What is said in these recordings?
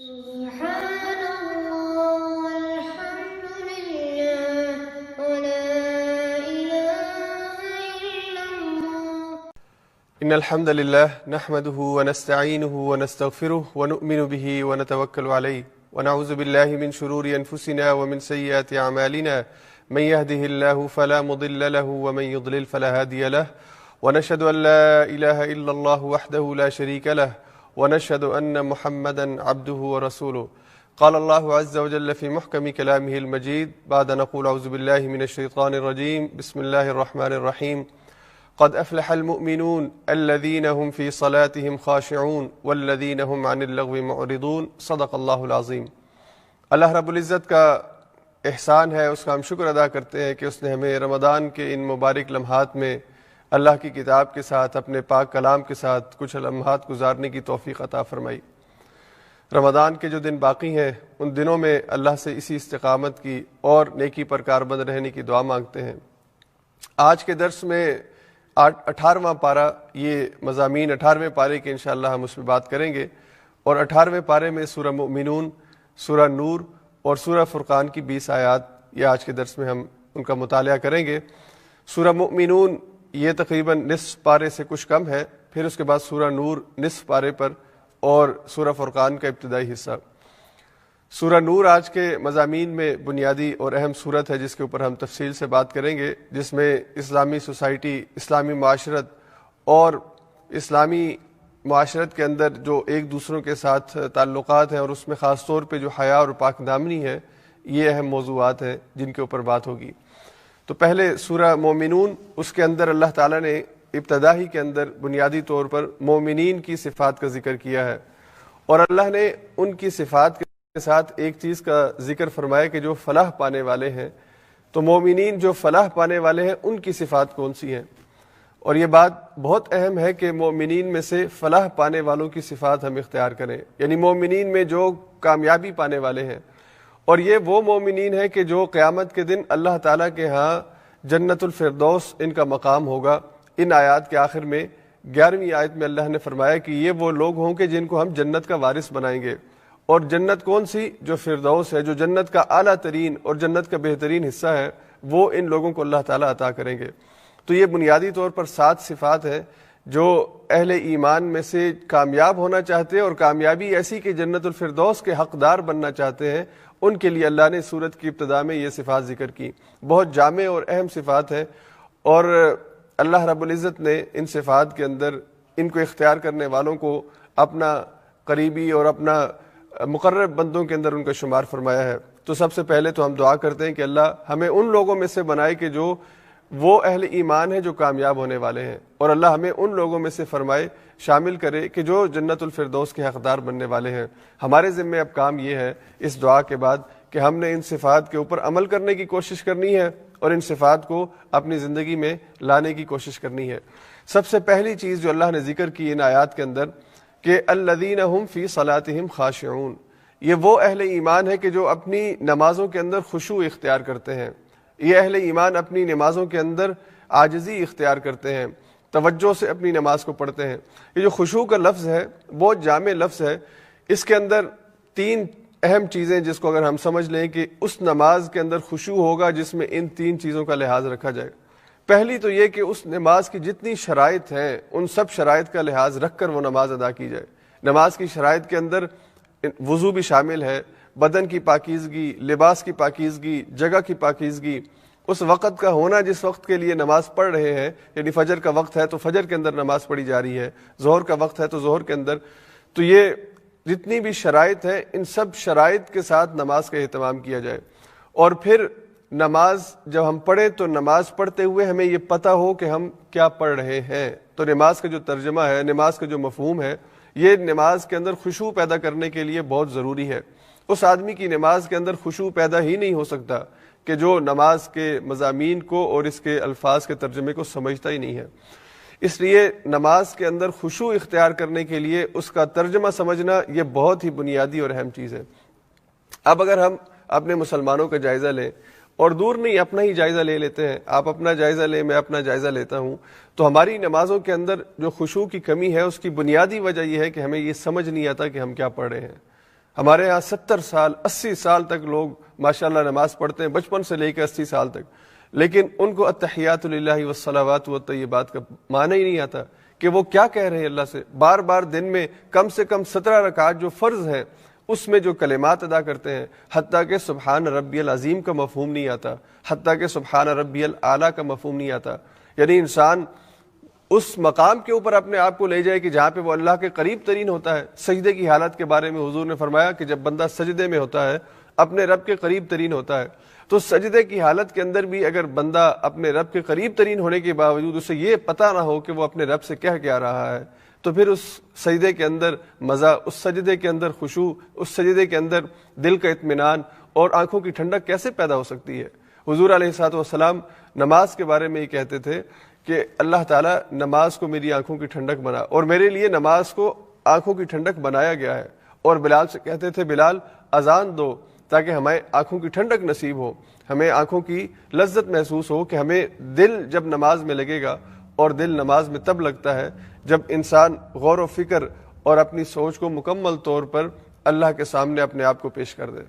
سبحان الله والحمد لله ولا إله إلا الله. إن الحمد لله نحمده ونستعينه ونستغفره ونؤمن به ونتوكل عليه ونعوذ بالله من شرور أنفسنا ومن سيئات أعمالنا من يهده الله فلا مضل له ومن يضلل فلا هادي له ونشهد أن لا إله إلا الله وحده لا شريك له ونشهد أن محمدا عبده ورسوله. قال الله عز وجل في محكم كلامه المجيد بعد نقول أعوذ بالله من الشيطان الرجيم بسم الله الرحمن الرحيم. قد أفلح المؤمنون الذين هم في صلاتهم خاشعون والذين هم عن اللغو معرضون. صدق اللہ العظیم. اللہ رب العزت کا احسان ہے، اس کا ہم شکر ادا کرتے ہیں کہ اس نے ہمیں رمضان کے ان مبارک لمحات میں اللہ کی کتاب کے ساتھ، اپنے پاک کلام کے ساتھ کچھ لمحات گزارنے کی توفیق عطا فرمائی. رمضان کے جو دن باقی ہیں ان دنوں میں اللہ سے اسی استقامت کی اور نیکی پر کاربند رہنے کی دعا مانگتے ہیں. آج کے درس میں 18واں پارہ، یہ مضامین 18ویں پارے کے انشاءاللہ ہم اس میں بات کریں گے، اور 18ویں پارے میں سورہ مؤمنون، سورہ نور اور سورہ فرقان کی 20 آیات یہ آج کے درس میں ہم ان کا مطالعہ کریں گے. سورہ مؤمنون یہ تقریباً نصف پارے سے کچھ کم ہے، پھر اس کے بعد سورہ نور نصف پارے پر، اور سورہ فرقان کا ابتدائی حصہ. سورہ نور آج کے مضامین میں بنیادی اور اہم صورت ہے جس کے اوپر ہم تفصیل سے بات کریں گے، جس میں اسلامی سوسائٹی، اسلامی معاشرت اور اسلامی معاشرت کے اندر جو ایک دوسروں کے ساتھ تعلقات ہیں، اور اس میں خاص طور پہ جو حیا اور پاک دامنی ہے، یہ اہم موضوعات ہیں جن کے اوپر بات ہوگی. تو پہلے سورہ مومنون، اس کے اندر اللہ تعالیٰ نے ابتدا ہی کے اندر بنیادی طور پر مومنین کی صفات کا ذکر کیا ہے، اور اللہ نے ان کی صفات کے ساتھ ایک چیز کا ذکر فرمایا کہ جو فلاح پانے والے ہیں. تو مومنین جو فلاح پانے والے ہیں ان کی صفات کون سی ہیں؟ اور یہ بات بہت اہم ہے کہ مومنین میں سے فلاح پانے والوں کی صفات ہم اختیار کریں، یعنی مومنین میں جو کامیابی پانے والے ہیں. اور یہ وہ مومنین ہیں کہ جو قیامت کے دن اللہ تعالیٰ کے ہاں جنت الفردوس ان کا مقام ہوگا. ان آیات کے آخر میں 11ویں آیت میں اللہ نے فرمایا کہ یہ وہ لوگ ہوں کہ جن کو ہم جنت کا وارث بنائیں گے. اور جنت کون سی؟ جو فردوس ہے، جو جنت کا اعلیٰ ترین اور جنت کا بہترین حصہ ہے، وہ ان لوگوں کو اللہ تعالیٰ عطا کریں گے. تو یہ بنیادی طور پر 7 صفات ہیں جو اہل ایمان میں سے کامیاب ہونا چاہتے ہیں، اور کامیابی ایسی کہ جنت الفردوس کے حقدار بننا چاہتے ہیں، ان کے لیے اللہ نے سورت کی ابتدا میں یہ صفات ذکر کی. بہت جامع اور اہم صفات ہیں، اور اللہ رب العزت نے ان صفات کے اندر ان کو اختیار کرنے والوں کو اپنا قریبی اور اپنا مقرب بندوں کے اندر ان کا شمار فرمایا ہے. تو سب سے پہلے تو ہم دعا کرتے ہیں کہ اللہ ہمیں ان لوگوں میں سے بنائے کہ جو وہ اہل ایمان ہیں جو کامیاب ہونے والے ہیں، اور اللہ ہمیں ان لوگوں میں سے فرمائے، شامل کرے کہ جو جنت الفردوس کے حقدار بننے والے ہیں. ہمارے ذمہ اب کام یہ ہے اس دعا کے بعد کہ ہم نے ان صفات کے اوپر عمل کرنے کی کوشش کرنی ہے اور ان صفات کو اپنی زندگی میں لانے کی کوشش کرنی ہے. سب سے پہلی چیز جو اللہ نے ذکر کی ان آیات کے اندر کہ الذین هم فی صلاتہم خاشعون، یہ وہ اہل ایمان ہے کہ جو اپنی نمازوں کے اندر خشوع اختیار کرتے ہیں. یہ اہل ایمان اپنی نمازوں کے اندر عاجزی اختیار کرتے ہیں، توجہ سے اپنی نماز کو پڑھتے ہیں. یہ جو خشوع کا لفظ ہے بہت جامع لفظ ہے. اس کے اندر 3 اہم چیزیں جس کو اگر ہم سمجھ لیں کہ اس نماز کے اندر خشوع ہوگا جس میں ان 3 چیزوں کا لحاظ رکھا جائے. پہلی تو یہ کہ اس نماز کی جتنی شرائط ہیں ان سب شرائط کا لحاظ رکھ کر وہ نماز ادا کی جائے. نماز کی شرائط کے اندر وضو بھی شامل ہے، بدن کی پاکیزگی، لباس کی پاکیزگی، جگہ کی پاکیزگی، اس وقت کا ہونا جس وقت کے لیے نماز پڑھ رہے ہیں، یعنی فجر کا وقت ہے تو فجر کے اندر نماز پڑھی جا رہی ہے، ظہر کا وقت ہے تو ظہر کے اندر. تو یہ جتنی بھی شرائط ہیں ان سب شرائط کے ساتھ نماز کا اہتمام کیا جائے. اور پھر نماز جب ہم پڑھیں تو نماز پڑھتے ہوئے ہمیں یہ پتہ ہو کہ ہم کیا پڑھ رہے ہیں. تو نماز کا جو ترجمہ ہے، نماز کا جو مفہوم ہے، یہ نماز کے اندر خشوع پیدا کرنے کے لیے بہت ضروری ہے. اس آدمی کی نماز کے اندر خشوع پیدا ہی نہیں ہو سکتا کہ جو نماز کے مضامین کو اور اس کے الفاظ کے ترجمے کو سمجھتا ہی نہیں ہے. اس لیے نماز کے اندر خشوع اختیار کرنے کے لیے اس کا ترجمہ سمجھنا یہ بہت ہی بنیادی اور اہم چیز ہے. اب اگر ہم اپنے مسلمانوں کا جائزہ لیں، اور دور نہیں اپنا ہی جائزہ لے لیتے ہیں، آپ اپنا جائزہ لیں، میں اپنا جائزہ لیتا ہوں، تو ہماری نمازوں کے اندر جو خشوع کی کمی ہے اس کی بنیادی وجہ یہ ہے کہ ہمیں یہ سمجھ نہیں آتا کہ ہم کیا پڑھ رہے ہیں. ہمارے ہاں 70 سال 80 سال تک لوگ ماشاءاللہ نماز پڑھتے ہیں، بچپن سے لے کے 80 سال تک، لیکن ان کو التحیات للہ والصلوات والطیبات کا معنی ہی نہیں آتا کہ وہ کیا کہہ رہے ہیں اللہ سے۔ بار بار دن میں کم سے کم 17 رکعات جو فرض ہیں اس میں جو کلمات ادا کرتے ہیں، حتیٰ کہ سبحان ربی العظیم کا مفہوم نہیں آتا، حتیٰ کہ سبحان ربی الاعلیٰ کا مفہوم نہیں آتا۔ یعنی انسان اس مقام کے اوپر اپنے آپ کو لے جائے کہ جہاں پہ وہ اللہ کے قریب ترین ہوتا ہے۔ سجدے کی حالت کے بارے میں حضور نے فرمایا کہ جب بندہ سجدے میں ہوتا ہے اپنے رب کے قریب ترین ہوتا ہے، تو سجدے کی حالت کے اندر بھی اگر بندہ اپنے رب کے قریب ترین ہونے کے باوجود اسے یہ پتہ نہ ہو کہ وہ اپنے رب سے کہہ کیا رہا ہے، تو پھر اس سجدے کے اندر مزہ، اس سجدے کے اندر خشوع، اس سجدے کے اندر دل کا اطمینان اور آنکھوں کی ٹھنڈک کیسے پیدا ہو سکتی ہے؟ حضور علیہ الصلوۃ والسلام نماز کے بارے میں یہ کہتے تھے کہ اللہ تعالیٰ نماز کو میری آنکھوں کی ٹھنڈک بنا، اور میرے لیے نماز کو آنکھوں کی ٹھنڈک بنایا گیا ہے۔ اور بلال سے کہتے تھے بلال اذان دو تاکہ ہمیں آنکھوں کی ٹھنڈک نصیب ہو، ہمیں آنکھوں کی لذت محسوس ہو، کہ ہمیں دل جب نماز میں لگے گا، اور دل نماز میں تب لگتا ہے جب انسان غور و فکر اور اپنی سوچ کو مکمل طور پر اللہ کے سامنے اپنے آپ کو پیش کر دے۔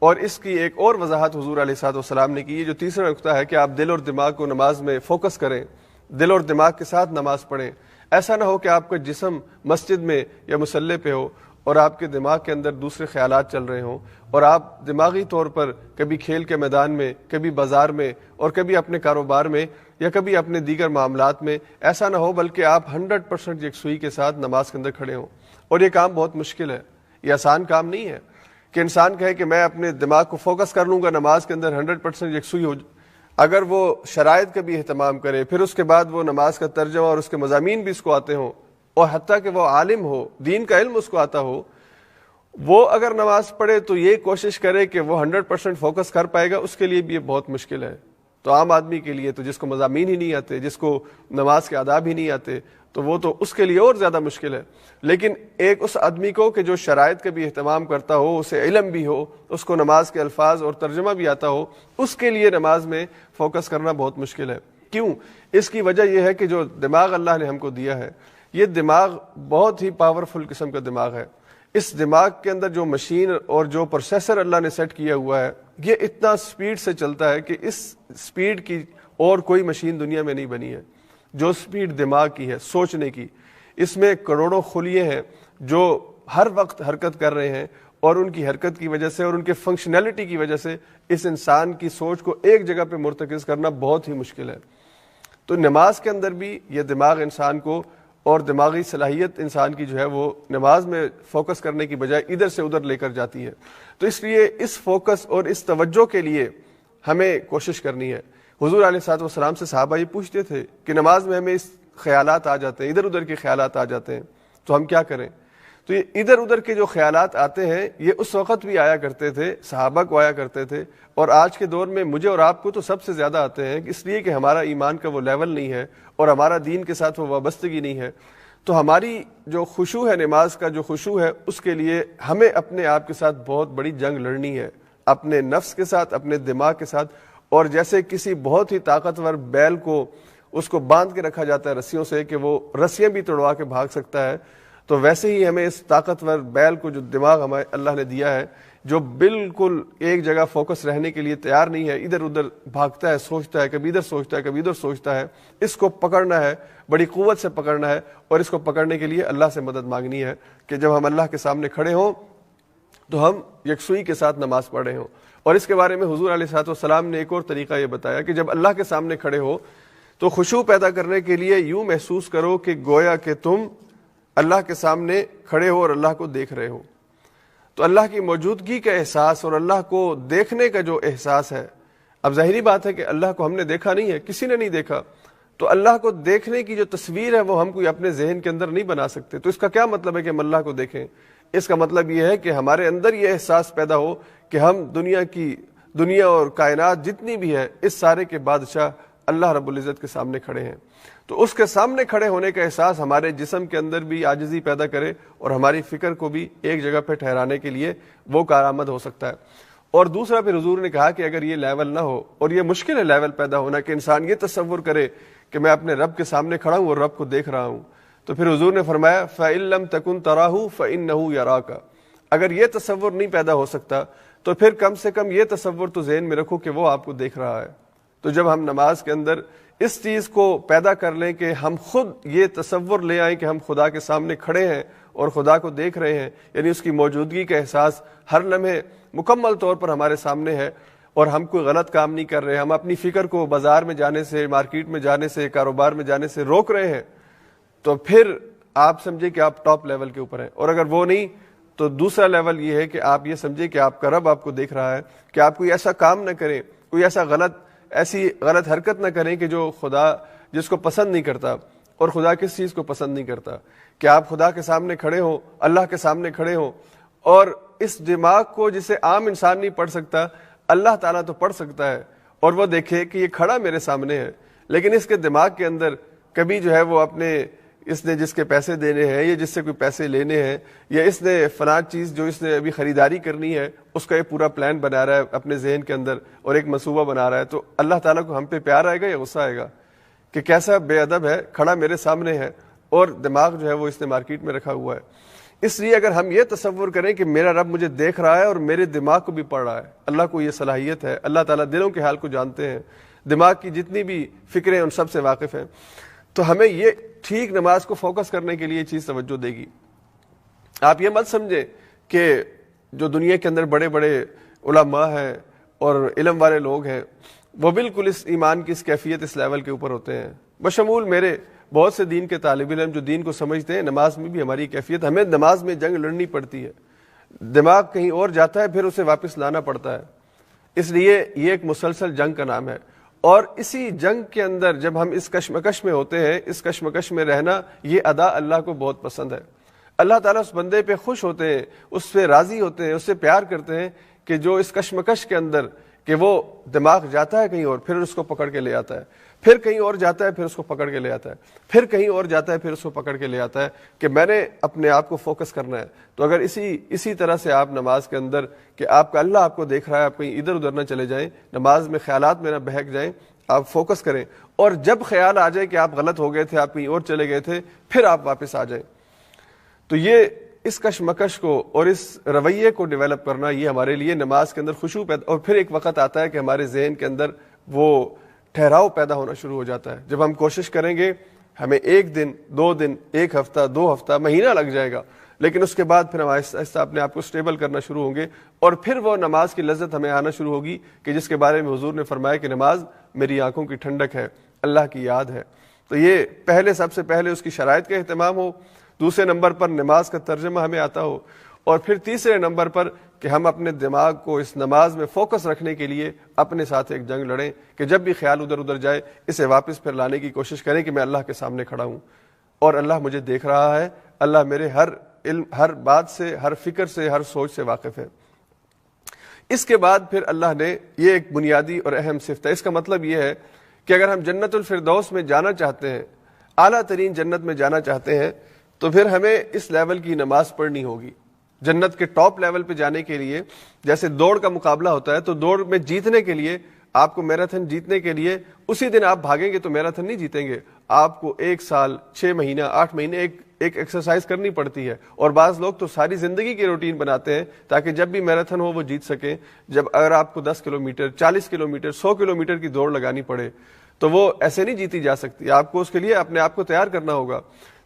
اور اس کی ایک اور وضاحت حضور علیہ الصلوۃ والسلام نے کی، یہ جو تیسرا نقطہ ہے کہ آپ دل اور دماغ کو نماز میں فوکس کریں، دل اور دماغ کے ساتھ نماز پڑھیں۔ ایسا نہ ہو کہ آپ کا جسم مسجد میں یا مصلی پہ ہو اور آپ کے دماغ کے اندر دوسرے خیالات چل رہے ہوں، اور آپ دماغی طور پر کبھی کھیل کے میدان میں، کبھی بازار میں، اور کبھی اپنے کاروبار میں، یا کبھی اپنے دیگر معاملات میں، ایسا نہ ہو بلکہ آپ 100% یکسوئی کے ساتھ نماز کے اندر کھڑے ہوں۔ اور یہ کام بہت مشکل ہے، یہ آسان کام نہیں ہے کہ انسان کہے کہ میں اپنے دماغ کو فوکس کر لوں گا، نماز کے اندر 100% یکسوئی ہو۔ اگر وہ شرائط کا بھی اہتمام کرے، پھر اس کے بعد وہ نماز کا ترجمہ اور اس کے مضامین بھی اس کو آتے ہوں، اور حتیٰ کہ وہ عالم ہو، دین کا علم اس کو آتا ہو، وہ اگر نماز پڑھے تو یہ کوشش کرے کہ وہ 100% فوکس کر پائے گا، اس کے لیے بھی یہ بہت مشکل ہے۔ تو عام آدمی کے لیے، تو جس کو مضامین ہی نہیں آتے، جس کو نماز کے آداب ہی نہیں آتے، تو وہ تو اس کے لیے اور زیادہ مشکل ہے۔ لیکن ایک اس آدمی کو کہ جو شرائط کا بھی اہتمام کرتا ہو، اسے علم بھی ہو، اس کو نماز کے الفاظ اور ترجمہ بھی آتا ہو، اس کے لیے نماز میں فوکس کرنا بہت مشکل ہے۔ کیوں؟ اس کی وجہ یہ ہے کہ جو دماغ اللہ نے ہم کو دیا ہے، یہ دماغ بہت ہی پاورفل قسم کا دماغ ہے۔ اس دماغ کے اندر جو مشین اور جو پروسیسر اللہ نے سیٹ کیا ہوا ہے، یہ اتنا سپیڈ سے چلتا ہے کہ اس سپیڈ کی اور کوئی مشین دنیا میں نہیں بنی ہے۔ جو سپیڈ دماغ کی ہے سوچنے کی، اس میں کروڑوں خلیے ہیں جو ہر وقت حرکت کر رہے ہیں، اور ان کی حرکت کی وجہ سے اور ان کے فنکشنلٹی کی وجہ سے اس انسان کی سوچ کو ایک جگہ پہ مرتکز کرنا بہت ہی مشکل ہے۔ تو نماز کے اندر بھی یہ دماغ انسان کو، اور دماغی صلاحیت انسان کی جو ہے وہ نماز میں فوکس کرنے کی بجائے ادھر سے ادھر لے کر جاتی ہے۔ تو اس لیے اس فوکس اور اس توجہ کے لیے ہمیں کوشش کرنی ہے۔ حضور علیہ الصلوۃ والسلام سے صحابہ یہ پوچھتے تھے کہ نماز میں ہمیں اس خیالات آ جاتے ہیں، ادھر ادھر کے خیالات آ جاتے ہیں، تو ہم کیا کریں؟ تو یہ ادھر ادھر کے جو خیالات آتے ہیں یہ اس وقت بھی آیا کرتے تھے، صحابہ کو آیا کرتے تھے، اور آج کے دور میں مجھے اور آپ کو تو سب سے زیادہ آتے ہیں، اس لیے کہ ہمارا ایمان کا وہ لیول نہیں ہے اور ہمارا دین کے ساتھ وہ وابستگی نہیں ہے۔ تو ہماری جو خشوع ہے، نماز کا جو خشوع ہے، اس کے لیے ہمیں اپنے آپ کے ساتھ بہت بڑی جنگ لڑنی ہے، اپنے نفس کے ساتھ، اپنے دماغ کے ساتھ۔ اور جیسے کسی بہت ہی طاقتور بیل کو اس کو باندھ کے رکھا جاتا ہے رسیوں سے کہ وہ رسیاں بھی توڑوا کے بھاگ سکتا ہے، تو ویسے ہی ہمیں اس طاقتور بیل کو، جو دماغ ہمیں اللہ نے دیا ہے، جو بالکل ایک جگہ فوکس رہنے کے لیے تیار نہیں ہے، ادھر ادھر بھاگتا ہے، سوچتا ہے، کبھی ادھر سوچتا ہے، کبھی ادھر سوچتا ہے، اس کو پکڑنا ہے، بڑی قوت سے پکڑنا ہے، اور اس کو پکڑنے کے لیے اللہ سے مدد مانگنی ہے کہ جب ہم اللہ کے سامنے کھڑے ہوں تو ہم یکسوئی کے ساتھ نماز پڑھ رہے ہوں۔ اور اس کے بارے میں حضور علیہ الصلوۃ والسلام نے ایک اور طریقہ یہ بتایا کہ جب اللہ کے سامنے کھڑے ہو تو خشوع پیدا کرنے کے لیے یوں محسوس کرو کہ گویا کہ تم اللہ کے سامنے کھڑے ہو اور اللہ کو دیکھ رہے ہو۔ تو اللہ کی موجودگی کا احساس اور اللہ کو دیکھنے کا جو احساس ہے، اب ظاہری بات ہے کہ اللہ کو ہم نے دیکھا نہیں ہے، کسی نے نہیں دیکھا، تو اللہ کو دیکھنے کی جو تصویر ہے وہ ہم کوئی اپنے ذہن کے اندر نہیں بنا سکتے۔ تو اس کا کیا مطلب ہے کہ ہم اللہ کو دیکھیں؟ اس کا مطلب یہ ہے کہ ہمارے اندر یہ احساس پیدا ہو کہ ہم دنیا اور کائنات جتنی بھی ہے، اس سارے کے بادشاہ اللہ رب العزت کے سامنے کھڑے ہیں۔ تو اس کے سامنے کھڑے ہونے کا احساس ہمارے جسم کے اندر بھی عاجزی پیدا کرے اور ہماری فکر کو بھی ایک جگہ پہ ٹھہرانے کے لیے وہ کارآمد ہو سکتا ہے۔ اور دوسرا پھر حضور نے کہا کہ اگر یہ لیول نہ ہو، اور یہ مشکل ہے لیول پیدا ہونا کہ انسان یہ تصور کرے کہ میں اپنے رب کے سامنے کھڑا ہوں اور رب کو دیکھ رہا ہوں، تو پھر حضور نے فرمایا فَإِن لَّمْ تَكُن تَرَاهُ فَإِنَّهُ يَرَاكَ، اگر یہ تصور نہیں پیدا ہو سکتا تو پھر کم سے کم یہ تصور تو ذہن میں رکھو کہ وہ آپ کو دیکھ رہا ہے۔ تو جب ہم نماز کے اندر اس چیز کو پیدا کر لیں کہ ہم خود یہ تصور لے آئیں کہ ہم خدا کے سامنے کھڑے ہیں اور خدا کو دیکھ رہے ہیں، یعنی اس کی موجودگی کا احساس ہر لمحے مکمل طور پر ہمارے سامنے ہے، اور ہم کوئی غلط کام نہیں کر رہے، ہم اپنی فکر کو بازار میں جانے سے، مارکیٹ میں جانے سے، کاروبار میں جانے سے روک رہے ہیں، تو پھر آپ سمجھے کہ آپ ٹاپ لیول کے اوپر ہیں۔ اور اگر وہ نہیں تو دوسرا لیول یہ ہے کہ آپ یہ سمجھے کہ آپ کا رب آپ کو دیکھ رہا ہے، کہ آپ کوئی ایسا کام نہ کریں، کوئی ایسی غلط حرکت نہ کریں کہ جو خدا جس کو پسند نہیں کرتا۔ اور خدا کس چیز کو پسند نہیں کرتا؟ کہ آپ خدا کے سامنے کھڑے ہوں، اللہ کے سامنے کھڑے ہوں، اور اس دماغ کو جسے عام انسان نہیں پڑھ سکتا، اللہ تعالیٰ تو پڑھ سکتا ہے، اور وہ دیکھے کہ یہ کھڑا میرے سامنے ہے، لیکن اس کے دماغ کے اندر کبھی جو ہے وہ اس نے جس کے پیسے دینے ہیں، یا جس سے کوئی پیسے لینے ہیں، یا اس نے فلاں چیز جو اس نے ابھی خریداری کرنی ہے اس کا یہ پورا پلان بنا رہا ہے اپنے ذہن کے اندر، اور ایک منصوبہ بنا رہا ہے، تو اللہ تعالیٰ کو ہم پہ پیار آئے گا یا غصہ آئے گا کہ کیسا بے ادب ہے، کھڑا میرے سامنے ہے اور دماغ جو ہے وہ اس نے مارکیٹ میں رکھا ہوا ہے۔ اس لیے اگر ہم یہ تصور کریں کہ میرا رب مجھے دیکھ رہا ہے اور میرے دماغ کو بھی پڑھ رہا ہے، اللہ کو یہ صلاحیت ہے، اللہ تعالیٰ دلوں کے حال کو جانتے ہیں، دماغ کی جتنی بھی فکریں ان سب سے واقف ہیں، تو ہمیں یہ ٹھیک نماز کو فوکس کرنے کے لیے یہ چیز توجہ دے گی۔ آپ یہ مت سمجھیں کہ جو دنیا کے اندر بڑے بڑے علماء ہیں اور علم والے لوگ ہیں وہ بالکل اس ایمان کی اس کیفیت اس لیول کے اوپر ہوتے ہیں، بشمول میرے بہت سے دین کے طالب علم جو دین کو سمجھتے ہیں، نماز میں بھی ہماری کیفیت، ہمیں نماز میں جنگ لڑنی پڑتی ہے، دماغ کہیں اور جاتا ہے پھر اسے واپس لانا پڑتا ہے، اس لیے یہ ایک مسلسل جنگ کا نام ہے۔ اور اسی جنگ کے اندر جب ہم اس کشمکش میں ہوتے ہیں، اس کشمکش میں رہنا، یہ ادا اللہ کو بہت پسند ہے۔ اللہ تعالیٰ اس بندے پہ خوش ہوتے ہیں، اس پہ راضی ہوتے ہیں، اس سے پیار کرتے ہیں کہ جو اس کشمکش کے اندر کہ وہ دماغ جاتا ہے کہیں اور پھر اس کو پکڑ کے لے آتا ہے، پھر کہیں اور جاتا ہے پھر اس کو پکڑ کے لے آتا ہے، پھر کہیں اور جاتا ہے پھر اس کو پکڑ کے لے آتا ہے کہ میں نے اپنے آپ کو فوکس کرنا ہے۔ تو اگر اسی طرح سے آپ نماز کے اندر کہ آپ کا اللہ آپ کو دیکھ رہا ہے، آپ کہیں ادھر ادھر نہ چلے جائیں، نماز میں خیالات میں نہ بہک جائیں، آپ فوکس کریں، اور جب خیال آ جائے کہ آپ غلط ہو گئے تھے، آپ کہیں اور چلے گئے تھے، پھر آپ واپس آ جائیں۔ تو یہ اس کشمکش کو اور اس رویے کو ڈیولپ کرنا، یہ ہمارے لیے نماز کے اندر خشوع پیدا، اور پھر ایک وقت آتا ہے کہ ہمارے ذہن کے اندر وہ ٹھہراؤ پیدا ہونا شروع ہو جاتا ہے۔ جب ہم کوشش کریں گے، ہمیں 1 دن 2 دن 1 ہفتہ 2 ہفتہ مہینہ لگ جائے گا، لیکن اس کے بعد پھر ہم آہستہ آہستہ اپنے آپ کو اسٹیبل کرنا شروع ہوں گے، اور پھر وہ نماز کی لذت ہمیں آنا شروع ہوگی کہ جس کے بارے میں حضور نے فرمایا کہ نماز میری آنکھوں کی ٹھنڈک ہے، اللہ کی یاد ہے۔ تو یہ سب سے پہلے اس کی شرائط کا اہتمام ہو، دوسرے نمبر پر نماز کا ترجمہ ہمیں آتا ہو، اور پھر تیسرے نمبر پر کہ ہم اپنے دماغ کو اس نماز میں فوکس رکھنے کے لیے اپنے ساتھ ایک جنگ لڑیں کہ جب بھی خیال ادھر ادھر جائے اسے واپس پھر لانے کی کوشش کریں کہ میں اللہ کے سامنے کھڑا ہوں اور اللہ مجھے دیکھ رہا ہے، اللہ میرے ہر علم، ہر بات سے، ہر فکر سے، ہر سوچ سے واقف ہے۔ اس کے بعد پھر اللہ نے یہ ایک بنیادی اور اہم صفت ہے، اس کا مطلب یہ ہے کہ اگر ہم جنت الفردوس میں جانا چاہتے ہیں، اعلیٰ ترین جنت میں جانا چاہتے ہیں، تو پھر ہمیں اس لیول کی نماز پڑھنی ہوگی۔ جنت کے ٹاپ لیول پہ جانے کے لیے جیسے دوڑ کا مقابلہ ہوتا ہے، تو دوڑ میں جیتنے کے لیے آپ کو میراتھن جیتنے کے لیے اسی دن آپ بھاگیں گے تو میراتھن نہیں جیتیں گے، آپ کو 1 سال 6 مہینہ 8 مہینے ایک ایکسرسائز کرنی پڑتی ہے، اور بعض لوگ تو ساری زندگی کی روٹین بناتے ہیں تاکہ جب بھی میراتھن ہو وہ جیت سکیں۔ جب اگر آپ کو 10 کلومیٹر 40 کلومیٹر 100 کلومیٹر کی دوڑ لگانی پڑے تو وہ ایسے نہیں جیتی جا سکتی، آپ کو اس کے لیے اپنے آپ کو تیار کرنا ہوگا۔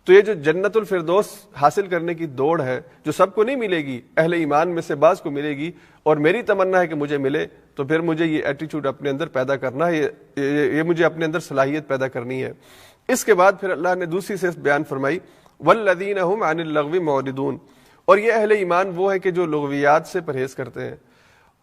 تو یہ جو جنت الفردوس حاصل کرنے کی دوڑ ہے جو سب کو نہیں ملے گی، اہل ایمان میں سے بعض کو ملے گی، اور میری تمنا ہے کہ مجھے ملے، تو پھر مجھے یہ ایٹیٹیوڈ اپنے اندر پیدا کرنا ہے، یہ مجھے اپنے اندر صلاحیت پیدا کرنی ہے۔ اس کے بعد پھر اللہ نے دوسری صفت بیان فرمائی، والذین هم عن اللغو معرضون، اور یہ اہل ایمان وہ ہے کہ جو لغویات سے پرہیز کرتے ہیں۔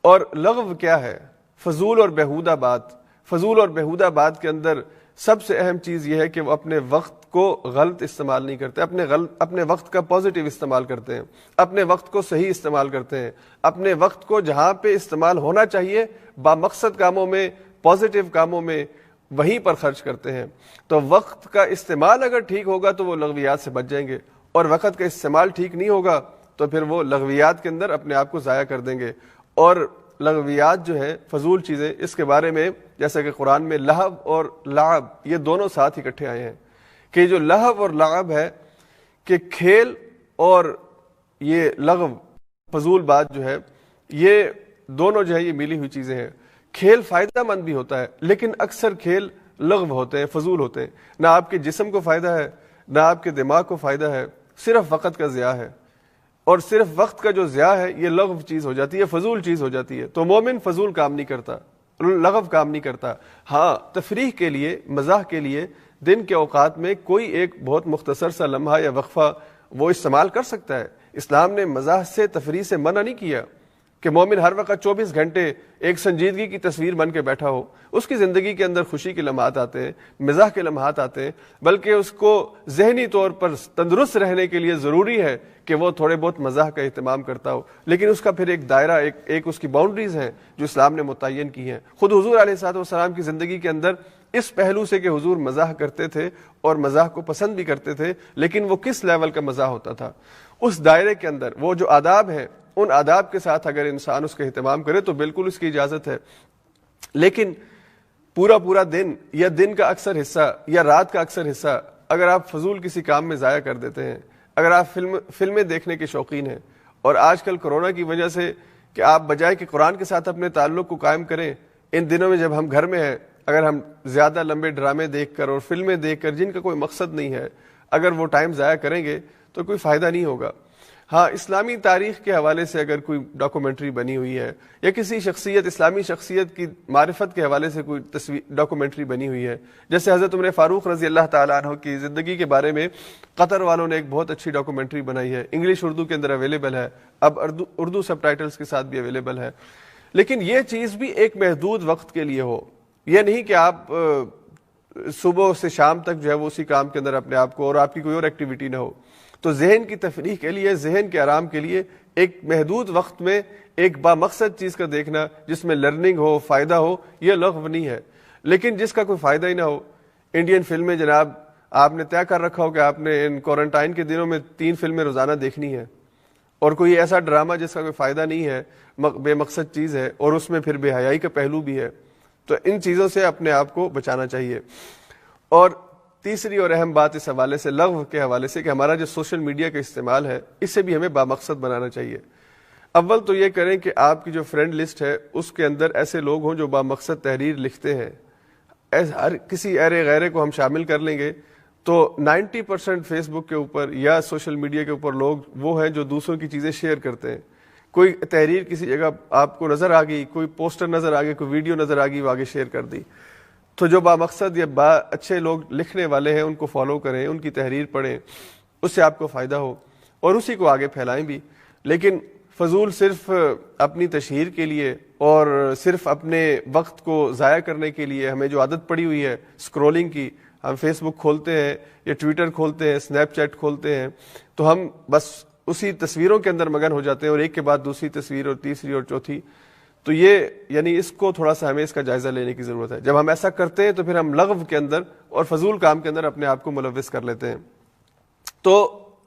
اور لغو کیا ہے؟ فضول اور بیہودہ بات۔ فضول اور بیہودہ بات کے اندر سب سے اہم چیز یہ ہے کہ وہ اپنے وقت کو غلط استعمال نہیں کرتے، اپنے وقت کا پازیٹیو استعمال کرتے ہیں، اپنے وقت کو صحیح استعمال کرتے ہیں، اپنے وقت کو جہاں پہ استعمال ہونا چاہیے بامقصد کاموں میں، پازیٹیو کاموں میں، وہیں پر خرچ کرتے ہیں۔ تو وقت کا استعمال اگر ٹھیک ہوگا تو وہ لغویات سے بچ جائیں گے، اور وقت کا استعمال ٹھیک نہیں ہوگا تو پھر وہ لغویات کے اندر اپنے آپ کو ضائع کر دیں گے۔ اور لغویات جو ہے فضول چیزیں، اس کے بارے میں جیسا کہ قرآن میں لہو اور لعب یہ دونوں ساتھ اکٹھے آئے ہیں کہ جو لہو اور لعب ہے کہ کھیل اور یہ لغو فضول بات جو ہے، یہ دونوں جو ہے یہ ملی ہوئی چیزیں ہیں۔ کھیل فائدہ مند بھی ہوتا ہے، لیکن اکثر کھیل لغو ہوتے ہیں، فضول ہوتے ہیں، نہ آپ کے جسم کو فائدہ ہے نہ آپ کے دماغ کو فائدہ ہے، صرف وقت کا ضیاع ہے، اور صرف وقت کا جو ضیاع ہے یہ لغو چیز ہو جاتی ہے، فضول چیز ہو جاتی ہے۔ تو مومن فضول کام نہیں کرتا، لغو کام نہیں کرتا۔ ہاں تفریح کے لیے، مزاح کے لیے دن کے اوقات میں کوئی ایک بہت مختصر سا لمحہ یا وقفہ وہ استعمال کر سکتا ہے۔ اسلام نے مزاح سے، تفریح سے منع نہیں کیا کہ مومن ہر وقت 24 گھنٹے ایک سنجیدگی کی تصویر بن کے بیٹھا ہو۔ اس کی زندگی کے اندر خوشی کے لمحات آتے ہیں، مزاح کے لمحات آتے ہیں، بلکہ اس کو ذہنی طور پر تندرست رہنے کے لیے ضروری ہے کہ وہ تھوڑے بہت مزاح کا اہتمام کرتا ہو، لیکن اس کا پھر ایک دائرہ، ایک اس کی باؤنڈریز ہیں جو اسلام نے متعین کی ہیں۔ خود حضور علیہ الصلوۃ والسلام کی زندگی کے اندر اس پہلو سے کہ حضور مزاح کرتے تھے اور مزاح کو پسند بھی کرتے تھے، لیکن وہ کس لیول کا مزاح ہوتا تھا، اس دائرے کے اندر وہ جو آداب ہیں، ان آداب کے ساتھ اگر انسان اس کا اہتمام کرے تو بالکل اس کی اجازت ہے۔ لیکن پورا دن یا دن کا اکثر حصہ یا رات کا اکثر حصہ اگر آپ فضول کسی کام میں ضائع کر دیتے ہیں، اگر آپ فلمیں دیکھنے کے شوقین ہیں، اور آج کل کورونا کی وجہ سے کہ آپ بجائے کہ قرآن کے ساتھ اپنے تعلق کو قائم کریں، ان دنوں میں جب ہم گھر میں ہیں، اگر ہم زیادہ لمبے ڈرامے دیکھ کر اور فلمیں دیکھ کر جن کا کوئی مقصد نہیں ہے، اگر وہ ٹائم ضائع کریں گے تو کوئی فائدہ نہیں ہوگا۔ ہاں اسلامی تاریخ کے حوالے سے اگر کوئی ڈاکومنٹری بنی ہوئی ہے، یا کسی شخصیت، اسلامی شخصیت کی معرفت کے حوالے سے کوئی ڈاکومنٹری بنی ہوئی ہے، جیسے حضرت عمر فاروق رضی اللہ تعالیٰ عنہ کی زندگی کے بارے میں قطر والوں نے ایک بہت اچھی ڈاکومنٹری بنائی ہے، انگلش اردو کے اندر اویلیبل ہے، اب اردو سب ٹائٹلز کے ساتھ بھی اویلیبل ہے۔ لیکن یہ چیز بھی ایک محدود وقت کے لیے ہو، یہ نہیں کہ آپ صبح سے شام تک جو ہے وہ اسی کام کے اندر اپنے آپ کو، اور آپ کی کوئی اور ایکٹیویٹی نہ ہو۔ تو ذہن کی تفریح کے لیے، ذہن کے آرام کے لیے ایک محدود وقت میں ایک بامقصد چیز کا دیکھنا جس میں لرننگ ہو، فائدہ ہو، یہ لغو نہیں ہے۔ لیکن جس کا کوئی فائدہ ہی نہ ہو، انڈین فلمیں جناب آپ نے طے کر رکھا ہو کہ آپ نے ان کوارنٹائن کے دنوں میں 3 فلمیں روزانہ دیکھنی ہے، اور کوئی ایسا ڈرامہ جس کا کوئی فائدہ نہیں ہے، بے مقصد چیز ہے، اور اس میں پھر بے حیائی کا پہلو بھی ہے، تو ان چیزوں سے اپنے آپ کو بچانا چاہیے۔ اور تیسری اور اہم بات اس حوالے سے، لغو کے حوالے سے، کہ ہمارا جو سوشل میڈیا کا استعمال ہے اس سے بھی ہمیں بامقصد بنانا چاہیے۔ اول تو یہ کریں کہ آپ کی جو فرینڈ لسٹ ہے اس کے اندر ایسے لوگ ہوں جو بامقصد تحریر لکھتے ہیں۔ ہر کسی ایرے غیرے کو ہم شامل کر لیں گے تو 90% فیس بک کے اوپر یا سوشل میڈیا کے اوپر لوگ وہ ہیں جو دوسروں کی چیزیں شیئر کرتے ہیں۔ کوئی تحریر کسی جگہ آپ کو نظر آ گئی، کوئی پوسٹر نظر آ گئی، کوئی ویڈیو نظر آ گئی، وہ آگے شیئر کر دی۔ تو جو بامقصد یا اچھے لوگ لکھنے والے ہیں ان کو فالو کریں، ان کی تحریر پڑھیں، اس سے آپ کو فائدہ ہو اور اسی کو آگے پھیلائیں بھی۔ لیکن فضول صرف اپنی تشہیر کے لیے اور صرف اپنے وقت کو ضائع کرنے کے لیے ہمیں جو عادت پڑی ہوئی ہے اسکرولنگ کی، ہم فیس بک کھولتے ہیں یا ٹویٹر کھولتے ہیں، اسنیپ چیٹ کھولتے ہیں، تو ہم بس اسی تصویروں کے اندر مگن ہو جاتے ہیں، اور ایک کے بعد دوسری تصویر اور تیسری اور چوتھی۔ تو یہ یعنی اس کو تھوڑا سا ہمیں اس کا جائزہ لینے کی ضرورت ہے۔ جب ہم ایسا کرتے ہیں تو پھر ہم لغو کے اندر اور فضول کام کے اندر اپنے آپ کو ملوث کر لیتے ہیں۔ تو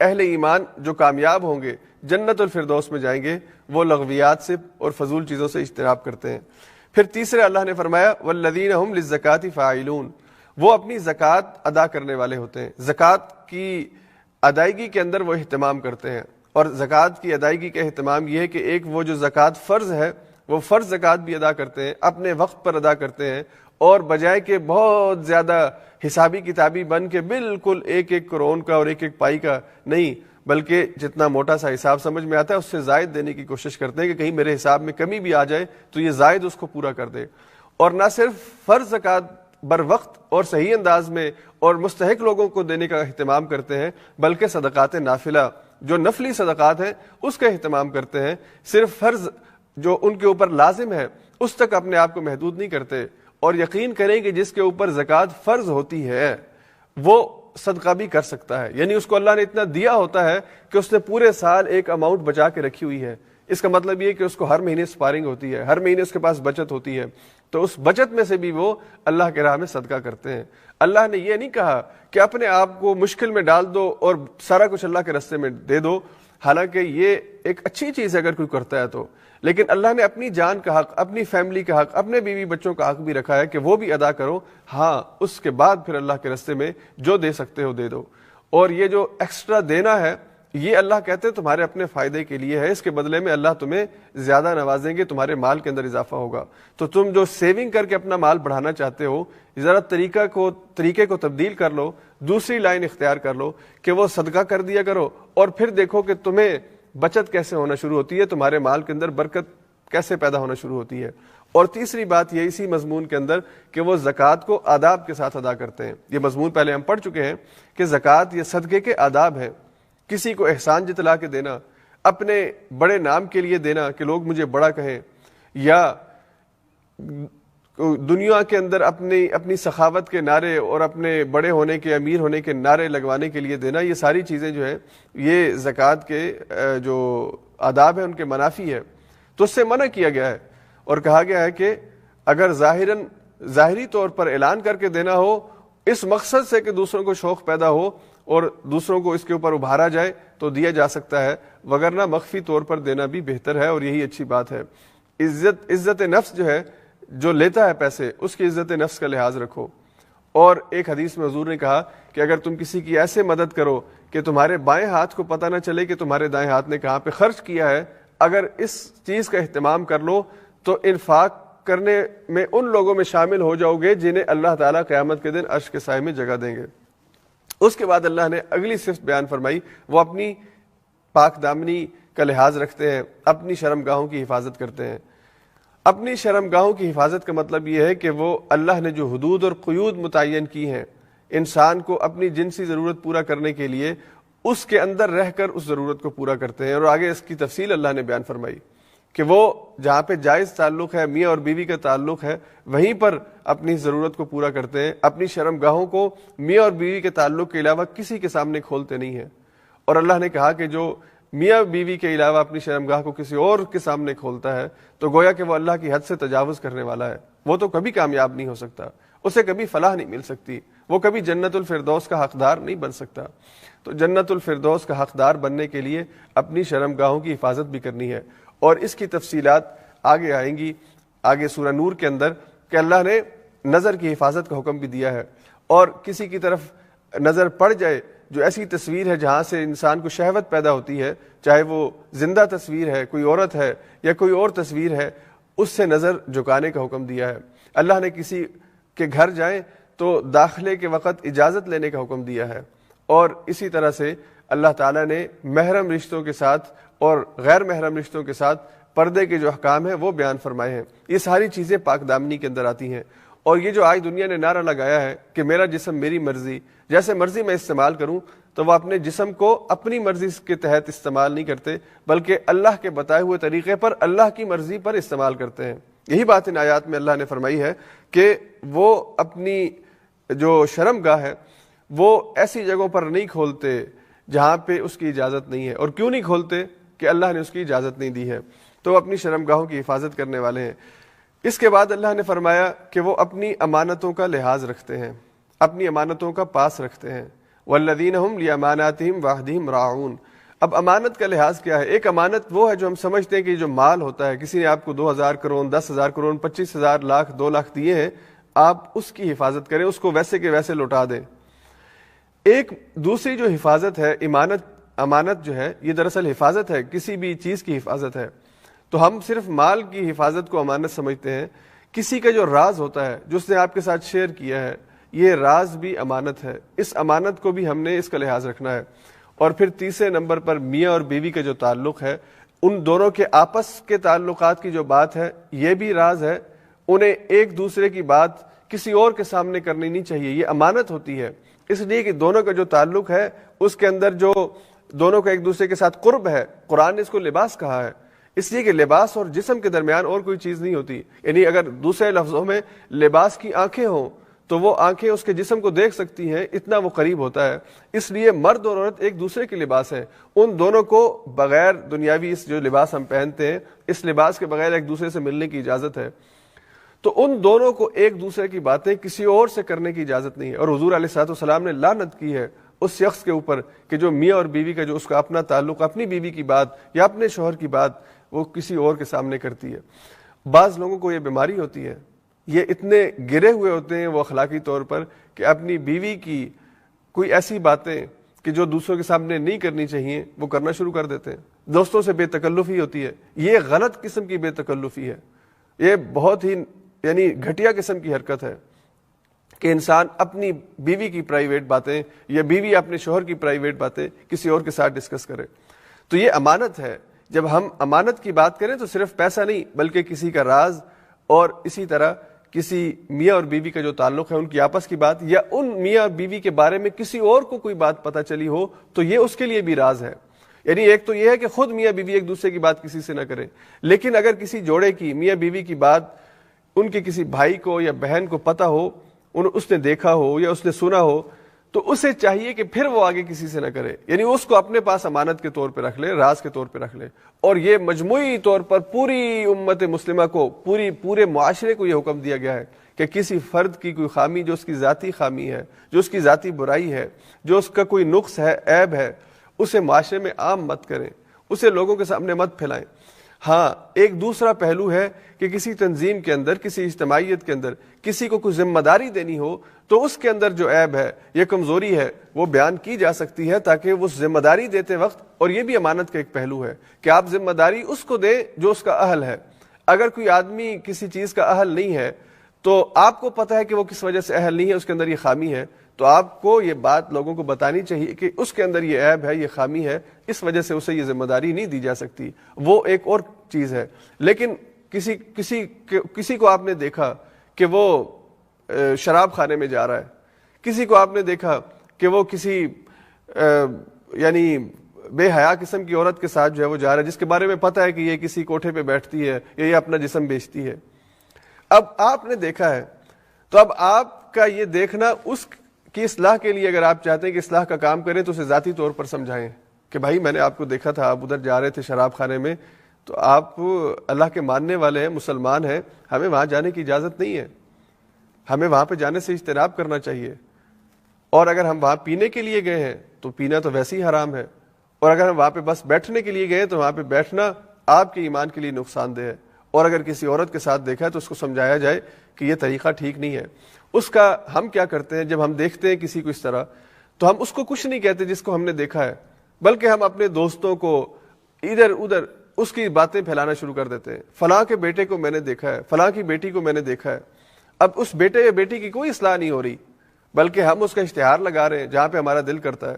اہل ایمان جو کامیاب ہوں گے، جنت الفردوس میں جائیں گے، وہ لغویات سے اور فضول چیزوں سے اجتناب کرتے ہیں۔ پھر تیسرے اللہ نے فرمایا والذین هم للزکاۃ فاعلون، وہ اپنی زکوٰۃ ادا کرنے والے ہوتے ہیں، زکوٰۃ کی ادائیگی کے اندر وہ اہتمام کرتے ہیں۔ اور زکوٰۃ کی ادائیگی کا اہتمام یہ ہے کہ ایک وہ جو زکوٰۃ فرض ہے وہ فرض زکوٰۃ بھی ادا کرتے ہیں، اپنے وقت پر ادا کرتے ہیں، اور بجائے کہ بہت زیادہ حسابی کتابی بن کے بالکل ایک ایک کرون کا اور ایک ایک پائی کا نہیں، بلکہ جتنا موٹا سا حساب سمجھ میں آتا ہے اس سے زائد دینے کی کوشش کرتے ہیں کہ کہیں میرے حساب میں کمی بھی آ جائے تو یہ زائد اس کو پورا کر دے۔ اور نہ صرف فرض زکوٰۃ بر وقت اور صحیح انداز میں اور مستحق لوگوں کو دینے کا اہتمام کرتے ہیں، بلکہ صدقات نافلہ جو نفلی صدقات ہیں اس کا اہتمام کرتے ہیں۔ صرف فرض جو ان کے اوپر لازم ہے اس تک اپنے آپ کو محدود نہیں کرتے، اور یقین کریں کہ جس کے اوپر زکوٰۃ فرض ہوتی ہے وہ صدقہ بھی کر سکتا ہے، یعنی اس کو اللہ نے اتنا دیا ہوتا ہے کہ اس نے پورے سال ایک اماؤنٹ بچا کے رکھی ہوئی ہے۔ اس کا مطلب یہ کہ اس کو ہر مہینے سپارنگ ہوتی ہے، ہر مہینے اس کے پاس بچت ہوتی ہے، تو اس بچت میں سے بھی وہ اللہ کے راہ میں صدقہ کرتے ہیں۔ اللہ نے یہ نہیں کہا کہ اپنے آپ کو مشکل میں ڈال دو اور سارا کچھ اللہ کے راستے میں دے دو، حالانکہ یہ ایک اچھی چیز ہے اگر کوئی کرتا ہے تو، لیکن اللہ نے اپنی جان کا حق، اپنی فیملی کا حق، اپنے بیوی بچوں کا حق بھی رکھا ہے کہ وہ بھی ادا کرو۔ ہاں اس کے بعد پھر اللہ کے راستے میں جو دے سکتے ہو دے دو۔ اور یہ جو ایکسٹرا دینا ہے یہ اللہ کہتے ہیں تمہارے اپنے فائدے کے لیے ہے، اس کے بدلے میں اللہ تمہیں زیادہ نوازیں گے، تمہارے مال کے اندر اضافہ ہوگا۔ تو تم جو سیونگ کر کے اپنا مال بڑھانا چاہتے ہو، ذرا طریقے کو تبدیل کر لو، دوسری لائن اختیار کر لو کہ وہ صدقہ کر دیا کرو، اور پھر دیکھو کہ تمہیں بچت کیسے ہونا شروع ہوتی ہے، تمہارے مال کے اندر برکت کیسے پیدا ہونا شروع ہوتی ہے۔ اور تیسری بات یہ اسی مضمون کے اندر کہ وہ زکوٰۃ کو آداب کے ساتھ ادا کرتے ہیں۔ یہ مضمون پہلے ہم پڑھ چکے ہیں کہ زکوٰۃ یہ صدقے کے آداب ہیں، کسی کو احسان جتلا کے دینا، اپنے بڑے نام کے لیے دینا کہ لوگ مجھے بڑا کہیں، یا دنیا کے اندر اپنی سخاوت کے نعرے اور اپنے بڑے ہونے کے، امیر ہونے کے نعرے لگوانے کے لیے دینا، یہ ساری چیزیں جو ہیں یہ زکوٰۃ کے جو آداب ہیں ان کے منافی ہے، تو اس سے منع کیا گیا ہے۔ اور کہا گیا ہے کہ اگر ظاہری طور پر اعلان کر کے دینا ہو اس مقصد سے کہ دوسروں کو شوق پیدا ہو اور دوسروں کو اس کے اوپر ابھارا جائے تو دیا جا سکتا ہے، وگرنہ مخفی طور پر دینا بھی بہتر ہے، اور یہی اچھی بات ہے۔ عزت نفس جو ہے، جو لیتا ہے پیسے، اس کی عزت نفس کا لحاظ رکھو۔ اور ایک حدیث میں حضور نے کہا کہ اگر تم کسی کی ایسے مدد کرو کہ تمہارے بائیں ہاتھ کو پتہ نہ چلے کہ تمہارے دائیں ہاتھ نے کہاں پہ خرچ کیا ہے، اگر اس چیز کا اہتمام کر لو تو انفاق کرنے میں ان لوگوں میں شامل ہو جاؤ گے جنہیں اللہ تعالیٰ قیامت کے دن عرش کے سائے میں جگہ دیں گے۔ اس کے بعد اللہ نے اگلی صفت بیان فرمائی، وہ اپنی پاک دامنی کا لحاظ رکھتے ہیں، اپنی شرمگاہوں کی حفاظت کرتے ہیں۔ اپنی شرمگاہوں کی حفاظت کا مطلب یہ ہے کہ وہ اللہ نے جو حدود اور قیود متعین کی ہیں انسان کو اپنی جنسی ضرورت پورا کرنے کے لیے، اس کے اندر رہ کر اس ضرورت کو پورا کرتے ہیں۔ اور آگے اس کی تفصیل اللہ نے بیان فرمائی کہ وہ جہاں پہ جائز تعلق ہے، میاں اور بیوی کا تعلق ہے، وہیں پر اپنی ضرورت کو پورا کرتے ہیں، اپنی شرمگاہوں کو میاں اور بیوی کے تعلق کے علاوہ کسی کے سامنے کھولتے نہیں ہیں۔ اور اللہ نے کہا کہ جو میاں بیوی کے علاوہ اپنی شرمگاہ کو کسی اور کے سامنے کھولتا ہے تو گویا کہ وہ اللہ کی حد سے تجاوز کرنے والا ہے، وہ تو کبھی کامیاب نہیں ہو سکتا، اسے کبھی فلاح نہیں مل سکتی، وہ کبھی جنت الفردوس کا حقدار نہیں بن سکتا۔ تو جنت الفردوس کا حقدار بننے کے لیے اپنی شرمگاہوں کی حفاظت بھی کرنی ہے، اور اس کی تفصیلات آگے آئیں گی آگے سورہ نور کے اندر کہ اللہ نے نظر کی حفاظت کا حکم بھی دیا ہے، اور کسی کی طرف نظر پڑ جائے جو ایسی تصویر ہے جہاں سے انسان کو شہوت پیدا ہوتی ہے، چاہے وہ زندہ تصویر ہے، کوئی عورت ہے یا کوئی اور تصویر ہے، اس سے نظر جھکانے کا حکم دیا ہے۔ اللہ نے کسی کے گھر جائیں تو داخلے کے وقت اجازت لینے کا حکم دیا ہے، اور اسی طرح سے اللہ تعالیٰ نے محرم رشتوں کے ساتھ اور غیر محرم رشتوں کے ساتھ پردے کے جو احکام ہیں وہ بیان فرمائے ہیں۔ یہ ساری چیزیں پاک دامنی کے اندر آتی ہیں، اور یہ جو آج دنیا نے نعرہ لگایا ہے کہ میرا جسم میری مرضی، جیسے مرضی میں استعمال کروں، تو وہ اپنے جسم کو اپنی مرضی کے تحت استعمال نہیں کرتے بلکہ اللہ کے بتائے ہوئے طریقے پر، اللہ کی مرضی پر استعمال کرتے ہیں۔ یہی بات ان آیات میں اللہ نے فرمائی ہے کہ وہ اپنی جو شرمگاہ ہے وہ ایسی جگہوں پر نہیں کھولتے جہاں پہ اس کی اجازت نہیں ہے۔ اور کیوں نہیں کھولتے؟ کہ اللہ نے اس کی اجازت نہیں دی ہے، تو اپنی شرمگاہوں کی حفاظت کرنے والے ہیں۔ اس کے بعد اللہ نے فرمایا کہ وہ اپنی امانتوں کا لحاظ رکھتے ہیں، اپنی امانتوں کا پاس رکھتے ہیں۔ والذین هم لاماناتہم وعہدہم راعون۔ اب امانت کا لحاظ کیا ہے؟ ایک امانت وہ ہے جو ہم سمجھتے ہیں کہ جو مال ہوتا ہے، کسی نے آپ کو 2000 کروڑ 10,000 کروڑ 25,000 لاکھ 2 لاکھ دیے ہیں، آپ اس کی حفاظت کریں، اس کو ویسے کے ویسے لوٹا دیں۔ ایک دوسری جو حفاظت ہے، امانت جو ہے، یہ دراصل حفاظت ہے، کسی بھی چیز کی حفاظت ہے۔ تو ہم صرف مال کی حفاظت کو امانت سمجھتے ہیں، کسی کا جو راز ہوتا ہے جو اس نے آپ کے ساتھ شیئر کیا ہے، یہ راز بھی امانت ہے، اس امانت کو بھی ہم نے اس کا لحاظ رکھنا ہے۔ اور پھر تیسرے نمبر پر میاں اور بیوی کا جو تعلق ہے، ان دونوں کے آپس کے تعلقات کی جو بات ہے یہ بھی راز ہے، انہیں ایک دوسرے کی بات کسی اور کے سامنے کرنی نہیں چاہیے، یہ امانت ہوتی ہے۔ اس لیے کہ دونوں کا جو تعلق ہے اس کے اندر جو دونوں کا ایک دوسرے کے ساتھ قرب ہے، قرآن نے اس کو لباس کہا ہے، اس لیے کہ لباس اور جسم کے درمیان اور کوئی چیز نہیں ہوتی۔ یعنی اگر دوسرے لفظوں میں لباس کی آنکھیں ہوں تو وہ آنکھیں اس کے جسم کو دیکھ سکتی ہیں، اتنا وہ قریب ہوتا ہے۔ اس لیے مرد اور عورت ایک دوسرے کے لباس ہیں، ان دونوں کو بغیر دنیاوی اس جو لباس ہم پہنتے ہیں، اس لباس کے بغیر ایک دوسرے سے ملنے کی اجازت ہے۔ تو ان دونوں کو ایک دوسرے کی باتیں کسی اور سے کرنے کی اجازت نہیں ہے۔ اور حضور علیہ الصلوۃ والسلام نے لعنت کی ہے اس شخص کے اوپر کہ جو میاں اور بیوی کا جو اس کا اپنا تعلق، اپنی بیوی کی بات یا اپنے شوہر کی بات وہ کسی اور کے سامنے کرتی ہے۔ بعض لوگوں کو یہ بیماری ہوتی ہے، یہ اتنے گرے ہوئے ہوتے ہیں وہ اخلاقی طور پر کہ اپنی بیوی کی کوئی ایسی باتیں کہ جو دوسروں کے سامنے نہیں کرنی چاہیے وہ کرنا شروع کر دیتے ہیں. دوستوں سے بے تکلفی ہوتی ہے. یہ غلط قسم کی بے تکلفی ہے. یہ بہت ہی یعنی گھٹیا قسم کی حرکت ہے کہ انسان اپنی بیوی کی پرائیویٹ باتیں یا بیوی اپنے شوہر کی پرائیویٹ باتیں کسی اور کے ساتھ ڈسکس کرے. تو یہ امانت ہے. جب ہم امانت کی بات کریں تو صرف پیسہ نہیں بلکہ کسی کا راز اور اسی طرح کسی میاں اور بیوی کا جو تعلق ہے ان کی آپس کی بات یا ان میاں اور بیوی کے بارے میں کسی اور کو کوئی بات پتہ چلی ہو تو یہ اس کے لیے بھی راز ہے. یعنی ایک تو یہ ہے کہ خود میاں بیوی ایک دوسرے کی بات کسی سے نہ کریں, لیکن اگر کسی جوڑے کی میاں بیوی کی بات ان کے کسی بھائی کو یا بہن کو پتہ ہو, اس نے دیکھا ہو یا اس نے سنا ہو, تو اسے چاہیے کہ پھر وہ آگے کسی سے نہ کرے. یعنی اس کو اپنے پاس امانت کے طور پہ رکھ لے, راز کے طور پہ رکھ لے. اور یہ مجموعی طور پر پوری امت مسلمہ کو, پورے معاشرے کو یہ حکم دیا گیا ہے کہ کسی فرد کی کوئی خامی جو اس کی ذاتی خامی ہے, جو اس کی ذاتی برائی ہے, جو اس کا کوئی نقص ہے, عیب ہے, اسے معاشرے میں عام مت کریں, اسے لوگوں کے سامنے مت پھیلائیں. ہاں ایک دوسرا پہلو ہے کہ کسی تنظیم کے اندر, کسی اجتماعیت کے اندر کسی کو کوئی ذمہ داری دینی ہو تو اس کے اندر جو عیب ہے یہ کمزوری ہے وہ بیان کی جا سکتی ہے تاکہ وہ ذمہ داری دیتے وقت, اور یہ بھی امانت کا ایک پہلو ہے کہ آپ ذمہ داری اس کو دیں جو اس کا اہل ہے. اگر کوئی آدمی کسی چیز کا اہل نہیں ہے تو آپ کو پتہ ہے کہ وہ کس وجہ سے اہل نہیں ہے, اس کے اندر یہ خامی ہے, تو آپ کو یہ بات لوگوں کو بتانی چاہیے کہ اس کے اندر یہ عیب ہے, یہ خامی ہے, اس وجہ سے اسے یہ ذمہ داری نہیں دی جا سکتی. وہ ایک اور چیز ہے. لیکن کسی کو آپ نے دیکھا کہ وہ شراب خانے میں جا رہا ہے, کسی کو آپ نے دیکھا کہ وہ کسی یعنی بے حیا قسم کی عورت کے ساتھ جو ہے وہ جا رہا ہے, جس کے بارے میں پتہ ہے کہ یہ کسی کوٹھے پہ بیٹھتی ہے یا یہ اپنا جسم بیچتی ہے. اب آپ نے دیکھا ہے تو اب آپ کا یہ دیکھنا اس کی اصلاح کے لیے, اگر آپ چاہتے ہیں کہ اصلاح کا کام کریں تو اسے ذاتی طور پر سمجھائیں کہ بھائی میں نے آپ کو دیکھا تھا, آپ ادھر جا رہے تھے شراب خانے میں, تو آپ اللہ کے ماننے والے ہیں, مسلمان ہیں, ہمیں وہاں جانے کی اجازت نہیں ہے, ہمیں وہاں پہ جانے سے اجتناب کرنا چاہیے. اور اگر ہم وہاں پینے کے لیے گئے ہیں تو پینا تو ویسے ہی حرام ہے, اور اگر ہم وہاں پہ بس بیٹھنے کے لیے گئے تو وہاں پہ بیٹھنا آپ کے ایمان کے لیے نقصان دہ ہے. اور اگر کسی عورت کے ساتھ دیکھا ہے تو اس کو سمجھایا جائے کہ یہ طریقہ ٹھیک نہیں ہے. اس کا ہم کیا کرتے ہیں, جب ہم دیکھتے ہیں کسی کو اس طرح تو ہم اس کو کچھ نہیں کہتے جس کو ہم نے دیکھا ہے, بلکہ ہم اپنے دوستوں کو ادھر ادھر اس کی باتیں پھیلانا شروع کر دیتے ہیں. فلاں کے بیٹے کو میں نے دیکھا ہے, فلاں کی بیٹی کو میں نے دیکھا ہے. اب اس بیٹے یا بیٹی کی کوئی اصلاح نہیں ہو رہی, بلکہ ہم اس کا اشتہار لگا رہے ہیں جہاں پہ ہمارا دل کرتا ہے.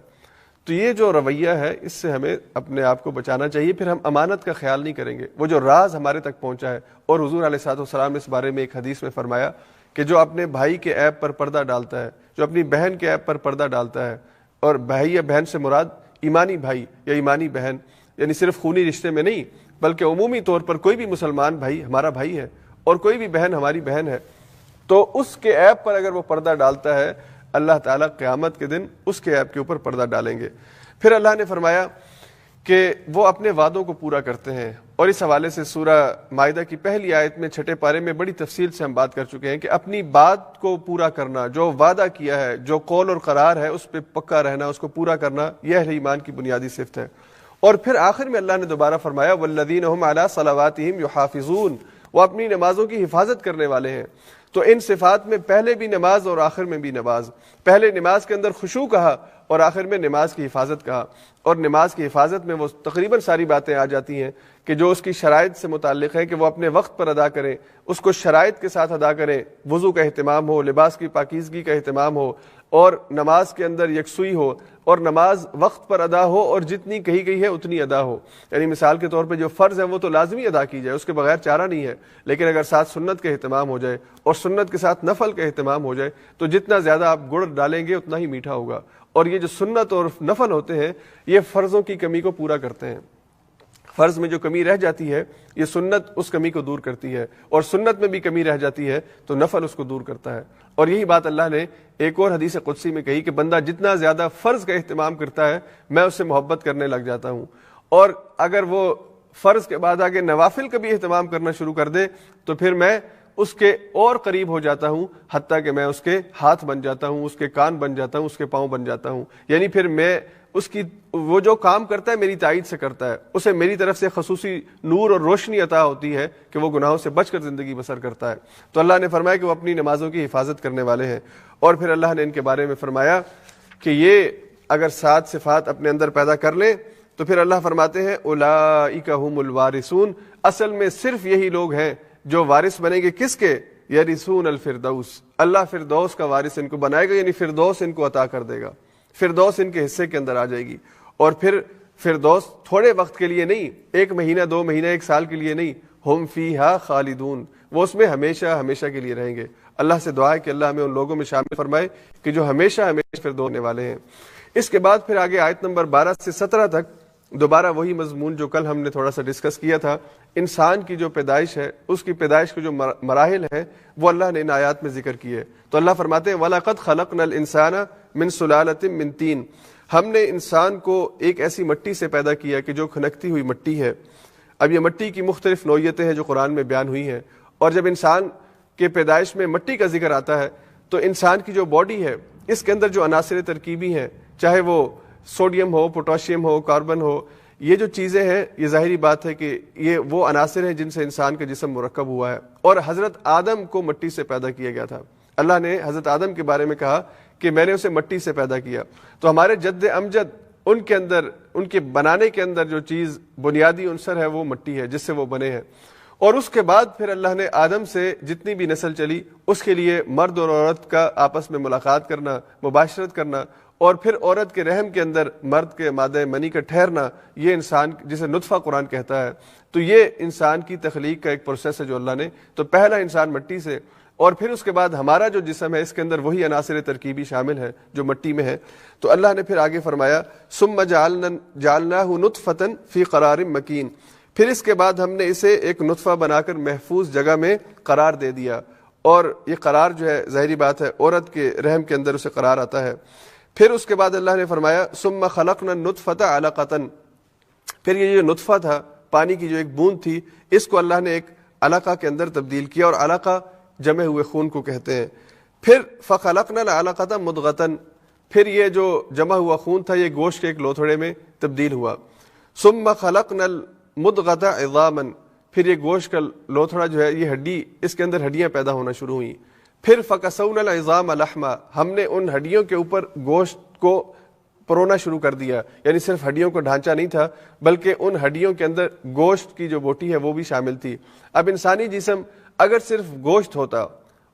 تو یہ جو رویہ ہے اس سے ہمیں اپنے آپ کو بچانا چاہیے. پھر ہم امانت کا خیال نہیں کریں گے. وہ جو راز ہمارے تک پہنچا ہے, اور حضور علیہ الصلوۃ والسلام نے اس بارے میں ایک حدیث میں فرمایا کہ جو اپنے بھائی کے عیب پر پردہ ڈالتا ہے, جو اپنی بہن کے عیب پر پردہ ڈالتا ہے, اور بھائی یا بہن سے مراد ایمانی بھائی یا ایمانی بہن, یعنی صرف خونی رشتے میں نہیں بلکہ عمومی طور پر کوئی بھی مسلمان بھائی ہمارا بھائی ہے اور کوئی بھی بہن ہماری بہن ہے, تو اس کے عیب پر اگر وہ پردہ ڈالتا ہے اللہ تعالیٰ قیامت کے دن اس کے عیب کے اوپر پردہ ڈالیں گے. پھر اللہ نے فرمایا کہ وہ اپنے وعدوں کو پورا کرتے ہیں, اور اس حوالے سے سورہ مائدہ کی پہلی آیت میں 6 پارے میں بڑی تفصیل سے ہم بات کر چکے ہیں کہ اپنی بات کو پورا کرنا, جو وعدہ کیا ہے, جو قول اور قرار ہے اس پہ پکا رہنا, اس کو پورا کرنا, یہ اہل ایمان کی بنیادی صفت ہے. اور پھر آخر میں اللہ نے دوبارہ فرمایا والذین هم علی صلواتہم یحافظون, وہ اپنی نمازوں کی حفاظت کرنے والے ہیں. تو ان صفات میں پہلے بھی نماز اور آخر میں بھی نماز, پہلے نماز کے اندر خشوع کہا اور آخر میں نماز کی حفاظت کہا. اور نماز کی حفاظت میں وہ تقریباً ساری باتیں آ جاتی ہیں کہ جو اس کی شرائط سے متعلق ہے کہ وہ اپنے وقت پر ادا کریں, اس کو شرائط کے ساتھ ادا کریں, وضو کا اہتمام ہو, لباس کی پاکیزگی کا اہتمام ہو, اور نماز کے اندر یکسوئی ہو, اور نماز وقت پر ادا ہو, اور جتنی کہی گئی ہے اتنی ادا ہو. یعنی مثال کے طور پہ جو فرض ہے وہ تو لازمی ادا کی جائے, اس کے بغیر چارہ نہیں ہے, لیکن اگر ساتھ سنت کا اہتمام ہو جائے اور سنت کے ساتھ نفل کا اہتمام ہو جائے تو جتنا زیادہ آپ گڑ ڈالیں گے اتنا ہی میٹھا ہوگا. اور یہ جو سنت اور نفل ہوتے ہیں یہ فرضوں کی کمی کو پورا کرتے ہیں. فرض میں جو کمی رہ جاتی ہے یہ سنت اس کمی کو دور کرتی ہے, اور سنت میں بھی کمی رہ جاتی ہے تو نفل اس کو دور کرتا ہے. اور یہی بات اللہ نے ایک اور حدیث قدسی میں کہی کہ بندہ جتنا زیادہ فرض کا اہتمام کرتا ہے میں اس سے محبت کرنے لگ جاتا ہوں, اور اگر وہ فرض کے بعد آگے نوافل کا بھی اہتمام کرنا شروع کر دے تو پھر میں اس کے اور قریب ہو جاتا ہوں, حتیٰ کہ میں اس کے ہاتھ بن جاتا ہوں, اس کے کان بن جاتا ہوں, اس کے پاؤں بن جاتا ہوں. یعنی پھر میں اس کی وہ جو کام کرتا ہے میری تائید سے کرتا ہے, اسے میری طرف سے خصوصی نور اور روشنی عطا ہوتی ہے کہ وہ گناہوں سے بچ کر زندگی بسر کرتا ہے. تو اللہ نے فرمایا کہ وہ اپنی نمازوں کی حفاظت کرنے والے ہیں. اور پھر اللہ نے ان کے بارے میں فرمایا کہ یہ اگر 7 صفات اپنے اندر پیدا کر لیں تو پھر اللہ فرماتے ہیں اولئک هم الوارثون، اصل میں صرف یہی لوگ ہیں جو وارث بنیں گے کس کے؟ یرثون الفردوس، اللہ فردوس کا وارث ان کو بنائے گا، یعنی فردوس ان کو عطا کر دے گا، فردوس ان کے حصے کے اندر آ جائے گی۔ اور پھر فردوس تھوڑے وقت کے لیے نہیں، 1 مہینہ 2 مہینہ 1 سال کے لیے نہیں، ہم فیہا خالدون، وہ اس میں ہمیشہ ہمیشہ کے لیے رہیں گے۔ اللہ سے دعا ہے کہ اللہ ہمیں ان لوگوں میں شامل فرمائے کہ جو ہمیشہ ہمیشہ فردوس ہونے والے ہیں۔ اس کے بعد پھر آگے آیت نمبر 12 سے 17 تک دوبارہ وہی مضمون جو کل ہم نے تھوڑا سا ڈسکس کیا تھا، انسان کی جو پیدائش ہے، اس کی پیدائش کے جو مراحل ہیں وہ اللہ نے ان آیات میں ذکر کیے۔ تو اللہ فرماتے ہیں وَلَقَدْ خَلَقْنَا الْإِنسَانَ مِنْ سُلَالَةٍ مِنْ طِينٍ، ہم نے انسان کو ایک ایسی مٹی سے پیدا کیا کہ جو کھنکتی ہوئی مٹی ہے۔ اب یہ مٹی کی مختلف نوعیتیں ہیں جو قرآن میں بیان ہوئی ہیں، اور جب انسان کے پیدائش میں مٹی کا ذکر آتا ہے تو انسان کی جو باڈی ہے اس کے اندر جو عناصر ترکیبی ہیں، چاہے وہ سوڈیم ہو، پوٹاشیم ہو، کاربن ہو، یہ جو چیزیں ہیں یہ ظاہری بات ہے کہ یہ وہ عناصر ہیں جن سے انسان کا جسم مرکب ہوا ہے۔ اور حضرت آدم کو مٹی سے پیدا کیا گیا تھا۔ اللہ نے حضرت آدم کے بارے میں کہا کہ میں نے اسے مٹی سے پیدا کیا۔ تو ہمارے جد امجد ان کے اندر، ان کے بنانے کے اندر جو چیز بنیادی عنصر ہے وہ مٹی ہے جس سے وہ بنے ہیں۔ اور اس کے بعد پھر اللہ نے آدم سے جتنی بھی نسل چلی اس کے لیے مرد اور عورت کا آپس میں ملاقات کرنا، مباشرت کرنا، اور پھر عورت کے رحم کے اندر مرد کے مادہ منی کا ٹھہرنا، یہ انسان جسے نطفہ قرآن کہتا ہے، تو یہ انسان کی تخلیق کا ایک پروسیس ہے جو اللہ نے، تو پہلا انسان مٹی سے، اور پھر اس کے بعد ہمارا جو جسم ہے اس کے اندر وہی عناصر ترکیبی شامل ہیں جو مٹی میں ہے۔ تو اللہ نے پھر آگے فرمایا ثم جعلناہ نطفۃ فی قرار مکین، پھر اس کے بعد ہم نے اسے ایک نطفہ بنا کر محفوظ جگہ میں قرار دے دیا۔ اور یہ قرار جو ہے ظاہری بات ہے عورت کے رحم کے اندر اسے قرار آتا ہے۔ پھر اس کے بعد اللہ نے فرمایا ثم خلقنا النطفۃ علقۃ، پھر یہ جو نطفہ تھا، پانی کی جو ایک بوند تھی، اس کو اللہ نے ایک علقہ کے اندر تبدیل کیا، اور علقہ جمے ہوئے خون کو کہتے ہیں۔ پھر فخلقنا العلقۃ مضغۃ، پھر یہ جو جمع ہوا خون تھا یہ گوشت کے ایک لوتھڑے میں تبدیل ہوا۔ ثم خلقنا المضغۃ عظاما، پھر یہ گوشت کا لوتھڑا جو ہے یہ ہڈی، اس کے اندر ہڈیاں پیدا ہونا شروع ہوئیں۔ پھر فکسونا العظام لحما، ہم نے ان ہڈیوں کے اوپر گوشت کو پرونا شروع کر دیا، یعنی صرف ہڈیوں کا ڈھانچہ نہیں تھا بلکہ ان ہڈیوں کے اندر گوشت کی جو بوٹی ہے وہ بھی شامل تھی۔ اب انسانی جسم اگر صرف گوشت ہوتا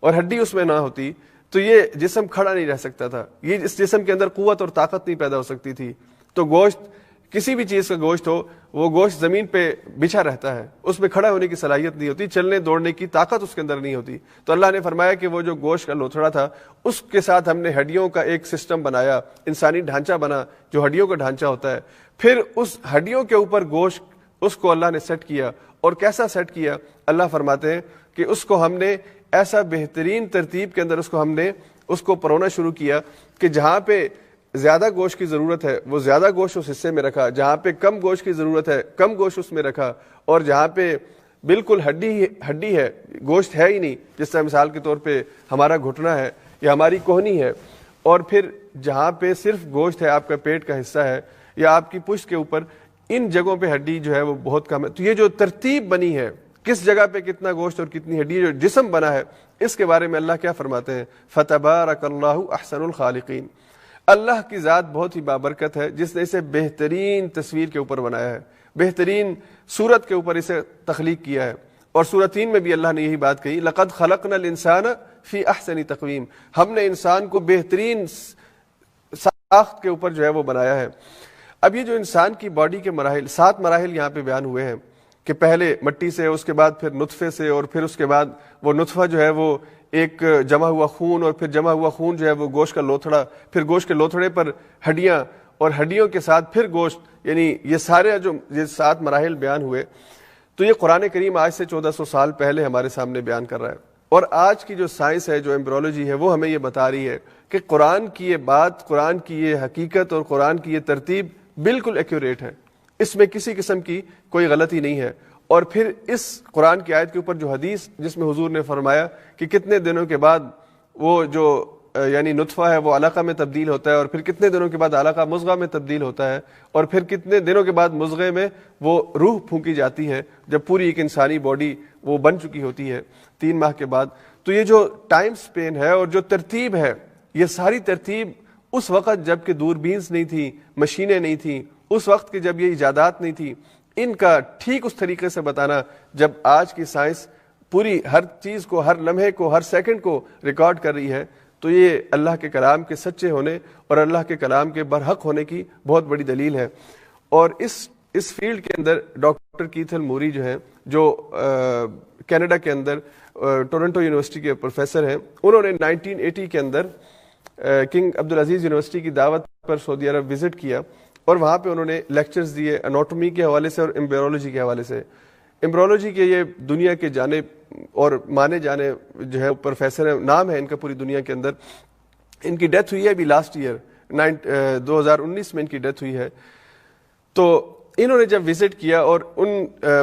اور ہڈی اس میں نہ ہوتی تو یہ جسم کھڑا نہیں رہ سکتا تھا، یہ اس جسم کے اندر قوت اور طاقت نہیں پیدا ہو سکتی تھی۔ تو گوشت، کسی بھی چیز کا گوشت ہو، وہ گوشت زمین پہ بچھا رہتا ہے، اس میں کھڑا ہونے کی صلاحیت نہیں ہوتی، چلنے دوڑنے کی طاقت اس کے اندر نہیں ہوتی۔ تو اللہ نے فرمایا کہ وہ جو گوشت کا لوتھڑا تھا اس کے ساتھ ہم نے ہڈیوں کا ایک سسٹم بنایا، انسانی ڈھانچہ بنا جو ہڈیوں کا ڈھانچہ ہوتا ہے۔ پھر اس ہڈیوں کے اوپر گوشت، اس کو اللہ نے سیٹ کیا، اور کیسا سیٹ کیا؟ اللہ فرماتے ہیں کہ اس کو ہم نے ایسا بہترین ترتیب کے اندر اس کو پرونا شروع کیا کہ جہاں پہ زیادہ گوشت کی ضرورت ہے وہ زیادہ گوشت اس حصے میں رکھا، جہاں پہ کم گوشت کی ضرورت ہے کم گوشت اس میں رکھا، اور جہاں پہ بالکل ہڈی ہے، گوشت ہے ہی نہیں، جس طرح مثال کے طور پہ ہمارا گھٹنا ہے یا ہماری کوہنی ہے، اور پھر جہاں پہ صرف گوشت ہے، آپ کا پیٹ کا حصہ ہے یا آپ کی پشت کے اوپر، ان جگہوں پہ ہڈی جو ہے وہ بہت کم ہے۔ تو یہ جو ترتیب بنی ہے، کس جگہ پہ کتنا گوشت اور کتنی ہڈی جو جسم بنا ہے، اس کے بارے میں اللہ کیا فرماتے ہیں؟ فتبارک اللہ احسن الخالقین، اللہ کی ذات بہت ہی بابرکت ہے جس نے اسے بہترین تصویر کے اوپر بنایا ہے، بہترین صورت کے اوپر اسے تخلیق کیا ہے۔ اور سورۃ 3 میں بھی اللہ نے یہی بات کہی، لقد خلقنا الانسان فی احسن تقویم، ہم نے انسان کو بہترین ساخت کے اوپر جو ہے وہ بنایا ہے۔ اب یہ جو انسان کی باڈی کے مراحل، 7 مراحل یہاں پہ بیان ہوئے ہیں کہ پہلے مٹی سے، اس کے بعد پھر نطفے سے، اور پھر اس کے بعد وہ نطفہ جو ہے وہ ایک جمع ہوا خون، اور پھر جمع ہوا خون جو ہے وہ گوشت کا لوتھڑا، پھر گوشت کے لوتھڑے پر ہڈیاں، اور ہڈیوں کے ساتھ پھر گوشت، یعنی یہ سارے جو یہ 7 مراحل بیان ہوئے، تو یہ قرآن کریم آج سے 1400 سال پہلے ہمارے سامنے بیان کر رہا ہے۔ اور آج کی جو سائنس ہے، جو ایمبرولوجی ہے، وہ ہمیں یہ بتا رہی ہے کہ قرآن کی یہ بات، قرآن کی یہ حقیقت اور قرآن کی یہ ترتیب بالکل ایکوریٹ ہے، اس میں کسی قسم کی کوئی غلطی نہیں ہے۔ اور پھر اس قرآن کی آیت کے اوپر جو حدیث جس میں حضور نے فرمایا کہ کتنے دنوں کے بعد وہ جو یعنی نطفہ ہے وہ علقہ میں تبدیل ہوتا ہے، اور پھر کتنے دنوں کے بعد علقہ مضغہ میں تبدیل ہوتا ہے، اور پھر کتنے دنوں کے بعد مضغے میں وہ روح پھونکی جاتی ہے جب پوری ایک انسانی باڈی وہ بن چکی ہوتی ہے 3 ماہ کے بعد۔ تو یہ جو ٹائم سپین ہے اور جو ترتیب ہے، یہ ساری ترتیب اس وقت جب کہ دوربینز نہیں تھی، مشینیں نہیں تھیں، اس وقت کی جب یہ ایجادات نہیں تھی، ان کا ٹھیک اس طریقے سے بتانا جب آج کی سائنس پوری ہر چیز کو، ہر لمحے کو، ہر سیکنڈ کو ریکارڈ کر رہی ہے، تو یہ اللہ کے کلام کے سچے ہونے اور اللہ کے کلام کے برحق ہونے کی بہت بڑی دلیل ہے۔ اور اس فیلڈ کے اندر ڈاکٹر کیتھل موری جو ہیں، جو کینیڈا کے اندر ٹورنٹو یونیورسٹی کے پروفیسر ہیں، انہوں نے 1980 کے اندر کنگ عبدالعزیز یونیورسٹی کی دعوت پر سعودی عرب وزٹ کیا، اور وہاں پہ انہوں نے لیکچرز دیے اناٹومی کے حوالے سے اور ایمبریولوجی کے حوالے سے۔ ایمبریولوجی کے یہ دنیا کے جانے اور مانے جانے جو ہے پروفیسر ہیں، نام ہے ان کا پوری دنیا کے اندر۔ ان کی ڈیتھ ہوئی ہے ابھی لاسٹ ایئر 2019 میں ان کی ڈیتھ ہوئی ہے۔ تو انہوں نے جب وزٹ کیا اور ان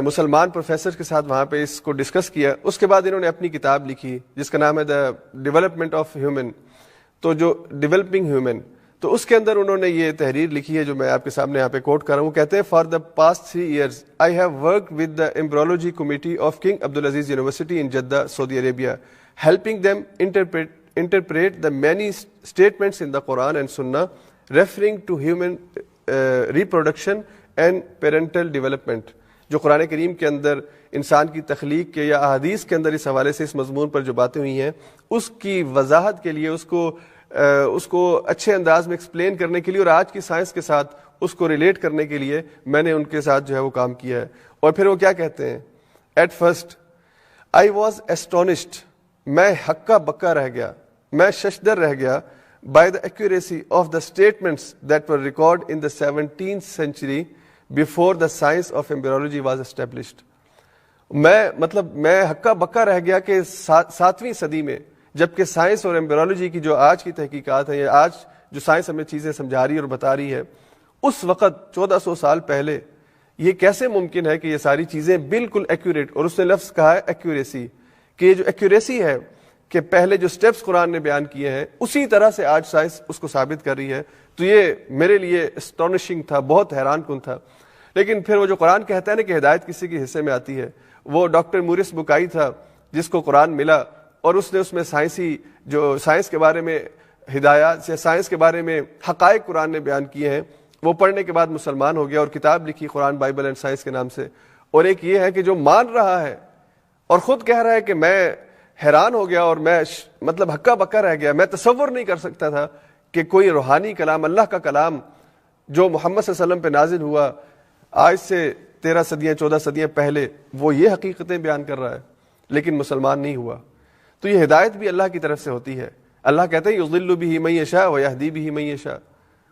مسلمان پروفیسر کے ساتھ وہاں پہ اس کو ڈسکس کیا، اس کے بعد انہوں نے اپنی کتاب لکھی جس کا نام ہے دا ڈیولپمنٹ آف ہیومن، تو جو ڈیولپنگ ہیومن، تو اس کے اندر انہوں نے یہ تحریر لکھی ہے جو میں آپ کے سامنے یہاں پہ کوٹ کر رہا ہوں۔ وہ کہتے ہیں for the past 3 years I have worked with the embryology committee of King Abdulaziz University in Jeddah, Saudi Arabia, helping them interpret the many statements in the Quran and Sunnah referring to human reproduction and parental development۔ جو قرآن کریم کے اندر انسان کی تخلیق کے یا احادیث کے اندر اس حوالے سے اس مضمون پر جو باتیں ہوئی ہیں، اس کی وضاحت کے لیے، اس کو اچھے انداز میں ایکسپلین کرنے کے لیے اور آج کی سائنس کے ساتھ اس کو ریلیٹ کرنے کے لیے میں نے ان کے ساتھ جو ہے وہ کام کیا ہے۔ اور پھر وہ کیا کہتے ہیں، ایٹ فرسٹ آئی واز اسٹونشڈ، میں ہکا بکا رہ گیا، میں ششدر رہ گیا by the accuracy of the statements that were record in the 17th century before the science of embryology was established۔ میں ہکا بکا رہ گیا کہ 7ویں صدی میں جبکہ سائنس اور ایمبریولوجی کی جو آج کی تحقیقات ہیں یا آج جو سائنس ہمیں چیزیں سمجھا رہی ہے اور بتا رہی ہے، اس وقت 1400 سال پہلے یہ کیسے ممکن ہے کہ یہ ساری چیزیں بالکل ایکوریٹ، اور اس نے لفظ کہا ہے ایکوریسی، کہ یہ جو ایکوریسی ہے کہ پہلے جو سٹیپس قرآن نے بیان کیے ہیں اسی طرح سے آج سائنس اس کو ثابت کر رہی ہے۔ تو یہ میرے لیے اسٹونشنگ تھا، بہت حیران کن تھا۔ لیکن پھر وہ جو قرآن کہتا ہے نا کہ ہدایت کسی کے حصے میں آتی ہے، وہ ڈاکٹر مورس بکائی تھا جس کو قرآن ملا اور اس نے اس میں سائنس کے بارے میں ہدایات یا سائنس کے بارے میں حقائق قرآن نے بیان کیے ہیں، وہ پڑھنے کے بعد مسلمان ہو گیا اور کتاب لکھی قرآن بائبل اینڈ سائنس کے نام سے۔ اور ایک یہ ہے کہ جو مان رہا ہے اور خود کہہ رہا ہے کہ میں حیران ہو گیا اور میں ہکا بکا رہ گیا، میں تصور نہیں کر سکتا تھا کہ کوئی روحانی کلام، اللہ کا کلام جو محمد صلی اللہ علیہ وسلم پہ نازل ہوا آج سے 13 صدیاں 14 صدیاں پہلے، وہ یہ حقیقتیں بیان کر رہا ہے، لیکن مسلمان نہیں ہوا۔ تو یہ ہدایت بھی اللہ کی طرف سے ہوتی ہے۔ اللہ کہتے ہیں یضل بہ من یشاء ویہدی بہ من یشاء۔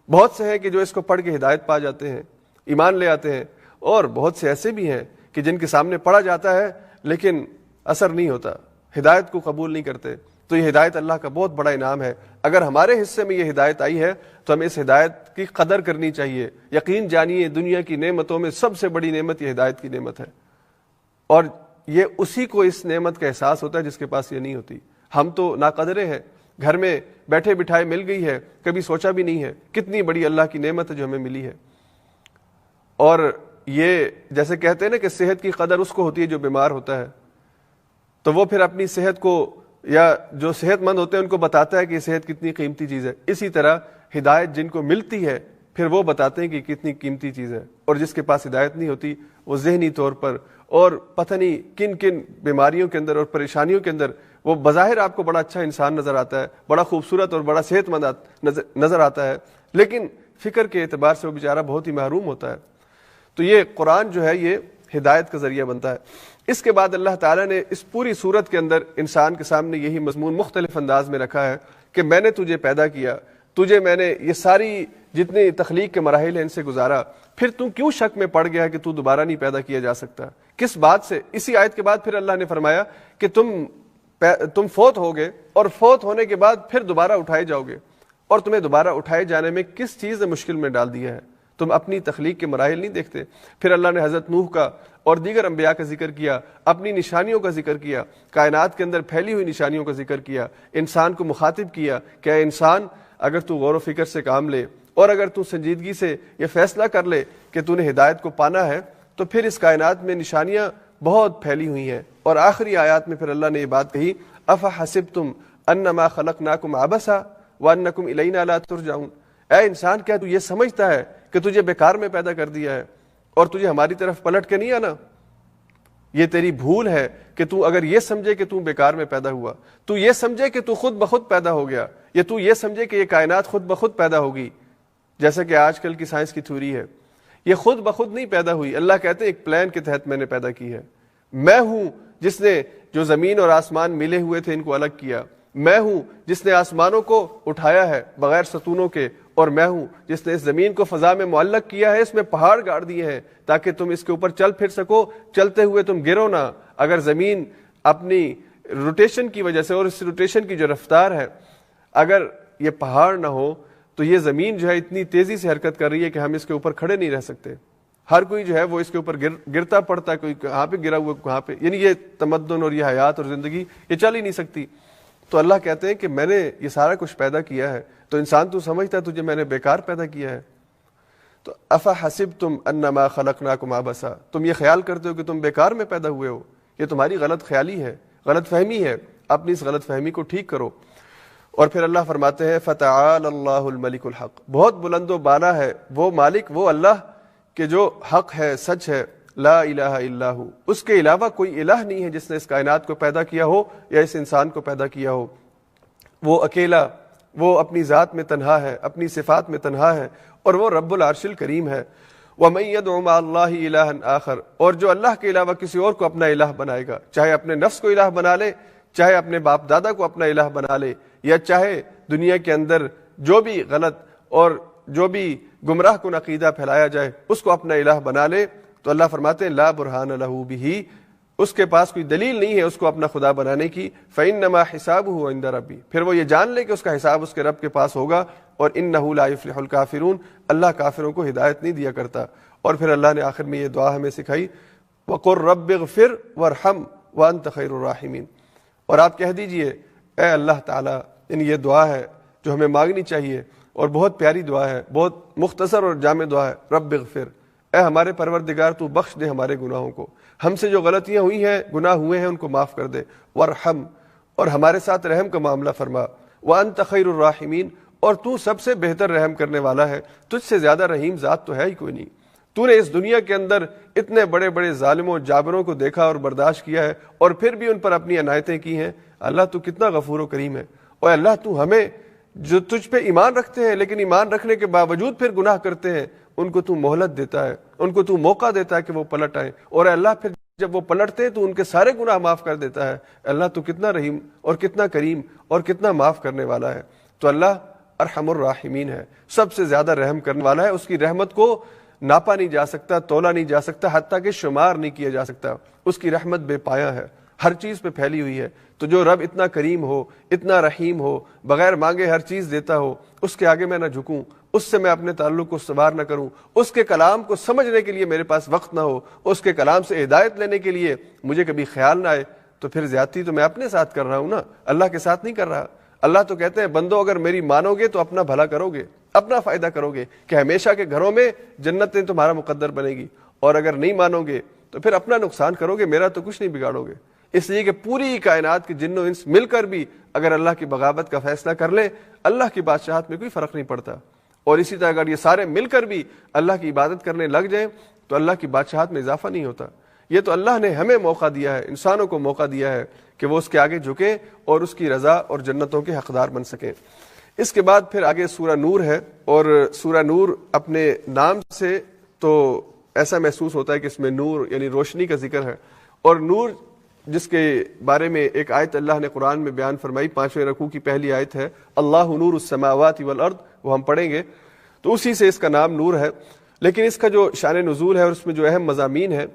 بہت سے ہیں کہ جو اس کو پڑھ کے ہدایت پا جاتے ہیں، ایمان لے آتے ہیں، اور بہت سے ایسے بھی ہیں کہ جن کے سامنے پڑھا جاتا ہے لیکن اثر نہیں ہوتا، ہدایت کو قبول نہیں کرتے۔ تو یہ ہدایت اللہ کا بہت بڑا انعام ہے۔ اگر ہمارے حصے میں یہ ہدایت آئی ہے تو ہمیں اس ہدایت کی قدر کرنی چاہیے۔ یقین جانیے دنیا کی نعمتوں میں سب سے بڑی نعمت یہ ہدایت کی نعمت ہے، اور یہ اسی کو اس نعمت کا احساس ہوتا ہے جس کے پاس یہ نہیں ہوتی۔ ہم تو ناقدرے ہیں، گھر میں بیٹھے بٹھائے مل گئی ہے، کبھی سوچا بھی نہیں ہے کتنی بڑی اللہ کی نعمت ہے جو ہمیں ملی ہے۔ اور یہ جیسے کہتے ہیں نا کہ صحت کی قدر اس کو ہوتی ہے جو بیمار ہوتا ہے، تو وہ پھر اپنی صحت کو، یا جو صحت مند ہوتے ہیں ان کو بتاتا ہے کہ یہ صحت کتنی قیمتی چیز ہے۔ اسی طرح ہدایت جن کو ملتی ہے پھر وہ بتاتے ہیں کہ کتنی قیمتی چیز ہے، اور جس کے پاس ہدایت نہیں ہوتی وہ ذہنی طور پر اور پتہ نہیں کن کن بیماریوں کے اندر اور پریشانیوں کے اندر، وہ بظاہر آپ کو بڑا اچھا انسان نظر آتا ہے، بڑا خوبصورت اور بڑا صحت مند نظر آتا ہے، لیکن فکر کے اعتبار سے وہ بیچارہ بہت ہی محروم ہوتا ہے۔ تو یہ قرآن جو ہے یہ ہدایت کا ذریعہ بنتا ہے۔ اس کے بعد اللہ تعالیٰ نے اس پوری صورت کے اندر انسان کے سامنے یہی مضمون مختلف انداز میں رکھا ہے کہ میں نے تجھے پیدا کیا، تجھے میں نے یہ ساری جتنی تخلیق کے مراحل ہیں ان سے گزارا، پھر تم کیوں شک میں پڑ گیا کہ تو دوبارہ نہیں پیدا کیا جا سکتا؟ کس بات سے؟ اسی آیت کے بعد پھر اللہ نے فرمایا کہ تم فوت ہوگے اور فوت ہونے کے بعد پھر دوبارہ اٹھائے جاؤ گے، اور تمہیں دوبارہ اٹھائے جانے میں کس چیز نے مشکل میں ڈال دیا ہے؟ تم اپنی تخلیق کے مراحل نہیں دیکھتے؟ پھر اللہ نے حضرت نوح کا اور دیگر انبیاء کا ذکر کیا، اپنی نشانیوں کا ذکر کیا، کائنات کے اندر پھیلی ہوئی نشانیوں کا ذکر کیا، انسان کو مخاطب کیا کہ اے انسان اگر تو غور و فکر سے کام لے اور اگر تو سنجیدگی سے یہ فیصلہ کر لے کہ تو نے ہدایت کو پانا ہے تو پھر اس کائنات میں نشانیاں بہت پھیلی ہوئی ہیں۔ اور آخری آیات میں پھر اللہ نے یہ بات کہی افحسبتم انما خلقناکم عبثا وَأَنَّكُمْ إِلَيْنَا لَا تُرْجَعُونَ۔ اے انسان، کیا تو یہ سمجھتا ہے کہ تجھے بیکار میں پیدا کر دیا ہے اور تجھے ہماری طرف پلٹ کے نہیں آنا؟ یہ تیری بھول ہے کہ تو اگر یہ سمجھے کہ تو بیکار میں پیدا ہوا، تو یہ سمجھے کہ تو خود بخود پیدا ہو گیا، یا تو یہ سمجھے کہ یہ کائنات خود بخود پیدا ہوگی، جیسا کہ آج کل کی سائنس کی تھیوری ہے۔ یہ خود بخود نہیں پیدا ہوئی، اللہ کہتے ہیں ایک پلان کے تحت میں نے پیدا کی ہے۔ میں ہوں جس نے جو زمین اور آسمان ملے ہوئے تھے ان کو الگ کیا، میں ہوں جس نے آسمانوں کو اٹھایا ہے بغیر ستونوں کے، اور میں ہوں جس نے اس زمین کو فضا میں معلق کیا ہے، اس میں پہاڑ گاڑ دیے ہیں تاکہ تم اس کے اوپر چل پھر سکو، چلتے ہوئے تم گرو نہ۔ اگر زمین اپنی روٹیشن کی وجہ سے، اور اس روٹیشن کی جو رفتار ہے، اگر یہ پہاڑ نہ ہو تو یہ زمین جو ہے اتنی تیزی سے حرکت کر رہی ہے کہ ہم اس کے اوپر کھڑے نہیں رہ سکتے۔ ہر کوئی جو ہے وہ اس کے اوپر گرتا پڑتا ہے، کوئی کہاں پہ گرا ہوا کہاں پہ، یعنی یہ تمدن اور یہ حیات اور زندگی یہ چل ہی نہیں سکتی۔ تو اللہ کہتے ہیں کہ میں نے یہ سارا کچھ پیدا کیا ہے، تو انسان تو سمجھتا ہے تجھے میں نے بیکار پیدا کیا ہے؟ تو افحسبتم انما خلقناکم عبثا، تم یہ خیال کرتے ہو کہ تم بیکار میں پیدا ہوئے ہو؟ یہ تمہاری غلط خیالی ہے، غلط فہمی ہے، اپنی اس غلط فہمی کو ٹھیک کرو۔ اور پھر اللہ فرماتے ہیں فتعال اللہ الملک الحق، بہت بلند و بالا ہے وہ مالک، وہ اللہ کہ جو حق ہے، سچ ہے، لا الہ الا ہو، اس کے علاوہ کوئی الہ نہیں ہے جس نے اس کائنات کو پیدا کیا ہو یا اس انسان کو پیدا کیا ہو۔ وہ اکیلا، وہ اپنی ذات میں تنہا ہے، اپنی صفات میں تنہا ہے، اور وہ رب العرش الکریم ہے۔ وَمَن يَدْعُ مَعَ اللَّهِ إِلَٰهًا آخر، اور جو اللہ کے علاوہ کسی اور کو اپنا الہ بنائے گا، چاہے اپنے نفس کو الہ بنا لے، چاہے اپنے باپ دادا کو اپنا الہ بنا لے، یا چاہے دنیا کے اندر جو بھی غلط اور جو بھی گمراہ کن عقیدہ پھیلایا جائے اس کو اپنا الہ بنا لے، تو اللہ فرماتے ہیں لا برہان لہ بہ، اس کے پاس کوئی دلیل نہیں ہے اس کو اپنا خدا بنانے کی۔ فإنما حسابہ عند ربی، پھر وہ یہ جان لے کہ اس کا حساب اس کے رب کے پاس ہوگا، اور انہ لا یفلح الکافرون، اللہ کافروں کو ہدایت نہیں دیا کرتا۔ اور پھر اللہ نے آخر میں یہ دعا ہمیں سکھائی، وقل رب اغفر وارحم وانت خیر الراحمین، اور آپ کہہ دیجئے اے اللہ تعالیٰ، یعنی یہ دعا ہے جو ہمیں مانگنی چاہیے، اور بہت پیاری دعا ہے، بہت مختصر اور جامع دعا ہے، رب اغفر، اے ہمارے پروردگار تو بخش دے ہمارے گناہوں کو، ہم سے جو غلطیاں ہوئی ہیں، گناہ ہوئے ہیں، ان کو معاف کر دے، وارحم، اور ہمارے ساتھ رحم کا معاملہ فرما، وانت خیر الراحمین، اور تو سب سے بہتر رحم کرنے والا ہے، تجھ سے زیادہ رحیم ذات تو ہے ہی کوئی نہیں۔ تو نے اس دنیا کے اندر اتنے بڑے بڑے ظالموں جابروں کو دیکھا اور برداشت کیا ہے، اور پھر بھی ان پر اپنی عنایتیں کی ہیں۔ اللہ تو کتنا غفور و کریم ہے، اور اللہ تو ہمیں جو تجھ پہ ایمان رکھتے ہیں لیکن ایمان رکھنے کے باوجود پھر گناہ کرتے ہیں، ان کو تو مہلت دیتا ہے، ان کو تو موقع دیتا ہے کہ وہ پلٹ آئیں، اور اللہ پھر جب وہ پلٹتے ہیں تو ان کے سارے گناہ معاف کر دیتا ہے۔ اللہ تو کتنا رحیم اور کتنا کریم اور کتنا معاف کرنے والا ہے۔ تو اللہ ارحم الراحمین ہے، سب سے زیادہ رحم کرنے والا ہے، اس کی رحمت کو ناپا نہیں جا سکتا، تولا نہیں جا سکتا، حتیٰ کہ شمار نہیں کیا جا سکتا۔ اس کی رحمت بے پایہ ہے، ہر چیز پہ پھیلی ہوئی ہے۔ تو جو رب اتنا کریم ہو، اتنا رحیم ہو، بغیر مانگے ہر چیز دیتا ہو، اس کے آگے میں نہ جھکوں، اس سے میں اپنے تعلق کو استوار نہ کروں، اس کے کلام کو سمجھنے کے لیے میرے پاس وقت نہ ہو، اس کے کلام سے ہدایت لینے کے لیے مجھے کبھی خیال نہ آئے، تو پھر زیادتی تو میں اپنے ساتھ کر رہا ہوں نا، اللہ کے ساتھ نہیں کر رہا۔ اللہ تو کہتے ہیں بندو اگر میری مانو گے تو اپنا بھلا کرو گے، اپنا فائدہ کرو گے، کہ ہمیشہ کے گھروں میں جنتیں تمہارا مقدر بنے گی، اور اگر نہیں مانو گے تو پھر اپنا نقصان کرو گے، میرا تو کچھ نہیں بگاڑو گے۔ اس لیے کہ پوری کائنات کے جن و انس مل کر بھی اگر اللہ کی بغاوت کا فیصلہ کر لیں، اللہ کی بادشاہت میں کوئی فرق نہیں پڑتا، اور اسی طرح اگر یہ سارے مل کر بھی اللہ کی عبادت کرنے لگ جائیں تو اللہ کی بادشاہت میں اضافہ نہیں ہوتا۔ یہ تو اللہ نے ہمیں موقع دیا ہے، انسانوں کو موقع دیا ہے کہ وہ اس کے آگے جھکیں اور اس کی رضا اور جنتوں کے حقدار بن سکیں۔ اس کے بعد پھر آگے سورہ نور ہے، اور سورہ نور اپنے نام سے تو ایسا محسوس ہوتا ہے کہ اس میں نور یعنی روشنی کا ذکر ہے، اور نور جس کے بارے میں ایک آیت اللہ نے قرآن میں بیان فرمائی، 5ویں رکوع کی پہلی آیت ہے، اللہ نور السماوات والارض، وہ ہم پڑھیں گے، تو اسی سے اس کا نام نور ہے۔ لیکن اس کا جو شان نزول ہے اور اس میں جو اہم مضامین ہے،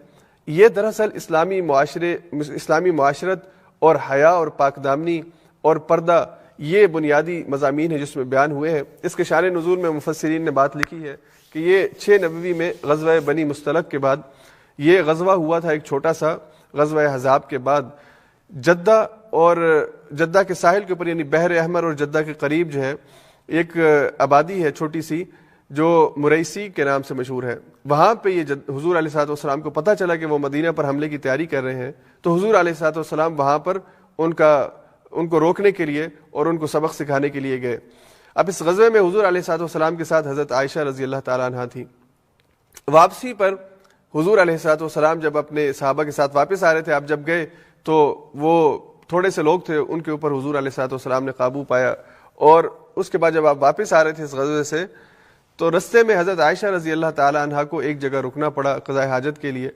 یہ دراصل اسلامی معاشرت اور حیا اور پاک دامنی اور پردہ، یہ بنیادی مضامین ہیں جس میں بیان ہوئے ہیں۔ اس کے شان نزول میں مفسرین نے بات لکھی ہے کہ یہ 6 نبوی میں غزوہ بنی مستلق کے بعد یہ غزوہ ہوا تھا، ایک چھوٹا سا غزوہ احزاب کے بعد، جدہ اور جدہ کے ساحل کے اوپر یعنی بحر احمر اور جدہ کے قریب جو ہے ایک آبادی ہے چھوٹی سی جو مریسی کے نام سے مشہور ہے۔ وہاں پہ یہ حضور علیہ الصلوۃ والسلام کو پتہ چلا کہ وہ مدینہ پر حملے کی تیاری کر رہے ہیں، تو حضور علیہ الصلوۃ والسلام وہاں پر ان کو روکنے کے لیے اور ان کو سبق سکھانے کے لیے گئے۔ اب اس غزوے میں حضور علیہ الصلوۃ والسلام کے ساتھ حضرت عائشہ رضی اللہ تعالیٰ عنہا تھی. واپسی پر حضور علیہ الصلوۃ والسلام جب اپنے صحابہ کے ساتھ واپس آ رہے تھے، آپ جب گئے تو وہ تھوڑے سے لوگ تھے، ان کے اوپر حضور علیہ الصلوۃ والسلام نے قابو پایا. اور اس کے بعد جب آپ واپس آ رہے تھے اس غزوے سے، تو رستے میں حضرت عائشہ رضی اللہ تعالیٰ عنہا کو ایک جگہ رکنا پڑا قضاء حاجت کے لیے.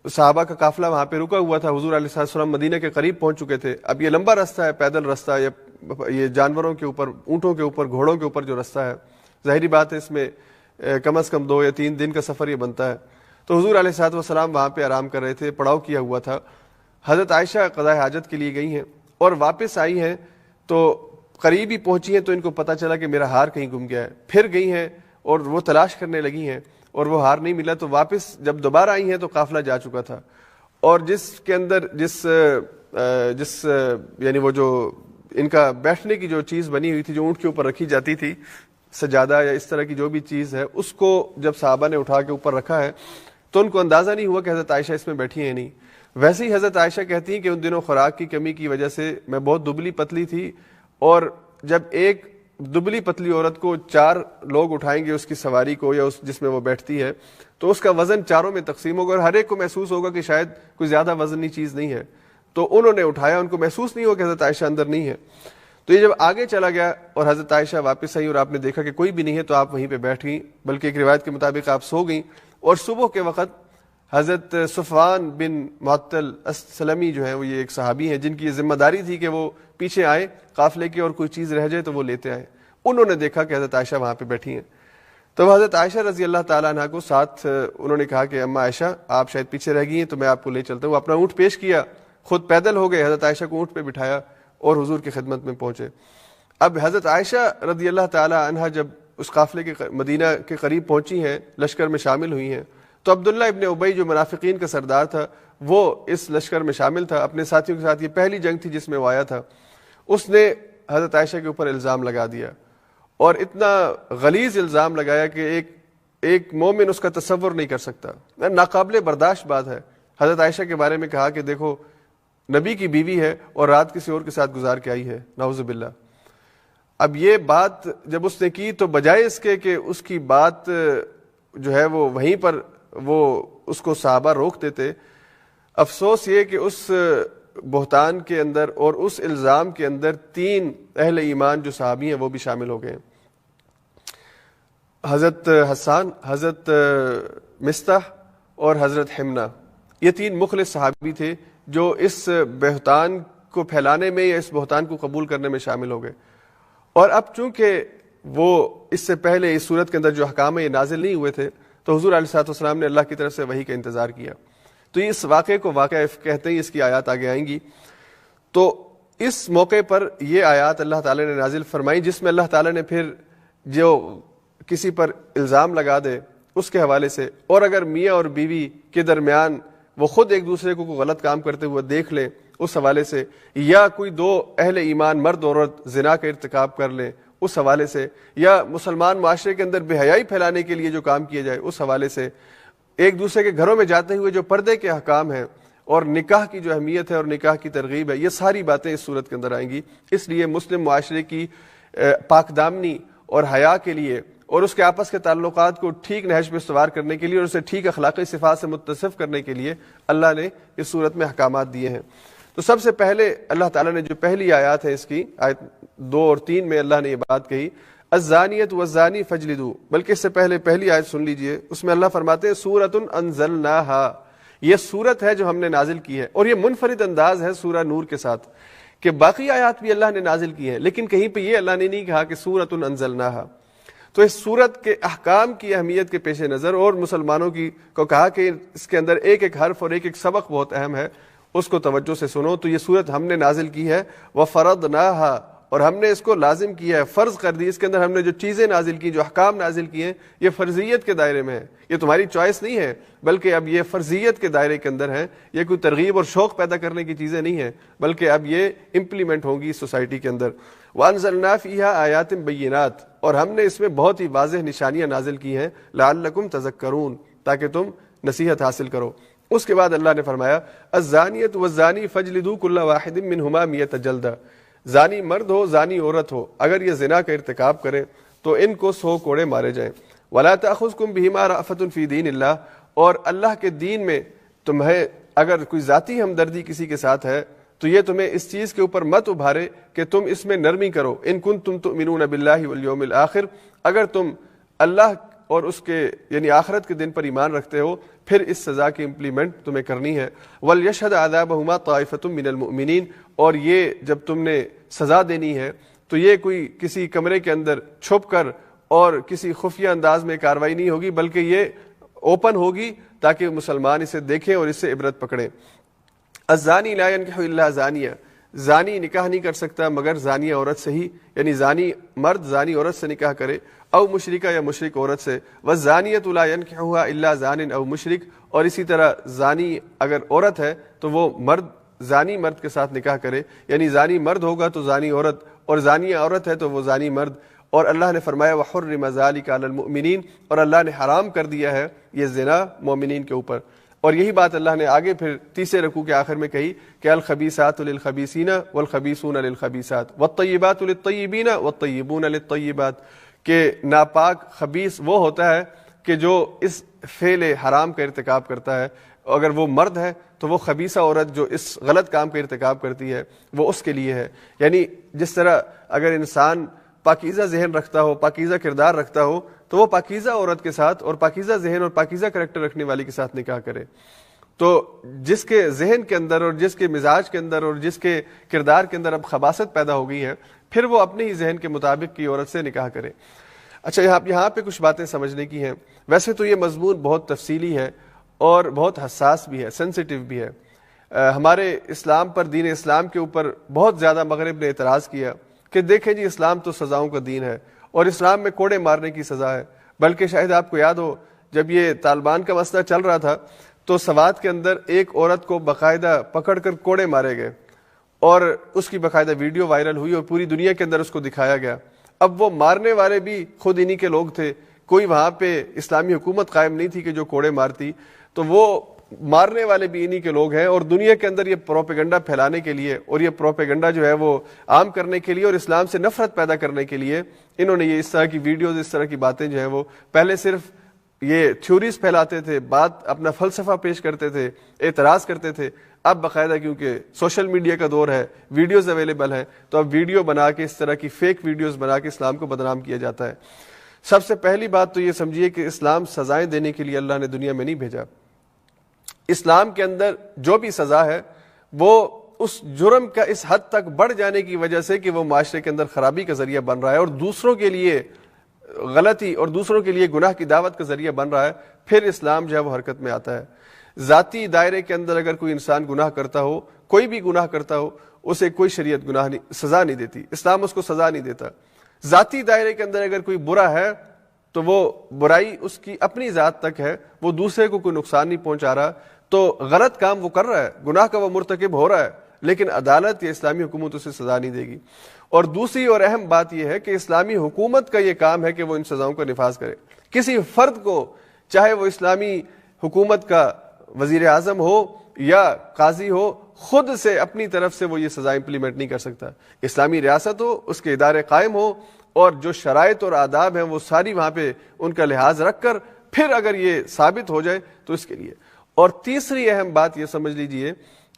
صحابہ کا قافلہ وہاں پہ رکا ہوا تھا. حضور علیہ الصلوۃ والسلام مدینہ کے قریب پہنچ چکے تھے. اب یہ لمبا رستہ ہے، پیدل رستہ، یہ جانوروں کے اوپر، اونٹوں کے اوپر، گھوڑوں کے اوپر جو رستہ ہے، ظاہری بات ہے اس میں کم از کم 2 یا 3 دن کا سفر یہ بنتا ہے. تو حضور علیہ الصلوۃ والسلام وہاں پہ آرام کر رہے تھے، پڑاؤ کیا ہوا تھا. حضرت عائشہ قضاء حاجت کے لیے گئی ہیں اور واپس آئی ہیں، تو قریب ہی پہنچی ہیں تو ان کو پتہ چلا کہ میرا ہار کہیں گم گیا ہے. پھر گئی ہیں اور وہ تلاش کرنے لگی ہیں اور وہ ہار نہیں ملا. تو واپس جب دوبارہ آئی ہیں تو قافلہ جا چکا تھا، اور جس کے اندر جس یعنی وہ جو ان کا بیٹھنے کی جو چیز بنی ہوئی تھی، جو اونٹ کے اوپر رکھی جاتی تھی، سجادہ یا اس طرح کی جو بھی چیز ہے، اس کو جب صحابہ نے اٹھا کے اوپر رکھا ہے تو ان کو اندازہ نہیں ہوا کہ حضرت عائشہ اس میں بیٹھی ہیں نہیں. ویسے ہی حضرت عائشہ کہتی ہیں کہ ان دنوں خوراک کی کمی کی وجہ سے میں بہت دبلی پتلی تھی، اور جب ایک دبلی پتلی عورت کو 4 لوگ اٹھائیں گے اس کی سواری کو یا اس جس میں وہ بیٹھتی ہے، تو اس کا وزن 4 میں تقسیم ہوگا اور ہر ایک کو محسوس ہوگا کہ شاید کوئی زیادہ وزنی چیز نہیں ہے. تو انہوں نے اٹھایا، ان کو محسوس نہیں ہوا کہ حضرت عائشہ اندر نہیں ہے. تو یہ جب آگے چلا گیا اور حضرت عائشہ واپس آئی اور آپ نے دیکھا کہ کوئی بھی نہیں ہے، تو آپ وہیں پہ بیٹھ گئیں، بلکہ ایک روایت کے مطابق آپ سو گئیں. اور صبح کے وقت حضرت صفوان بن معطل السلمی جو ہیں، وہ یہ ایک صحابی ہیں جن کی یہ ذمہ داری تھی کہ وہ پیچھے آئے قافلے کی اور کوئی چیز رہ جائے تو وہ لیتے آئے. انہوں نے دیکھا کہ حضرت عائشہ وہاں پہ بیٹھی ہیں. تو حضرت عائشہ رضی اللہ تعالیٰ عنہ کو ساتھ انہوں نے کہا کہ اما عائشہ آپ شاید پیچھے رہ گئی ہیں تو میں آپ کو لے چلتا ہوں. وہ اپنا اونٹ پیش کیا، خود پیدل ہو گئے، حضرت عائشہ کو اونٹ پہ بٹھایا اور حضور کی خدمت میں پہنچے. اب حضرت عائشہ رضی اللہ تعالیٰ عنہ جب اس قافلے کے مدینہ کے قریب پہنچی ہیں، لشکر میں شامل ہوئی ہیں، تو عبداللہ ابن ابی جو منافقین کا سردار تھا، وہ اس لشکر میں شامل تھا اپنے ساتھیوں کے ساتھ. یہ پہلی جنگ تھی جس میں وہ آیا تھا. اس نے حضرت عائشہ کے اوپر الزام لگا دیا، اور اتنا غلیظ الزام لگایا کہ ایک مومن اس کا تصور نہیں کر سکتا. ناقابل برداشت بات ہے. حضرت عائشہ کے بارے میں کہا کہ دیکھو نبی کی بیوی ہے اور رات کسی اور کے ساتھ گزار کے آئی ہے، نعوذ باللہ. اب یہ بات جب اس نے کی تو بجائے اس کے کہ اس کی بات جو ہے وہ وہیں پر وہ اس کو صحابہ روک دیتے، افسوس یہ کہ اس بہتان کے اندر اور اس الزام کے اندر 3 اہل ایمان جو صحابی ہیں وہ بھی شامل ہو گئے. حضرت حسان، حضرت مستح اور حضرت حمنہ، یہ 3 مخلص صحابی تھے جو اس بہتان کو پھیلانے میں یا اس بہتان کو قبول کرنے میں شامل ہو گئے. اور اب چونکہ وہ اس سے پہلے اس صورت کے اندر جو احکام یہ نازل نہیں ہوئے تھے، تو حضور علیہ الصلوۃ والسلام نے اللہ کی طرف سے وحی کا انتظار کیا. تو اس واقعے کو واقعہ کہتے ہیں، اس کی آیات آگے آئیں گی. تو اس موقع پر یہ آیات اللہ تعالی نے نازل فرمائی، جس میں اللہ تعالی نے پھر جو کسی پر الزام لگا دے اس کے حوالے سے، اور اگر میاں اور بیوی کے درمیان وہ خود ایک دوسرے کو کوئی غلط کام کرتے ہوئے دیکھ لیں اس حوالے سے، یا کوئی 2 اہل ایمان مرد اور عورت زنا کا ارتکاب کر لیں اس حوالے سے، یا مسلمان معاشرے کے اندر بے حیائی پھیلانے کے لیے جو کام کیے جائے اس حوالے سے، ایک دوسرے کے گھروں میں جاتے ہوئے جو پردے کے احکام ہیں اور نکاح کی جو اہمیت ہے اور نکاح کی ترغیب ہے، یہ ساری باتیں اس صورت کے اندر آئیں گی. اس لیے مسلم معاشرے کی پاک دامنی اور حیا کے لیے اور اس کے آپس کے تعلقات کو ٹھیک نہج پہ استوار کرنے کے لیے اور اسے ٹھیک اخلاقی صفات سے متصف کرنے کے لیے اللہ نے اس صورت میں احکامات دیے ہیں. تو سب سے پہلے اللہ تعالیٰ نے جو پہلی آیات ہے اس کی آیت 2 اور 3 میں اللہ نے یہ بات کہی، الزانیۃ والزانی فجلدوا، بلکہ اس سے پہلے پہلی آیت سن لیجئے. اس میں اللہ فرماتے ہیں سورۃ انزلناہا، یہ سورت ہے جو ہم نے نازل کی ہے. اور یہ منفرد انداز ہے سورہ نور کے ساتھ کہ باقی آیات بھی اللہ نے نازل کی ہیں، لیکن کہیں پہ یہ اللہ نے نہیں کہا کہ سورۃ انزلناہا. تو اس سورت کے احکام کی اہمیت کے پیش نظر اور مسلمانوں کو کہا کہ اس کے اندر ایک ایک حرف اور ایک ایک سبق بہت اہم ہے، اس کو توجہ سے سنو. تو یہ سورت ہم نے نازل کی ہے، وَفَرَضْنَاهَا، اور ہم نے اس کو لازم کیا ہے، فرض کر دی. اس کے اندر ہم نے جو چیزیں نازل کی، جو احکام نازل کیے ہیں، یہ فرضیت کے دائرے میں ہے. یہ تمہاری چوائس نہیں ہے، بلکہ اب یہ فرضیت کے دائرے کے اندر ہے. یہ کوئی ترغیب اور شوق پیدا کرنے کی چیزیں نہیں ہیں، بلکہ اب یہ امپلیمنٹ ہوں گی سوسائٹی کے اندر. وَأَنزَلْنَا فِيهَا آيَاتٍ بَيِّنَاتٍ، اور ہم نے اس میں بہت ہی واضح نشانیاں نازل کی ہیں، لَعَلَّكُمْ تَذَكَّرُونَ، تاکہ تم نصیحت حاصل کرو. اس کے بعد اللہ نے فرمایا الزانیۃ والزانی فجلدوا كل واحد منهما 100 جلدہ، زانی مرد ہو زانی عورت ہو، اگر یہ زنا کا ارتکاب کریں تو ان کو 100 کوڑے مارے جائیں۔ ولا تأخذکم بہما رأفۃ فی دین اللہ، اور اللہ کے دین میں تمہیں اگر کوئی ذاتی ہمدردی کسی کے ساتھ ہے تو یہ تمہیں اس چیز کے اوپر مت ابھارے کہ تم اس میں نرمی کرو۔ ان کنتم تؤمنون باللہ والیوم الآخر، اگر تم اللہ اور اس کے یعنی آخرت کے دن پر ایمان رکھتے ہو پھر اس سزا کی امپلیمنٹ تمہیں کرنی ہے۔ وَلْيَشْهَدْ عَذَابَهُمَا طَائِفَةٌ مِّنَ الْمُؤْمِنِينَ، اور یہ جب تم نے سزا دینی ہے تو یہ کوئی کسی کمرے کے اندر چھپ کر اور کسی خفیہ انداز میں کاروائی نہیں ہوگی، بلکہ یہ اوپن ہوگی تاکہ مسلمان اسے دیکھیں اور اس سے عبرت پکڑیں۔ الزانی لا ينكح الا زانیہ، زانی نکاح نہیں کر سکتا مگر زانیہ عورت سے ہی، یعنی زانی مرد زانی عورت سے نکاح کرے، او مشرکہ یا مشرک عورت سے۔ والزانیۃ لا ينكحها الا زان او مشرک، اور اسی طرح زانی اگر عورت ہے تو وہ مرد زانی مرد کے ساتھ نکاح کرے، یعنی زانی مرد ہوگا تو زانی عورت، اور زانیہ عورت ہے تو وہ زانی مرد۔ اور اللہ نے فرمایا وحرم ذلک علی المؤمنین، اور اللہ نے حرام کر دیا ہے یہ زنا مومنین کے اوپر۔ اور یہی بات اللہ نے آگے پھر تیسرے رکوع کے آخر میں کہی کہ الخبیثات للخبیثین والخبیثون للخبیثات والطیبات للطیبین والطیبون للطیبات، کہ ناپاک خبیث وہ ہوتا ہے کہ جو اس فعل حرام کا ارتکاب کرتا ہے، اگر وہ مرد ہے تو وہ خبیثہ عورت جو اس غلط کام کا ارتکاب کرتی ہے وہ اس کے لیے ہے۔ یعنی جس طرح اگر انسان پاکیزہ ذہن رکھتا ہو، پاکیزہ کردار رکھتا ہو، تو وہ پاکیزہ عورت کے ساتھ اور پاکیزہ ذہن اور پاکیزہ کریکٹر رکھنے والی کے ساتھ نکاح کرے۔ تو جس کے ذہن کے اندر اور جس کے مزاج کے اندر اور جس کے کردار کے اندر اب خباثت پیدا ہو گئی ہے، پھر وہ اپنے ہی ذہن کے مطابق کی عورت سے نکاح کرے۔ اچھا، یہاں پہ کچھ باتیں سمجھنے کی ہیں۔ ویسے تو یہ مضمون بہت تفصیلی ہے اور بہت حساس بھی ہے، سینسیٹیو بھی ہے۔ ہمارے اسلام پر، دین اسلام کے اوپر بہت زیادہ مغرب نے اعتراض کیا کہ دیکھیں جی اسلام تو سزاؤں کا دین ہے اور اسلام میں کوڑے مارنے کی سزا ہے۔ بلکہ شاید آپ کو یاد ہو جب یہ طالبان کا مسئلہ چل رہا تھا تو سوات کے اندر ایک عورت کو باقاعدہ پکڑ کر کوڑے مارے گئے اور اس کی باقاعدہ ویڈیو وائرل ہوئی اور پوری دنیا کے اندر اس کو دکھایا گیا۔ اب وہ مارنے والے بھی خود انہی کے لوگ تھے، کوئی وہاں پہ اسلامی حکومت قائم نہیں تھی کہ جو کوڑے مارتی، تو وہ مارنے والے بھی انہی کے لوگ ہیں۔ اور دنیا کے اندر یہ پروپیگنڈا پھیلانے کے لیے اور یہ پروپیگنڈا جو ہے وہ عام کرنے کے لیے اور اسلام سے نفرت پیدا کرنے کے لیے انہوں نے یہ اس طرح کی ویڈیوز، اس طرح کی باتیں جو ہیں وہ پہلے صرف یہ تھیوریز پھیلاتے تھے، بات اپنا فلسفہ پیش کرتے تھے، اعتراض کرتے تھے۔ اب باقاعدہ کیونکہ سوشل میڈیا کا دور ہے، ویڈیوز اویلیبل ہیں، تو اب ویڈیو بنا کے اس طرح کی فیک ویڈیوز بنا کے اسلام کو بدنام کیا جاتا ہے۔ سب سے پہلی بات تو یہ سمجھیے کہ اسلام سزائیں دینے کے لیے اللہ نے دنیا میں نہیں بھیجا۔ اسلام کے اندر جو بھی سزا ہے وہ اس جرم کا اس حد تک بڑھ جانے کی وجہ سے کہ وہ معاشرے کے اندر خرابی کا ذریعہ بن رہا ہے اور دوسروں کے لیے غلطی اور دوسروں کے لیے گناہ کی دعوت کا ذریعہ بن رہا ہے، پھر اسلام جو ہے وہ حرکت میں آتا ہے۔ ذاتی دائرے کے اندر اگر کوئی انسان گناہ کرتا ہو، کوئی بھی گناہ کرتا ہو، اسے کوئی شریعت سزا نہیں دیتی، اسلام اس کو سزا نہیں دیتا۔ ذاتی دائرے کے اندر اگر کوئی برا ہے تو وہ برائی اس کی اپنی ذات تک ہے، وہ دوسرے کو کوئی نقصان نہیں پہنچا رہا، تو غلط کام وہ کر رہا ہے، گناہ کا وہ مرتکب ہو رہا ہے، لیکن عدالت یا اسلامی حکومت اسے سزا نہیں دے گی۔ اور دوسری اور اہم بات یہ ہے کہ اسلامی حکومت کا یہ کام ہے کہ وہ ان سزاؤں کا نفاذ کرے۔ کسی فرد کو، چاہے وہ اسلامی حکومت کا وزیر اعظم ہو یا قاضی ہو، خود سے اپنی طرف سے وہ یہ سزا امپلیمنٹ نہیں کر سکتا۔ اسلامی ریاست ہو، اس کے ادارے قائم ہو اور جو شرائط اور آداب ہیں وہ ساری وہاں پہ ان کا لحاظ رکھ کر پھر اگر یہ ثابت ہو جائے تو اس کے لیے۔ اور تیسری اہم بات یہ سمجھ لیجئے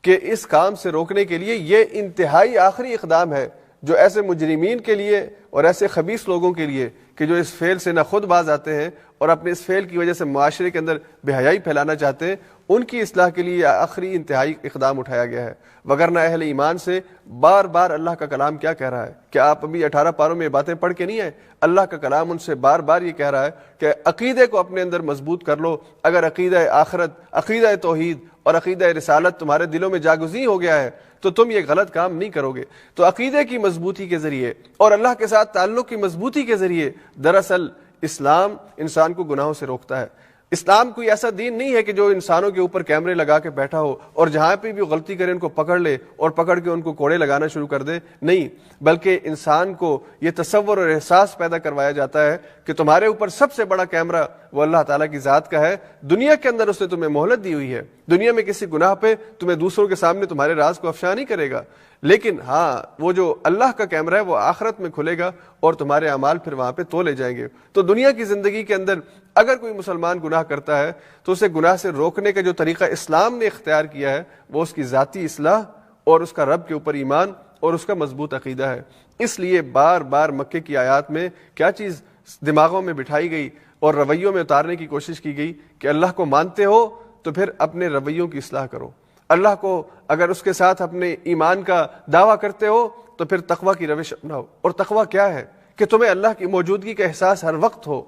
کہ اس کام سے روکنے کے لیے یہ انتہائی آخری اقدام ہے جو ایسے مجرمین کے لیے اور ایسے خبیث لوگوں کے لیے کہ جو اس فعل سے نہ خود باز آتے ہیں اور اپنے اس فعل کی وجہ سے معاشرے کے اندر بے حیائی پھیلانا چاہتے ہیں، ان کی اصلاح کے لیے آخری انتہائی اقدام اٹھایا گیا ہے۔ وگرنہ اہل ایمان سے بار بار اللہ کا کلام کیا کہہ رہا ہے؟ کہ آپ ابھی 18 پاروں میں یہ باتیں پڑھ کے نہیں آئے؟ اللہ کا کلام ان سے بار بار یہ کہہ رہا ہے کہ عقیدے کو اپنے اندر مضبوط کر لو۔ اگر عقیدہ آخرت، عقیدہ توحید اور عقیدہ رسالت تمہارے دلوں میں جاگزیں ہو گیا ہے تو تم یہ غلط کام نہیں کرو گے۔ تو عقیدے کی مضبوطی کے ذریعے اور اللہ کے ساتھ تعلق کی مضبوطی کے ذریعے دراصل اسلام انسان کو گناہوں سے روکتا ہے۔ اسلام کوئی ایسا دین نہیں ہے کہ جو انسانوں کے اوپر کیمرے لگا کے بیٹھا ہو اور جہاں پہ بھی غلطی کرے ان کو پکڑ لے اور پکڑ کے ان کو کوڑے لگانا شروع کر دے، نہیں، بلکہ انسان کو یہ تصور اور احساس پیدا کروایا جاتا ہے کہ تمہارے اوپر سب سے بڑا کیمرہ وہ اللہ تعالیٰ کی ذات کا ہے۔ دنیا کے اندر اس نے تمہیں مہلت دی ہوئی ہے دنیا میں کسی گناہ پہ تمہیں دوسروں کے سامنے تمہارے راز کو افشا نہیں کرے گا، لیکن ہاں وہ جو اللہ کا کیمرہ ہے وہ آخرت میں کھلے گا اور تمہارے اعمال پھر وہاں پہ تولے جائیں گے۔ تو دنیا کی زندگی کے اندر اگر کوئی مسلمان گناہ کرتا ہے تو اسے گناہ سے روکنے کا جو طریقہ اسلام نے اختیار کیا ہے وہ اس کی ذاتی اصلاح اور اس کا رب کے اوپر ایمان اور اس کا مضبوط عقیدہ ہے۔ اس لیے بار بار مکے کی آیات میں کیا چیز دماغوں میں بٹھائی گئی اور رویوں میں اتارنے کی کوشش کی گئی کہ اللہ کو مانتے ہو تو پھر اپنے رویوں کی اصلاح کرو، اللہ کو اگر اس کے ساتھ اپنے ایمان کا دعویٰ کرتے ہو تو پھر تقویٰ کی روش اپناؤ۔ اور تقویٰ کیا ہے؟ کہ تمہیں اللہ کی موجودگی کا احساس ہر وقت ہو،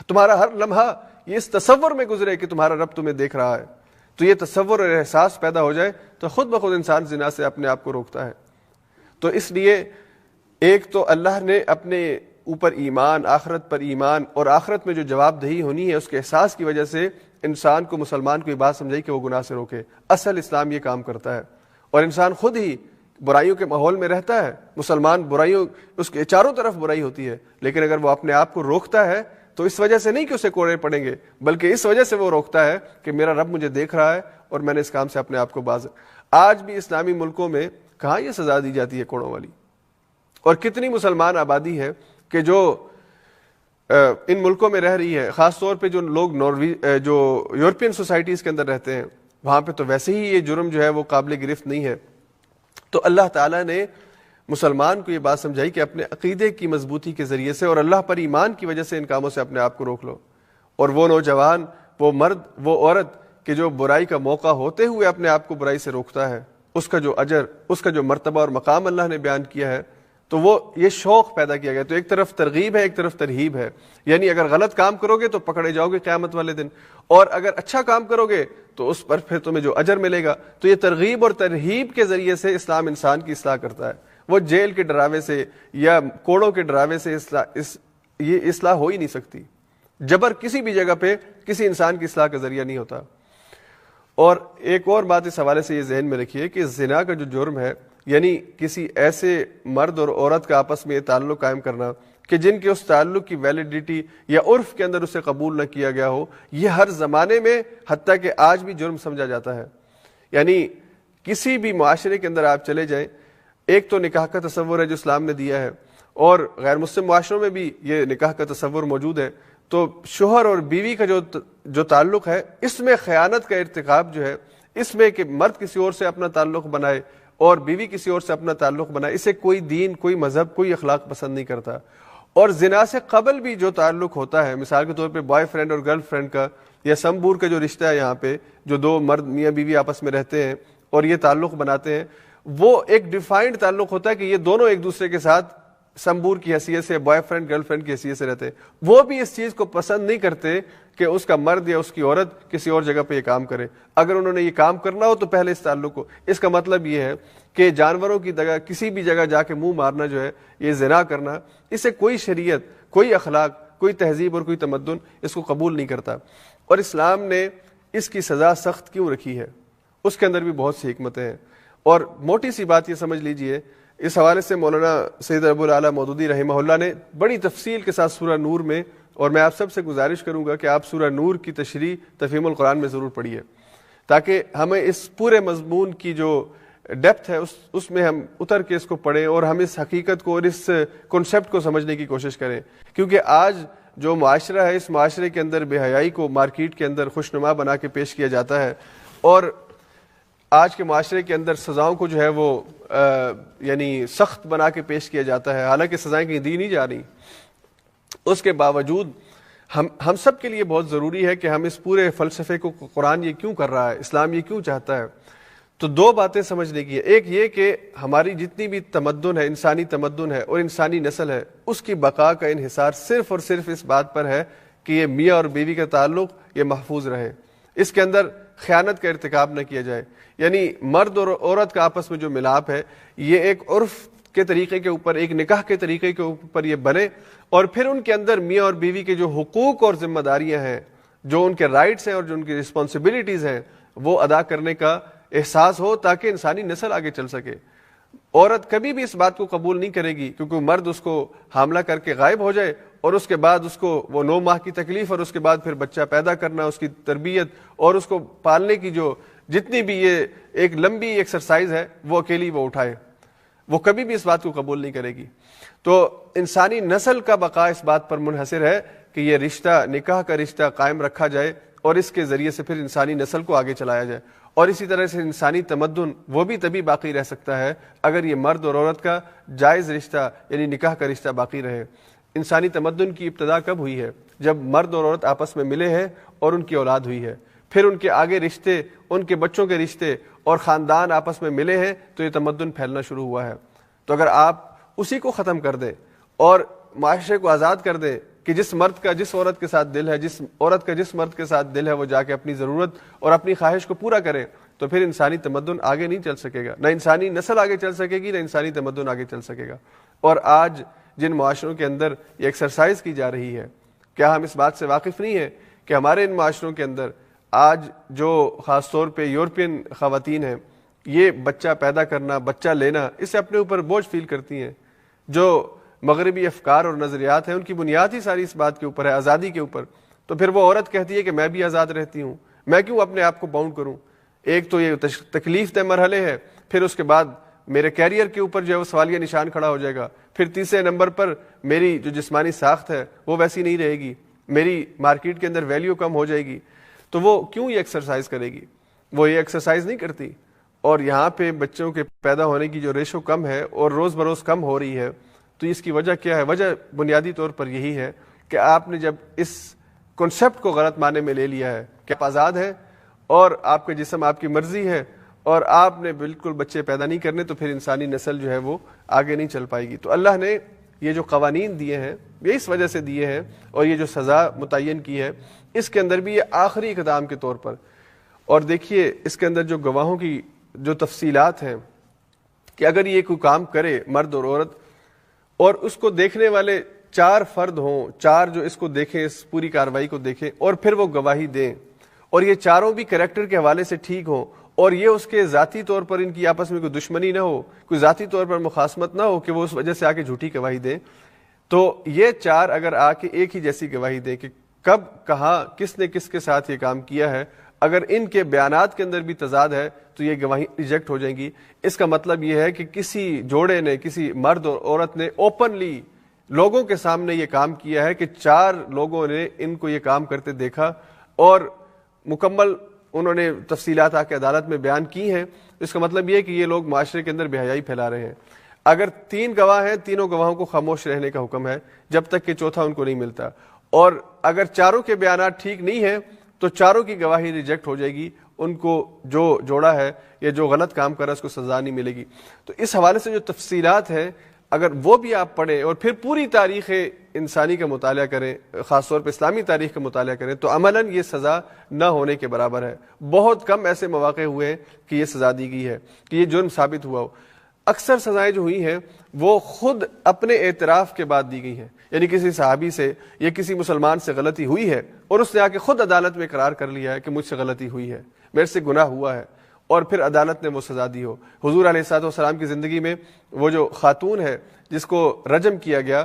تمہارا ہر لمحہ یہ اس تصور میں گزرے کہ تمہارا رب تمہیں دیکھ رہا ہے۔ تو یہ تصور اور احساس پیدا ہو جائے تو خود بخود انسان زنا سے اپنے آپ کو روکتا ہے۔ تو اس لیے ایک تو اللہ نے اپنے اوپر ایمان، آخرت پر ایمان اور آخرت میں جو جواب دہی ہونی ہے اس کے احساس کی وجہ سے انسان کو، مسلمان کو یہ بات سمجھائی کہ وہ گناہ سے روکے۔ اصل اسلام یہ کام کرتا ہے، اور انسان خود ہی برائیوں کے ماحول میں رہتا ہے، مسلمان برائیوں، اس کے چاروں طرف برائی ہوتی ہے، لیکن اگر وہ اپنے آپ کو روکتا ہے تو اس وجہ سے نہیں کہ اسے کوڑے پڑیں گے، بلکہ اس وجہ سے وہ روکتا ہے کہ میرا رب مجھے دیکھ رہا ہے اور میں نے اس کام سے اپنے آپ کو باز۔ آج بھی اسلامی ملکوں میں کہاں یہ سزا دی جاتی ہے کوڑوں والی، اور کتنی مسلمان آبادی ہے کہ جو ان ملکوں میں رہ رہی ہے، خاص طور پہ جو لوگ جو یورپین سوسائٹیز کے اندر رہتے ہیں، وہاں پہ تو ویسے ہی یہ جرم جو ہے وہ قابل گرفت نہیں ہے۔ تو اللہ تعالیٰ نے مسلمان کو یہ بات سمجھائی کہ اپنے عقیدے کی مضبوطی کے ذریعے سے اور اللہ پر ایمان کی وجہ سے ان کاموں سے اپنے آپ کو روک لو۔ اور وہ نوجوان، وہ مرد، وہ عورت کہ جو برائی کا موقع ہوتے ہوئے اپنے آپ کو برائی سے روکتا ہے، اس کا جو اجر، اس کا جو مرتبہ اور مقام اللہ نے بیان کیا ہے، تو وہ یہ شوق پیدا کیا گیا۔ تو ایک طرف ترغیب ہے، ایک طرف ترہیب ہے، یعنی اگر غلط کام کرو گے تو پکڑے جاؤ گے قیامت والے دن، اور اگر اچھا کام کرو گے تو اس پر پھر تمہیں جو اجر ملے گا۔ تو یہ ترغیب اور ترہیب کے ذریعے سے اسلام انسان کی اصلاح کرتا ہے۔ وہ جیل کے ڈراوے سے یا کوڑوں کے ڈراوے سے یہ اصلاح ہو ہی نہیں سکتی۔ جبر کسی بھی جگہ پہ کسی انسان کی اصلاح کا ذریعہ نہیں ہوتا۔ اور ایک اور بات اس حوالے سے یہ ذہن میں رکھیے کہ زنا کا جو جرم ہے، یعنی کسی ایسے مرد اور عورت کا آپس میں یہ تعلق قائم کرنا کہ جن کے اس تعلق کی ویلیڈیٹی یا عرف کے اندر اسے قبول نہ کیا گیا ہو، یہ ہر زمانے میں حتیٰ کہ آج بھی جرم سمجھا جاتا ہے۔ یعنی کسی بھی معاشرے کے اندر آپ چلے جائیں، ایک تو نکاح کا تصور ہے جو اسلام نے دیا ہے، اور غیر مسلم معاشروں میں بھی یہ نکاح کا تصور موجود ہے۔ تو شوہر اور بیوی کا جو تعلق ہے، اس میں خیانت کا ارتکاب جو ہے، اس میں کہ مرد کسی اور سے اپنا تعلق بنائے اور بیوی کسی اور سے اپنا تعلق بنائے، اسے کوئی دین، کوئی مذہب، کوئی اخلاق پسند نہیں کرتا۔ اور زنا سے قبل بھی جو تعلق ہوتا ہے، مثال کے طور پہ بوائے فرینڈ اور گرل فرینڈ کا یا سمبور کا جو رشتہ ہے، یہاں پہ جو دو مرد میاں بیوی آپس میں رہتے ہیں اور یہ تعلق بناتے ہیں، وہ ایک ڈیفائنڈ تعلق ہوتا ہے کہ یہ دونوں ایک دوسرے کے ساتھ سمبور کی حیثیت سے، بوائے فرینڈ گرل فرینڈ کی حیثیت سے رہتے ہیں۔ وہ بھی اس چیز کو پسند نہیں کرتے کہ اس کا مرد یا اس کی عورت کسی اور جگہ پہ یہ کام کرے۔ اگر انہوں نے یہ کام کرنا ہو تو پہلے اس تعلق کو، اس کا مطلب یہ ہے کہ جانوروں کی جگہ کسی بھی جگہ جا کے منہ مارنا جو ہے، یہ زنا کرنا، اسے کوئی شریعت، کوئی اخلاق، کوئی تہذیب اور کوئی تمدن اس کو قبول نہیں کرتا۔ اور اسلام نے اس کی سزا سخت کیوں رکھی ہے، اس کے اندر بھی بہت سی حکمتیں ہیں۔ اور موٹی سی بات یہ سمجھ لیجئے، اس حوالے سے مولانا سید ابو العلا مودودی رحمہ اللہ نے بڑی تفصیل کے ساتھ سورہ نور میں، اور میں آپ سب سے گزارش کروں گا کہ آپ سورہ نور کی تشریح تفہیم القرآن میں ضرور پڑھیے، تاکہ ہمیں اس پورے مضمون کی جو ڈیپتھ ہے اس میں ہم اتر کے اس کو پڑھیں اور ہم اس حقیقت کو اور اس کنسیپٹ کو سمجھنے کی کوشش کریں۔ کیونکہ آج جو معاشرہ ہے، اس معاشرے کے اندر بے حیائی کو مارکیٹ کے اندر خوشنما بنا کے پیش کیا جاتا ہے، اور آج کے معاشرے کے اندر سزاؤں کو جو ہے وہ یعنی سخت بنا کے پیش کیا جاتا ہے، حالانکہ سزائیں کہیں دی نہیں جا رہی۔ اس کے باوجود ہم سب کے لیے بہت ضروری ہے کہ ہم اس پورے فلسفے کو، قرآن یہ کیوں کر رہا ہے، اسلام یہ کیوں چاہتا ہے، تو دو باتیں سمجھنے کی ہے۔ ایک یہ کہ ہماری جتنی بھی تمدن ہے، انسانی تمدن ہے اور انسانی نسل ہے، اس کی بقا کا انحصار صرف اور صرف اس بات پر ہے کہ یہ میاں اور بیوی کا تعلق یہ محفوظ رہے، اس کے اندر خیانت کا ارتکاب نہ کیا جائے۔ یعنی مرد اور عورت کا آپس میں جو ملاپ ہے، یہ ایک عرف کے طریقے کے اوپر، ایک نکاح کے طریقے کے اوپر یہ بنے، اور پھر ان کے اندر میاں اور بیوی کے جو حقوق اور ذمہ داریاں ہیں، جو ان کے رائٹس ہیں اور جو ان کی رسپانسبلٹیز ہیں، وہ ادا کرنے کا احساس ہو، تاکہ انسانی نسل آگے چل سکے۔ عورت کبھی بھی اس بات کو قبول نہیں کرے گی کیونکہ مرد اس کو حاملہ کر کے غائب ہو جائے، اور اس کے بعد اس کو وہ 9 ماہ کی تکلیف، اور اس کے بعد پھر بچہ پیدا کرنا، اس کی تربیت اور اس کو پالنے کی جو جتنی بھی یہ ایک لمبی ایکسرسائز ہے وہ اکیلی وہ اٹھائے، وہ کبھی بھی اس بات کو قبول نہیں کرے گی۔ تو انسانی نسل کا بقا اس بات پر منحصر ہے کہ یہ رشتہ، نکاح کا رشتہ قائم رکھا جائے اور اس کے ذریعے سے پھر انسانی نسل کو آگے چلایا جائے۔ اور اسی طرح سے انسانی تمدن وہ بھی تبھی باقی رہ سکتا ہے اگر یہ مرد اور عورت کا جائز رشتہ یعنی نکاح کا رشتہ باقی رہے۔ انسانی تمدن کی ابتدا کب ہوئی ہے؟ جب مرد اور عورت آپس میں ملے ہیں اور ان کی اولاد ہوئی ہے، پھر ان کے آگے رشتے، ان کے بچوں کے رشتے اور خاندان آپس میں ملے ہیں تو یہ تمدن پھیلنا شروع ہوا ہے۔ تو اگر آپ اسی کو ختم کر دیں اور معاشرے کو آزاد کر دیں کہ جس مرد کا جس عورت کے ساتھ دل ہے، جس عورت کا جس مرد کے ساتھ دل ہے، وہ جا کے اپنی ضرورت اور اپنی خواہش کو پورا کرے، تو پھر انسانی تمدن آگے نہیں چل سکے گا، نہ انسانی نسل آگے چل سکے گی، نہ انسانی تمدن آگے چل سکے گا۔ اور آج جن معاشروں کے اندر یہ ایکسرسائز کی جا رہی ہے، کیا ہم اس بات سے واقف نہیں ہیں کہ ہمارے ان معاشروں کے اندر آج جو خاص طور پہ یورپین خواتین ہیں، یہ بچہ پیدا کرنا، بچہ لینا، اسے اپنے اوپر بوجھ فیل کرتی ہیں۔ جو مغربی افکار اور نظریات ہیں ان کی بنیاد ہی ساری اس بات کے اوپر ہے، آزادی کے اوپر۔ تو پھر وہ عورت کہتی ہے کہ میں بھی آزاد رہتی ہوں، میں کیوں اپنے آپ کو باؤنڈ کروں؟ ایک تو یہ تکلیف دہ مرحلے ہے، پھر اس کے بعد میرے کیریئر کے اوپر جو ہے وہ سوالیہ نشان کھڑا ہو جائے گا، پھر تیسرے نمبر پر میری جو جسمانی ساخت ہے وہ ویسی نہیں رہے گی، میری مارکیٹ کے اندر ویلیو کم ہو جائے گی۔ تو وہ کیوں یہ ایکسرسائز کرے گی؟ وہ یہ ایکسرسائز نہیں کرتی۔ اور یہاں پہ بچوں کے پیدا ہونے کی جو ریشو کم ہے اور روز بروز کم ہو رہی ہے، تو اس کی وجہ کیا ہے؟ وجہ بنیادی طور پر یہی ہے کہ آپ نے جب اس کنسیپٹ کو غلط معنی میں لے لیا ہے کہ آپ آزاد ہیں اور آپ کا جسم آپ کی مرضی ہے اور آپ نے بالکل بچے پیدا نہیں کرنے، تو پھر انسانی نسل جو ہے وہ آگے نہیں چل پائے گی۔ تو اللہ نے یہ جو قوانین دیے ہیں یہ اس وجہ سے دیے ہیں، اور یہ جو سزا متعین کی ہے اس کے اندر بھی یہ آخری اقدام کے طور پر۔ اور دیکھیے اس کے اندر جو گواہوں کی جو تفصیلات ہیں کہ اگر یہ کوئی کام کرے مرد اور عورت اور اس کو دیکھنے والے 4 فرد ہوں، 4 جو اس کو دیکھیں، اس پوری کارروائی کو دیکھیں اور پھر وہ گواہی دیں، اور یہ چاروں بھی کریکٹر کے حوالے سے ٹھیک ہوں، اور یہ اس کے ذاتی طور پر ان کی آپس میں کوئی دشمنی نہ ہو، کوئی ذاتی طور پر مخاصمت نہ ہو کہ وہ اس وجہ سے آ کے جھوٹی گواہی دیں، تو یہ 4 اگر آ کے ایک ہی جیسی گواہی دیں کہ کب کہاں کس نے کس کے ساتھ یہ کام کیا ہے، اگر ان کے بیانات کے اندر بھی تضاد ہے تو یہ گواہی ریجیکٹ ہو جائیں گی۔ اس کا مطلب یہ ہے کہ کسی جوڑے نے، کسی مرد اور عورت نے اوپنلی لوگوں کے سامنے یہ کام کیا ہے کہ 4 لوگوں نے ان کو یہ کام کرتے دیکھا اور مکمل انہوں نے تفصیلات آ کے عدالت میں بیان کی ہیں۔ اس کا مطلب یہ ہے کہ یہ لوگ معاشرے کے اندر بے حیائی پھیلا رہے ہیں۔ اگر 3 گواہ ہیں، تینوں گواہوں کو خاموش رہنے کا حکم ہے جب تک کہ چوتھا ان کو نہیں ملتا، اور اگر چاروں کے بیانات ٹھیک نہیں ہیں تو چاروں کی گواہی ریجیکٹ ہو جائے گی، ان کو جو جوڑا ہے یا جو غلط کام کر رہا ہے اس کو سزا نہیں ملے گی۔ تو اس حوالے سے جو تفصیلات ہیں اگر وہ بھی آپ پڑھیں اور پھر پوری تاریخ انسانی کا مطالعہ کریں، خاص طور پہ اسلامی تاریخ کا مطالعہ کریں، تو عملاً یہ سزا نہ ہونے کے برابر ہے۔ بہت کم ایسے مواقع ہوئے ہیں کہ یہ سزا دی گئی ہے، کہ یہ جرم ثابت ہوا ہو۔ اکثر سزائیں جو ہوئی ہیں وہ خود اپنے اعتراف کے بعد دی گئی ہیں، یعنی کسی صحابی سے یا کسی مسلمان سے غلطی ہوئی ہے اور اس نے آ کے خود عدالت میں اقرار کر لیا ہے کہ مجھ سے غلطی ہوئی ہے، میرے سے گناہ ہوا ہے، اور پھر عدالت نے وہ سزا دی ہو۔ حضور علیہ الصلوۃ والسلام کی زندگی میں وہ جو خاتون ہے جس کو رجم کیا گیا،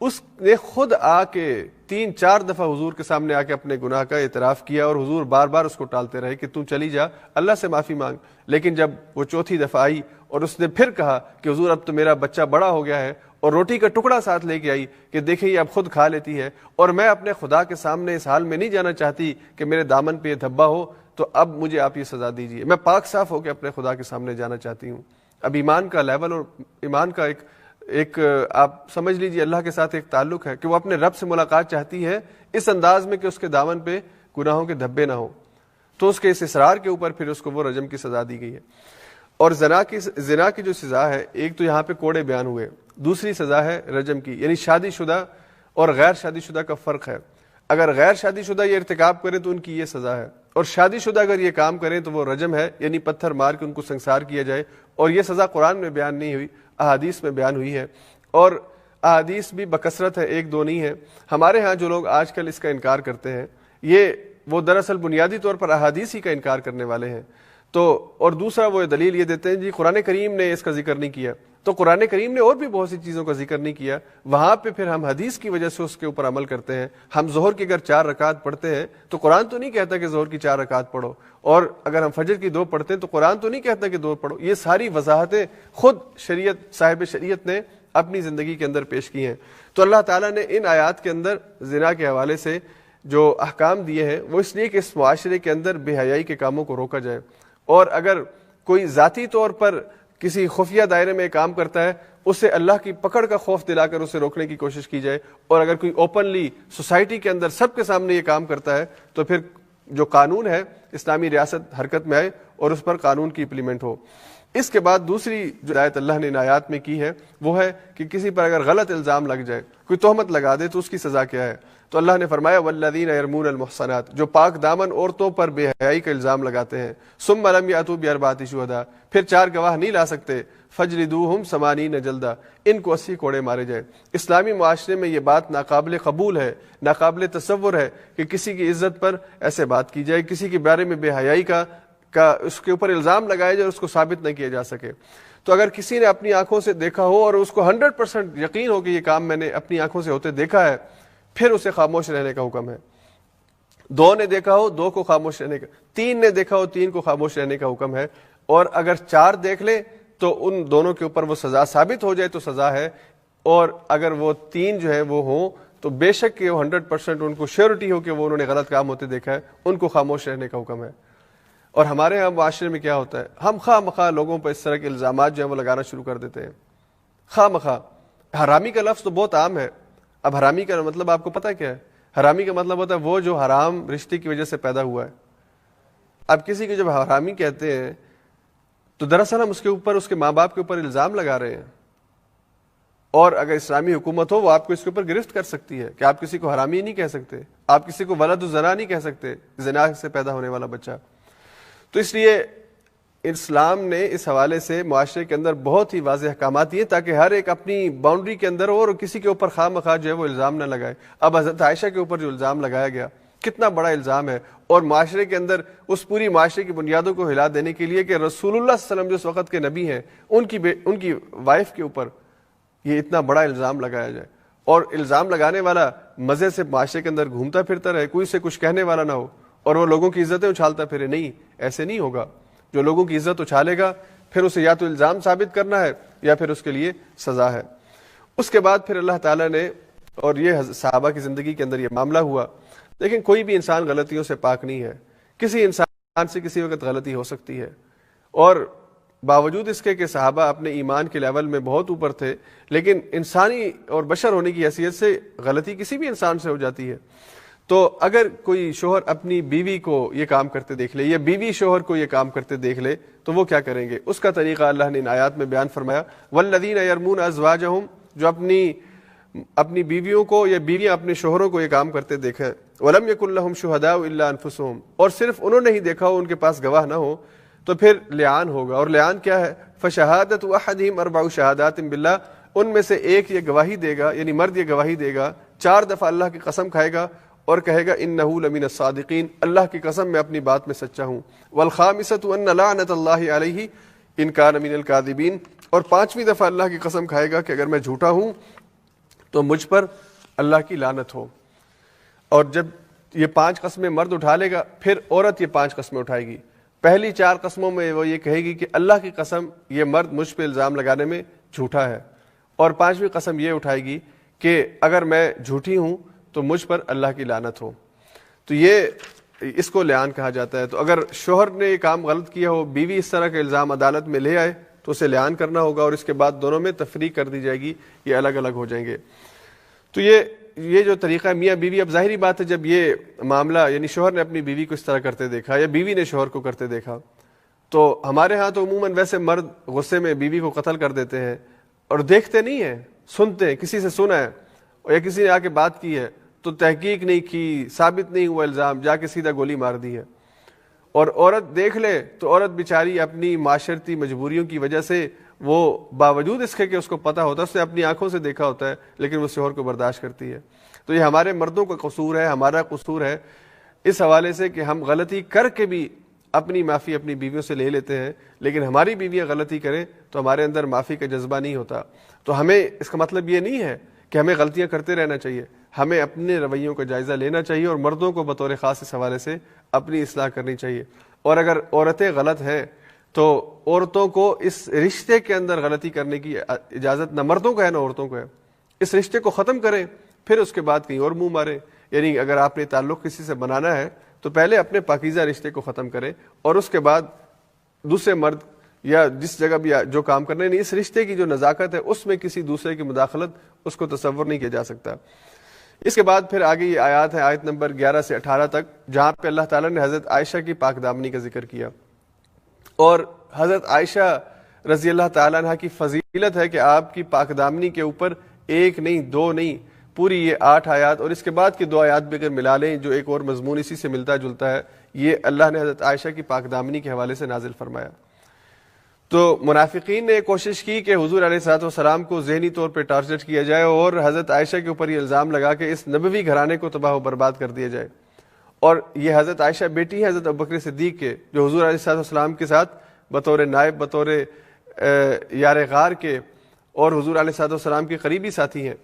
اس نے خود آ کے 3-4 دفعہ حضور کے سامنے آ کے اپنے گناہ کا اعتراف کیا، اور حضور بار بار اس کو ٹالتے رہے کہ تو چلی جا، اللہ سے معافی مانگ۔ لیکن جب وہ چوتھی دفعہ آئی اور اس نے پھر کہا کہ حضور اب تو میرا بچہ بڑا ہو گیا ہے، اور روٹی کا ٹکڑا ساتھ لے کے آئی کہ دیکھیں یہ اب خود کھا لیتی ہے، اور میں اپنے خدا کے سامنے اس حال میں نہیں جانا چاہتی کہ میرے دامن پہ یہ دھبا ہو، تو اب مجھے آپ یہ سزا دیجیے، میں پاک صاف ہو کے اپنے خدا کے سامنے جانا چاہتی ہوں۔ اب ایمان کا لیول اور ایمان کا ایک آپ سمجھ لیجیے اللہ کے ساتھ ایک تعلق ہے کہ وہ اپنے رب سے ملاقات چاہتی ہے اس انداز میں کہ اس کے دامن پہ گناہوں کے دھبے نہ ہوں، تو اس کے اس اصرار کے اوپر پھر اس کو وہ رجم کی سزا دی گئی ہے۔ اور زنا کی جو سزا ہے، ایک تو یہاں پہ کوڑے بیان ہوئے، دوسری سزا ہے رجم کی، یعنی شادی شدہ اور غیر شادی شدہ کا فرق ہے۔ اگر غیر شادی شدہ یہ ارتکاب کریں تو ان کی یہ سزا ہے، اور شادی شدہ اگر یہ کام کریں تو وہ رجم ہے، یعنی پتھر مار کے ان کو سنسار کیا جائے۔ اور یہ سزا قرآن میں بیان نہیں ہوئی، احادیث میں بیان ہوئی ہے، اور احادیث بھی بکثرت ہے، 1-2 نہیں ہے۔ ہمارے ہاں جو لوگ آج کل اس کا انکار کرتے ہیں، وہ دراصل بنیادی طور پر احادیث ہی کا انکار کرنے والے ہیں۔ تو اور دوسرا وہ دلیل یہ دیتے ہیں جی قرآن کریم نے اس کا ذکر نہیں کیا، تو قرآن کریم نے اور بھی بہت سی چیزوں کا ذکر نہیں کیا، وہاں پہ پھر ہم حدیث کی وجہ سے اس کے اوپر عمل کرتے ہیں۔ ہم ظہر کی اگر 4 رکعت پڑھتے ہیں تو قرآن تو نہیں کہتا کہ ظہر کی 4 رکعت پڑھو، اور اگر ہم فجر کی 2 پڑھتے ہیں تو قرآن تو نہیں کہتا کہ 2 پڑھو۔ یہ ساری وضاحتیں خود شریعت صاحب شریعت نے اپنی زندگی کے اندر پیش کی ہیں۔ تو اللہ تعالیٰ نے ان آیات کے اندر زنا کے حوالے سے جو احکام دیے ہیں وہ اس لیے کہ اس معاشرے کے اندر بے حیائی کے کاموں کو روکا جائے، اور اگر کوئی ذاتی طور پر کسی خفیہ دائرے میں کام کرتا ہے اسے اللہ کی پکڑ کا خوف دلا کر اسے روکنے کی کوشش کی جائے، اور اگر کوئی اوپنلی سوسائٹی کے اندر سب کے سامنے یہ کام کرتا ہے تو پھر جو قانون ہے اسلامی ریاست حرکت میں آئے اور اس پر قانون کی امپلیمنٹ ہو۔ اس کے بعد دوسری جو آیت اللہ نے ان آیات میں کی ہے وہ ہے کہ کسی پر اگر غلط الزام لگ جائے، کوئی تہمت لگا دے تو اس کی سزا کیا ہے۔ تو اللہ نے فرمایا والذین یرمون المحصنات، جو پاک دامن عورتوں پر بے حیائی کا الزام لگاتے ہیں، ثم لم یاتوا باربعۃ شہداء، پھر 4 گواہ نہیں لا سکتے، فجلدوہم 80 جلدہ، ان کو 80 کوڑے مارے جائیں۔ اسلامی معاشرے میں یہ بات ناقابل قبول ہے، ناقابل تصور ہے کہ کسی کی عزت پر ایسے بات کی جائے، کسی کے بارے میں بے حیائی کا اس کے اوپر الزام لگایا جائے اور اس کو ثابت نہ کیا جا سکے۔ تو اگر کسی نے اپنی آنکھوں سے دیکھا ہو اور اس کو 100% یقین ہو کہ یہ کام میں نے اپنی آنکھوں سے ہوتے دیکھا ہے، پھر اسے خاموش رہنے کا حکم ہے۔ 2 نے دیکھا ہو 2 کو خاموش رہنے کا، 3 نے دیکھا ہو 3 کو خاموش رہنے کا حکم ہے، اور اگر 4 دیکھ لے تو ان دونوں کے اوپر وہ سزا ثابت ہو جائے تو سزا ہے، اور اگر وہ 3 جو ہے وہ ہوں تو بے شک کہ وہ 100% ان کو شیورٹی ہو کہ وہ انہوں نے غلط کام ہوتے دیکھا ہے، ان کو خاموش رہنے کا حکم ہے۔ اور ہمارے ہاں معاشرے میں کیا ہوتا ہے، ہم خواہ مخواہ لوگوں پر اس طرح کے الزامات جو ہیں وہ لگانا شروع کر دیتے ہیں، خواہ مخواہ۔ حرامی کا لفظ تو بہت عام ہے، اب حرامی کا مطلب آپ کو پتہ کیا ہے؟ حرامی کا مطلب ہوتا ہے وہ جو حرام رشتے کی وجہ سے پیدا ہوا ہے۔ اب کسی کو جب حرامی کہتے ہیں تو دراصل ہم اس کے اوپر اس کے ماں باپ کے اوپر الزام لگا رہے ہیں، اور اگر اسلامی حکومت ہو وہ آپ کو اس کے اوپر گرفت کر سکتی ہے کہ آپ کسی کو حرامی نہیں کہہ سکتے، آپ کسی کو ولد الزنا نہیں کہہ سکتے، زنا سے پیدا ہونے والا بچہ۔ تو اس لیے اسلام نے اس حوالے سے معاشرے کے اندر بہت ہی واضح احکامات دیے تاکہ ہر ایک اپنی باؤنڈری کے اندر ہو اور کسی کے اوپر خواہ مخواہ جو ہے وہ الزام نہ لگائے۔ اب حضرت عائشہ کے اوپر جو الزام لگایا گیا کتنا بڑا الزام ہے، اور معاشرے کے اندر اس پوری معاشرے کی بنیادوں کو ہلا دینے کے لیے کہ رسول اللہ صلی اللہ علیہ وسلم جو اس وقت کے نبی ہیں ان کی وائف کے اوپر یہ اتنا بڑا الزام لگایا جائے، اور الزام لگانے والا مزے سے معاشرے کے اندر گھومتا پھرتا رہے، کوئی سے کچھ کہنے والا نہ ہو اور وہ لوگوں کی عزتیں اچھالتا پھرے۔ نہیں، ایسے نہیں ہوگا۔ جو لوگوں کی عزت اچھالے گا پھر اسے یا تو الزام ثابت کرنا ہے یا پھر اس کے لیے سزا ہے۔ اس کے بعد پھر اللہ تعالیٰ نے، اور یہ صحابہ کی زندگی کے اندر یہ معاملہ ہوا، لیکن کوئی بھی انسان غلطیوں سے پاک نہیں ہے، کسی انسان سے کسی وقت غلطی ہو سکتی ہے، اور باوجود اس کے کہ صحابہ اپنے ایمان کے لیول میں بہت اوپر تھے، لیکن انسانی اور بشر ہونے کی حیثیت سے غلطی کسی بھی انسان سے ہو جاتی ہے۔ تو اگر کوئی شوہر اپنی بیوی کو یہ کام کرتے دیکھ لے یا بیوی شوہر کو یہ کام کرتے دیکھ لے تو وہ کیا کریں گے، اس کا طریقہ اللہ نے ان آیات میں بیان فرمایا۔ والذین یرمون ازواجہم، جو اپنی بیویوں کو یا بیویاں اپنے شوہروں کو یہ کام کرتے دیکھیں، ولم یکن لہم شہداء الا انفسہم، اور صرف انہوں نے ہی دیکھا ہو، ان کے پاس گواہ نہ ہو، تو پھر لعان ہوگا۔ اور لعان کیا ہے؟ فشہادۃ احدہم 4 شہادات باللہ، ان میں سے ایک یہ گواہی دے گا، یعنی مرد یہ گواہی دے گا 4 دفعہ اللہ کی قسم کھائے گا اور کہے گا انہ لمن الصادقین، اللہ کی قسم میں اپنی بات میں سچا ہوں۔ والخامسۃ ان لعنت اللہ علیہ ان کان من الکاذبین، اور 5ویں دفعہ اللہ کی قسم کھائے گا کہ اگر میں جھوٹا ہوں تو مجھ پر اللہ کی لعنت ہو۔ اور جب یہ 5 قسمیں مرد اٹھا لے گا پھر عورت یہ 5 قسمیں اٹھائے گی۔ پہلی 4 قسموں میں وہ یہ کہے گی کہ اللہ کی قسم یہ مرد مجھ پہ الزام لگانے میں جھوٹا ہے، اور 5ویں قسم یہ اٹھائے گی کہ اگر میں جھوٹی ہوں تو مجھ پر اللہ کی لعنت ہو۔ تو یہ اس کو لعان کہا جاتا ہے۔ تو اگر شوہر نے یہ کام غلط کیا ہو، بیوی اس طرح کا الزام عدالت میں لے آئے تو اسے لعان کرنا ہوگا، اور اس کے بعد دونوں میں تفریق کر دی جائے گی، یہ الگ الگ ہو جائیں گے۔ تو یہ جو طریقہ ہے میاں بیوی، اب ظاہری بات ہے جب یہ معاملہ یعنی شوہر نے اپنی بیوی کو اس طرح کرتے دیکھا یا بیوی نے شوہر کو کرتے دیکھا، تو ہمارے ہاں تو عموماً ویسے مرد غصے میں بیوی کو قتل کر دیتے ہیں اور دیکھتے نہیں ہیں، سنتے ہیں، کسی سے سنا ہے یا کسی نے آ کے بات کی ہے تو تحقیق نہیں کی، ثابت نہیں ہوا الزام، جا کے سیدھا گولی مار دی ہے۔ اور عورت دیکھ لے تو عورت بیچاری اپنی معاشرتی مجبوریوں کی وجہ سے وہ باوجود اس کے کہ اس کو پتہ ہوتا ہے، اس نے اپنی آنکھوں سے دیکھا ہوتا ہے، لیکن وہ شوہر کو برداشت کرتی ہے۔ تو یہ ہمارے مردوں کا قصور ہے، ہمارا قصور ہے اس حوالے سے کہ ہم غلطی کر کے بھی اپنی معافی اپنی بیویوں سے لے لیتے ہیں، لیکن ہماری بیویاں غلطی کریں تو ہمارے اندر معافی کا جذبہ نہیں ہوتا. تو ہمیں اس کا مطلب یہ نہیں ہے کہ ہمیں غلطیاں کرتے رہنا چاہیے، ہمیں اپنے رویوں کا جائزہ لینا چاہیے اور مردوں کو بطور خاص اس حوالے سے اپنی اصلاح کرنی چاہیے. اور اگر عورتیں غلط ہیں تو عورتوں کو اس رشتے کے اندر غلطی کرنے کی اجازت نہ مردوں کو ہے نہ عورتوں کو ہے. اس رشتے کو ختم کریں، پھر اس کے بعد کہیں اور منہ ماریں. یعنی اگر آپ نے تعلق کسی سے بنانا ہے تو پہلے اپنے پاکیزہ رشتے کو ختم کریں اور اس کے بعد دوسرے مرد یا جس جگہ بھی جو کام کرنے نہیں، اس رشتے کی جو نزاکت ہے اس میں کسی دوسرے کی مداخلت اس کو تصور نہیں کیا جا سکتا. اس کے بعد پھر آگے یہ آیات ہے، آیت نمبر 11 سے 18 تک، جہاں پہ اللہ تعالیٰ نے حضرت عائشہ کی پاک دامنی کا ذکر کیا. اور حضرت عائشہ رضی اللہ تعالیٰ عنہ کی فضیلت ہے کہ آپ کی پاک دامنی کے اوپر ایک نہیں، دو نہیں، پوری یہ 8 آیات اور اس کے بعد کی 2 آیات بھی اگر ملا لیں جو ایک اور مضمون اسی سے ملتا جلتا ہے، یہ اللہ نے حضرت عائشہ کی پاک دامنی کے حوالے سے نازل فرمایا. تو منافقین نے کوشش کی کہ حضور علیہ الصلوۃ والسلام کو ذہنی طور پہ ٹارچر کیا جائے اور حضرت عائشہ کے اوپر یہ الزام لگا کہ اس نبوی گھرانے کو تباہ و برباد کر دیا جائے. اور یہ حضرت عائشہ بیٹی ہے حضرت ابوبکر صدیق کے، جو حضور علیہ الصلوۃ والسلام کے ساتھ بطور نائب، بطور یار غار کے اور حضور علیہ الصلوۃ والسلام کے قریبی ساتھی ہیں.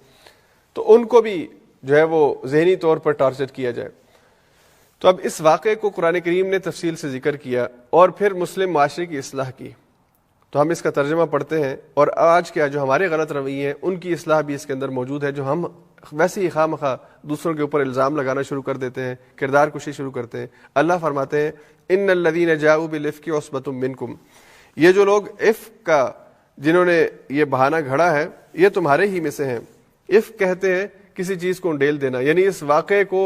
تو ان کو بھی جو ہے وہ ذہنی طور پر ٹارچر کیا جائے. تو اب اس واقعے کو قرآن کریم نے تفصیل سے ذکر کیا اور پھر مسلم معاشرے کی اصلاح کی. تو ہم اس کا ترجمہ پڑھتے ہیں اور آج کیا جو ہمارے غلط رویے ہیں ان کی اصلاح بھی اس کے اندر موجود ہے، جو ہم ویسے ہی خواہ مخواہ دوسروں کے اوپر الزام لگانا شروع کر دیتے ہیں، کردار کشی شروع کرتے ہیں. اللہ فرماتے ہیں ان الذین جاؤوا بالافک عصبۃ منکم، یہ جو لوگ افک کا جنہوں نے یہ بہانہ گھڑا ہے یہ تمہارے ہی میں سے ہیں. افک کہتے ہیں کسی چیز کو ڈیل دینا، یعنی اس واقعے کو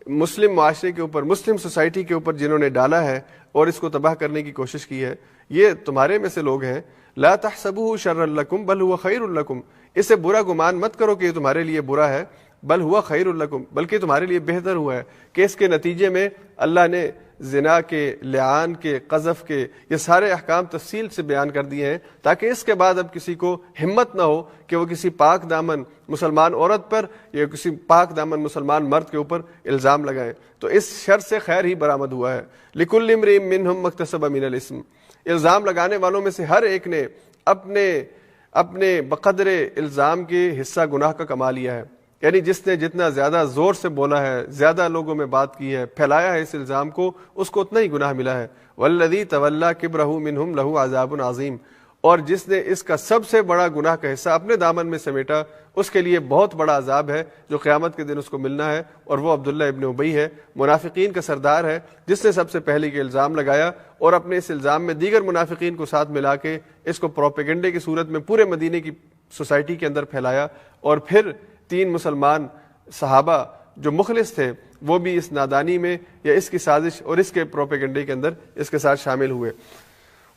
مسلم معاشرے کے اوپر، مسلم سوسائٹی کے اوپر جنہوں نے ڈالا ہے اور اس کو تباہ کرنے کی کوشش کی ہے، یہ تمہارے میں سے لوگ ہیں. لا تحسبوه شرا لکم بل هو خیر لکم، اسے برا گمان مت کرو کہ یہ تمہارے لیے برا ہے، بل ہوا خیر لکم، بلکہ تمہارے لیے بہتر ہوا ہے کہ اس کے نتیجے میں اللہ نے زنا کے، لعان کے، قذف کے یہ سارے احکام تفصیل سے بیان کر دیے ہیں تاکہ اس کے بعد اب کسی کو ہمت نہ ہو کہ وہ کسی پاک دامن مسلمان عورت پر یا کسی پاک دامن مسلمان مرد کے اوپر الزام لگائیں. تو اس شر سے خیر ہی برآمد ہوا ہے. لکل امرئ منہم مکتسب من الاسم، الزام لگانے والوں میں سے ہر ایک نے اپنے بقدر الزام کے حصہ گناہ کا کما لیا ہے. یعنی جس نے جتنا زیادہ زور سے بولا ہے، زیادہ لوگوں میں بات کی ہے، پھیلایا ہے اس الزام کو، اس کو اتنا ہی گناہ ملا ہے. والذی تولی کبرہ منہم لہ عذاب عظیم، اور جس نے اس کا سب سے بڑا گناہ کا حصہ اپنے دامن میں سمیٹا اس کے لیے بہت بڑا عذاب ہے جو قیامت کے دن اس کو ملنا ہے. اور وہ عبداللہ ابن ابی ہے، منافقین کا سردار ہے، جس نے سب سے پہلے یہ الزام لگایا اور اپنے اس الزام میں دیگر منافقین کو ساتھ ملا کے اس کو پروپیگنڈے کی صورت میں پورے مدینے کی سوسائٹی کے اندر پھیلایا. اور پھر 3 مسلمان صحابہ جو مخلص تھے وہ بھی اس نادانی میں یا اس کی سازش اور اس کے پروپیگنڈے کے اندر اس کے ساتھ شامل ہوئے.